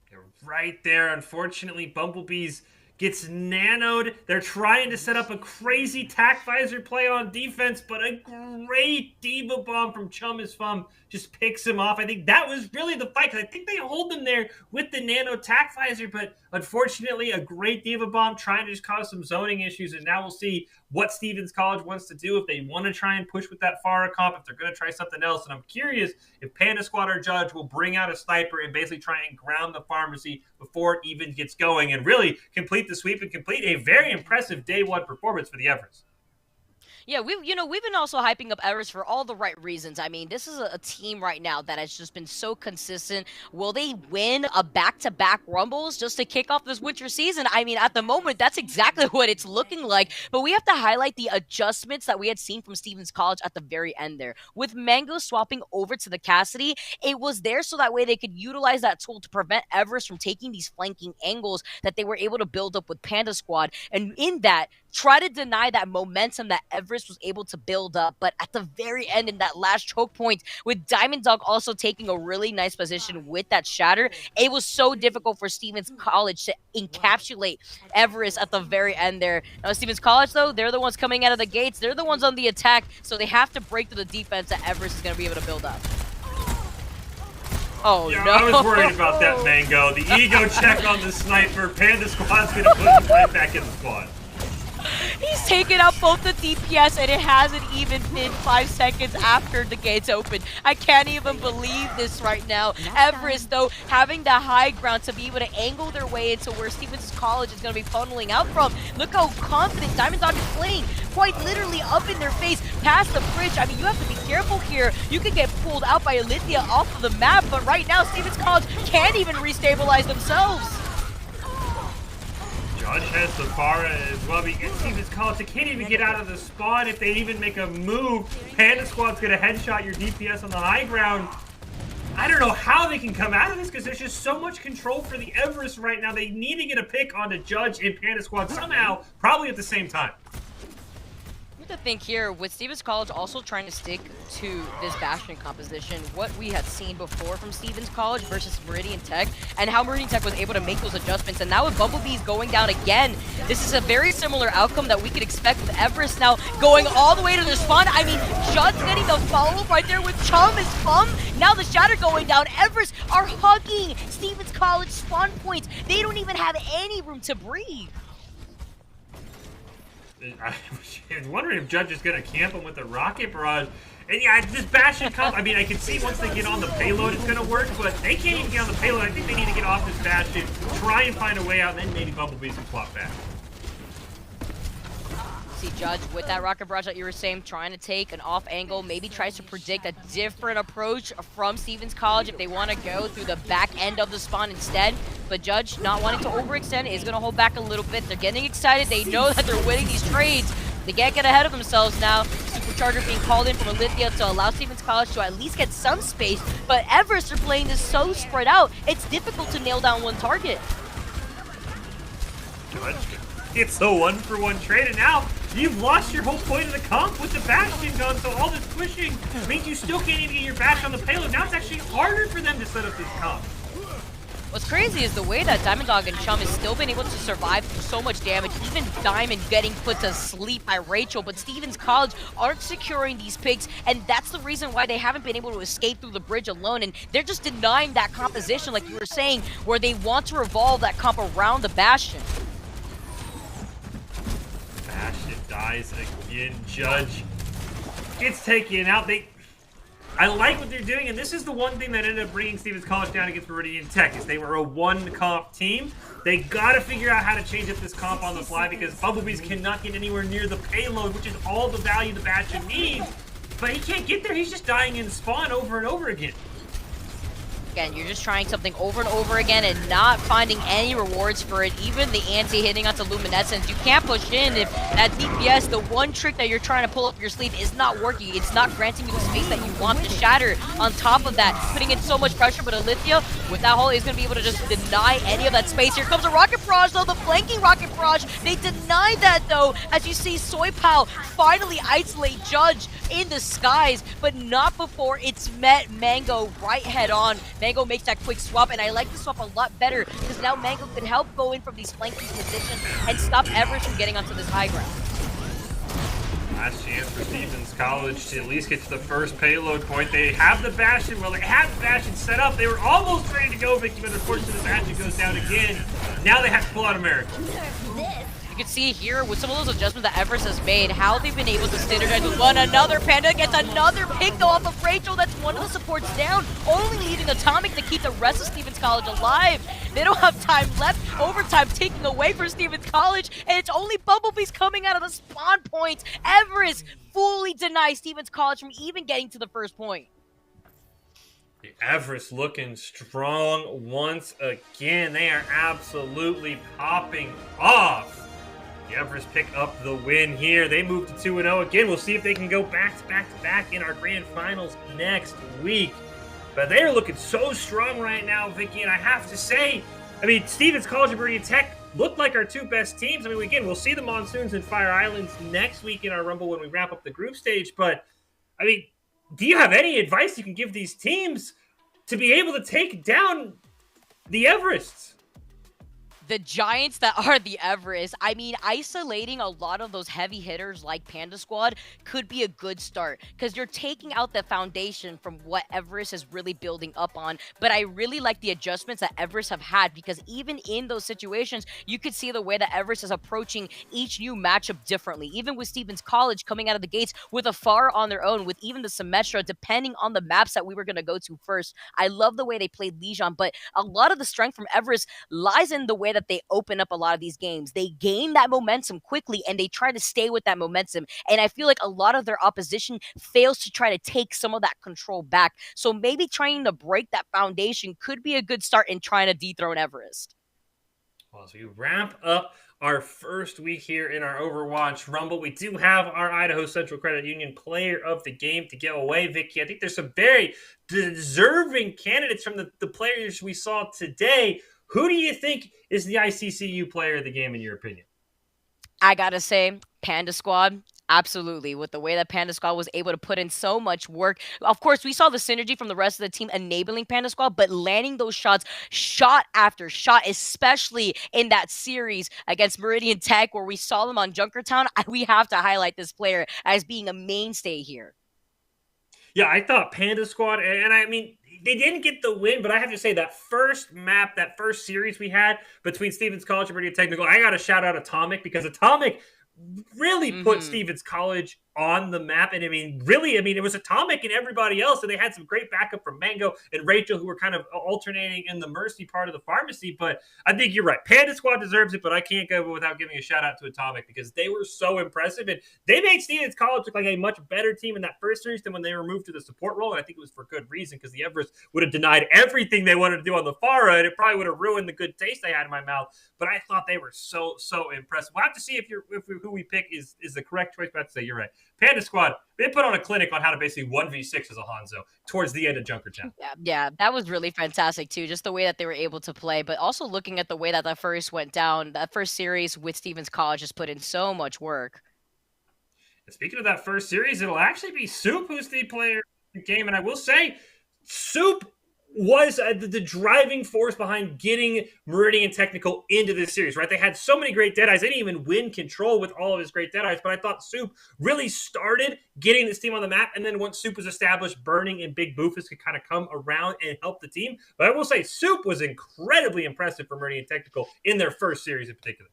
They're right there. Unfortunately, Bumblebees gets nanoed. They're trying to set up a crazy tack visor play on defense, but a great D.Va Bomb from Chum is Fum just picks him off. I think that was really the fight, because I think they hold them there with the nano tack visor, but unfortunately a great D.Va Bomb trying to just cause some zoning issues, and now we'll see what Stevens College wants to do, if they want to try and push with that Pharah comp, if they're going to try something else. And I'm curious if Panda Squad or Judge will bring out a sniper and basically try and ground the pharmacy before it even gets going and really complete the sweep and complete a very impressive day one performance for the Everest. Yeah, we've been also hyping up Everest for all the right reasons. I mean, this is a team right now that has just been so consistent. Will they win a back-to-back Rumbles just to kick off this winter season? I mean, at the moment, that's exactly what it's looking like. But we have to highlight the adjustments that we had seen from Stevens College at the very end there. With Mango swapping over to the Cassidy, it was there so that way they could utilize that tool to prevent Everest from taking these flanking angles that they were able to build up with Panda Squad. And in that, try to deny that momentum that Everest was able to build up. But at the very end, in that last choke point, with Diamond Dog also taking a really nice position with that Shatter, it was so difficult for Stevens College to encapsulate Everest at the very end there. Now, Stevens College, though, they're the ones coming out of the gates. They're the ones on the attack, so they have to break through the defense that Everest is going to be able to build up. Oh, yeah, no. I was worried about that, Mango. The ego check on the sniper. Panda Squad's going to put him right back in the squad. He's taken out both the DPS, and it hasn't even been 5 seconds after the gates opened. I can't even believe this right now. Everest, though, having the high ground to be able to angle their way into where Stevens College is going to be funneling out from. Look how confident Diamond Dog is playing. Quite literally up in their face, past the bridge. I mean, you have to be careful here. You could get pulled out by Olympia off of the map, but right now, Stevens College can't even restabilize themselves. Judge has the bar as well. But you can see this College, they can't even get out of the spawn. If they even make a move, Panda Squad's going to headshot your DPS on the high ground. I don't know how they can come out of this because there's just so much control for the Everest right now. They need to get a pick onto Judge and Panda Squad somehow, probably at the same time. To think here, with Stevens College also trying to stick to this Bastion composition, what we had seen before from Stevens College versus Meridian Tech, and how Meridian Tech was able to make those adjustments. And now with Bumblebees going down again, this is a very similar outcome that we could expect with Everest now going all the way to the spawn. I mean, just getting the follow-up right there with Chum is fun. Now the Shatter going down. Everest are hugging Stevens College spawn points. They don't even have any room to breathe. I was wondering if Judge is going to camp him with a rocket barrage. And yeah, this Bastion comp, I mean, I can see once they get on the payload it's going to work, but they can't even get on the payload. I think they need to get off this Bastion, try and find a way out, and then maybe Bumblebees can swap back. See Judge with that rocket barrage that you were saying, trying to take an off angle, maybe tries to predict a different approach from Stevens College if they want to go through the back end of the spawn instead. But Judge, not wanting to overextend, is going to hold back a little bit. They're getting excited. They know that they're winning these trades. They can't get ahead of themselves now. Supercharger being called in from Alithia to allow Stevens College to at least get some space. But Everest are playing this so spread out, it's difficult to nail down one target. Judge, it's a 1-for-1 trade, and now you've lost your whole point of the comp with the Bastion gun, so all this pushing means you still can't even get your Bash on the payload. Now it's actually harder for them to set up this comp. What's crazy is the way that Diamond Dog and Chum has still been able to survive so much damage, even Diamond getting put to sleep by Rachel, but Stevens College aren't securing these picks, and that's the reason why they haven't been able to escape through the bridge alone, and they're just denying that composition, like you were saying, where they want to revolve that comp around the Bastion. Bastion dies again. Judge gets taken out. I like what they're doing, and this is the one thing that ended up bringing Stevens College down against Meridian Tech, is they were a one-comp team. They got to figure out how to change up this comp on the fly because Bumblebees cannot get anywhere near the payload, which is all the value the Bastion needs. But he can't get there. He's just dying in spawn over and over again. Again, you're just trying something over and over again and not finding any rewards for it. Even the anti-hitting onto Luminescence, you can't push in if that DPS, the one trick that you're trying to pull up your sleeve, is not working. It's not granting you the space that you want. The Shatter on top of that, putting in so much pressure, but Alithia, with that hole, is going to be able to just deny any of that space. Here comes a Rocket Barrage, though, the flanking Rocket Barrage. They deny that, though, as you see Soypao finally isolate Judge in the skies, but not before it's met Mango right head on. Mango makes that quick swap, and I like the swap a lot better because now Mango can help go in from these flanking positions and stop Everest from getting onto this high ground. Last chance for Stevens College to at least get to the first payload point. They have the Bastion. Well, they have the Bastion set up. They were almost ready to go, Vicky, but unfortunately the Bastion goes down again. Now they have to pull out America. You can see here with some of those adjustments that Everest has made, how they've been able to synergize with one another. Panda gets another pick though off of Rachel. That's one of the supports down, only leaving Atomic to keep the rest of Stevens College alive. They don't have time left. Overtime taking away from Stevens College, and it's only Bumblebees coming out of the spawn points. Everest fully denies Stevens College from even getting to the first point. The Everest looking strong once again. They are absolutely popping off. The Everest pick up the win here. They move to 2-0 again. We'll see if they can go back to back in our grand finals next week. But they are looking so strong right now, Vicky, and I have to say, I mean, Stevens College and Meridian Tech look like our two best teams. I mean, again, we'll see the Monsoons and Fire Islands next week in our Rumble when we wrap up the group stage. But, I mean, do you have any advice you can give these teams to be able to take down the Everests? The giants that are the Everest, I mean, isolating a lot of those heavy hitters like Panda Squad could be a good start because you're taking out the foundation from what Everest is really building up on. But I really like the adjustments that Everest have had because even in those situations, you could see the way that Everest is approaching each new matchup differently. Even with Stevens College coming out of the gates with a Far on their own, with even the Symmetra, depending on the maps that we were going to go to first. I love the way they played Legion, but a lot of the strength from Everest lies in the way that they open up a lot of these games. They gain that momentum quickly and they try to stay with that momentum. And I feel like a lot of their opposition fails to try to take some of that control back. So maybe trying to break that foundation could be a good start in trying to dethrone Everest. Well, as we wrap up our first week here in our Overwatch Rumble. We do have our Idaho Central Credit Union player of the game to give away, Vicky. I think there's some very deserving candidates from the players we saw today. Who do you think is the ICCU player of the game, in your opinion? I gotta say, Panda Squad, absolutely. With the way that Panda Squad was able to put in so much work. Of course, we saw the synergy from the rest of the team enabling Panda Squad, but landing those shots, shot after shot, especially in that series against Meridian Tech, where we saw them on Junkertown, we have to highlight this player as being a mainstay here. Yeah, I thought Panda Squad, and I mean, they didn't get the win, but I have to say that first map, that first series we had between Stevens College and Meridian Technical, I got to shout out Atomic, because Atomic really put Stevens College on the map. And I mean, really, it was Atomic and everybody else. And they had some great backup from Mango and Rachel, who were kind of alternating in the Mercy part of the pharmacy. But I think you're right. Panda Squad deserves it, but I can't go without giving a shout out to Atomic, because they were so impressive. And they made Stevens College look like a much better team in that first series than when they were moved to the support role. And I think it was for good reason, because the Everest would have denied everything they wanted to do on the Farah, and it probably would have ruined the good taste I had in my mouth. But I thought they were so impressive. We'll have to see if who we pick is the correct choice. But I have to say, you're right. Panda Squad, they put on a clinic on how to basically 1v6 as a Hanzo towards the end of Junkertown. Yeah, that was really fantastic too. Just the way that they were able to play, but also looking at the way that first went down, that first series with Stevens College just put in so much work. And speaking of that first series, it'll actually be Soup who's the player of the game. And I will say, Soup was the driving force behind getting Meridian Technical into this series, right? They had so many great Deadeyes. They didn't even win control with all of his great Deadeyes, but I thought Soup really started getting this team on the map, and then once Soup was established, Burning and Big Boofus could kind of come around and help the team. But I will say, Soup was incredibly impressive for Meridian Technical in their first series in particular.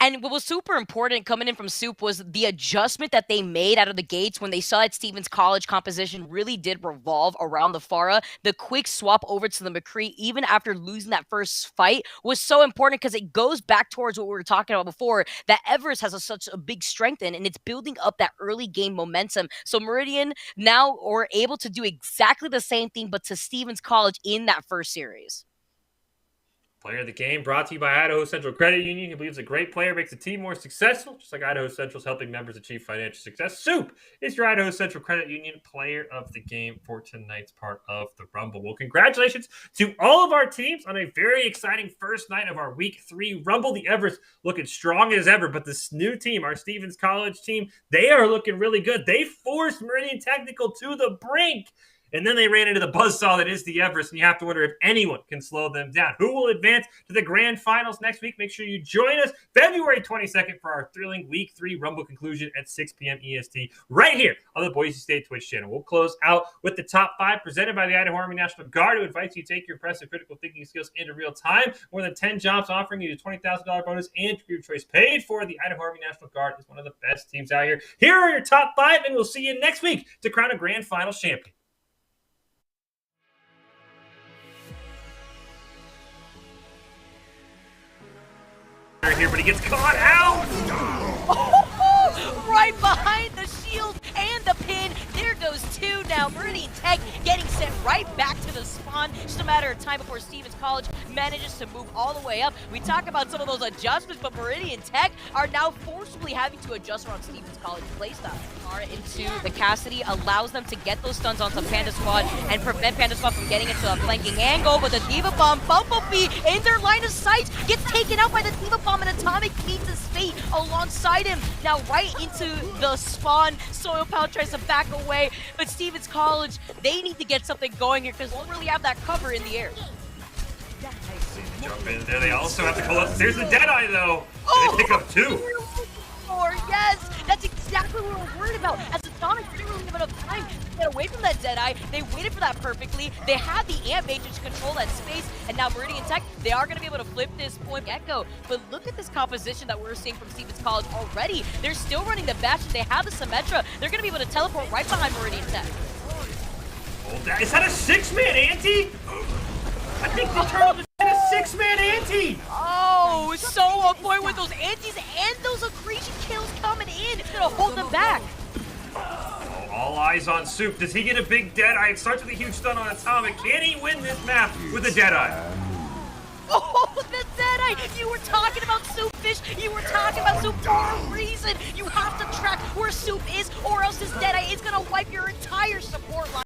And what was super important coming in from Soup was the adjustment that they made out of the gates when they saw that Stevens College composition really did revolve around the Farah. The quick swap over to the McCree, even after losing that first fight, was so important, because it goes back towards what we were talking about before, that Everest has such a big strength in, and it's building up that early game momentum. So Meridian now are able to do exactly the same thing, but to Stevens College in that first series. Player of the game brought to you by Idaho Central Credit Union. He believes a great player makes the team more successful, just like Idaho Central's helping members achieve financial success. Soup is your Idaho Central Credit Union player of the game for tonight's part of the Rumble. Well, congratulations to all of our teams on a very exciting first night of our Week 3 Rumble. The Everest looking strong as ever, but this new team, our Stevens College team, they are looking really good. They forced Meridian Technical to the brink, and then they ran into the buzzsaw that is the Everest, and you have to wonder if anyone can slow them down. Who will advance to the grand finals next week? Make sure you join us February 22nd for our thrilling Week 3 Rumble conclusion at 6 p.m. EST right here on the Boise State Twitch channel. We'll close out with the top 5 presented by the Idaho Army National Guard, who invites you to take your impressive critical thinking skills into real time. More than 10 jobs offering you a $20,000 bonus and career choice paid for. The Idaho Army National Guard is one of the best teams out here. Here are your top 5, and we'll see you next week to crown a grand finals champion. Here, but he gets caught out. Right behind the shield and the pin. There goes 2 now. Meridian Tech getting sent right back to the spawn. Just a matter of time before Stevens College manages to move all the way up. We talk about some of those adjustments, but Meridian Tech are now forcibly having to adjust around Stevens College playstyle. Into the Cassidy allows them to get those stuns onto Panda Squad and prevent Panda Squad from getting into a flanking angle, but the Diva Bomb, Bumblebee in their line of sight, gets taken out by the Diva Bomb, and Atomic meets his fate alongside him. Now right into the spawn, Soil Pound tries to back away, but Stevens College, they need to get something going here, because they don't really have that cover in the air. Jump in there. They also have to pull up. There's the Deadeye, though. Oh, they pick up 2. Yes, that's exactly what we're worried about. As Atomic didn't really have enough time to get away from that Deadeye. They waited for that perfectly. They had the Amp Agent to control that space, and now Meridian Tech, they are going to be able to flip this point Echo. But look at this composition that we're seeing from Stevens College already. They're still running the Bastion. They have the Symmetra. They're going to be able to teleport right behind Meridian Tech. Oh, is that a 6-man ante? I think the turtle just did a 6-man ante. Oh, so on point with those antes and those accretion kills coming in. It's going to hold them back. Oh, all eyes on Soup. Does he get a big Deadeye? It starts with a huge stun on Atomic. Can he win this map with a Deadeye? Oh, the Deadeye right. You were talking about Soup Fish. You were talking about Soup for a reason. You have to track where Soup is or else his Deadeye is going to wipe your entire support line.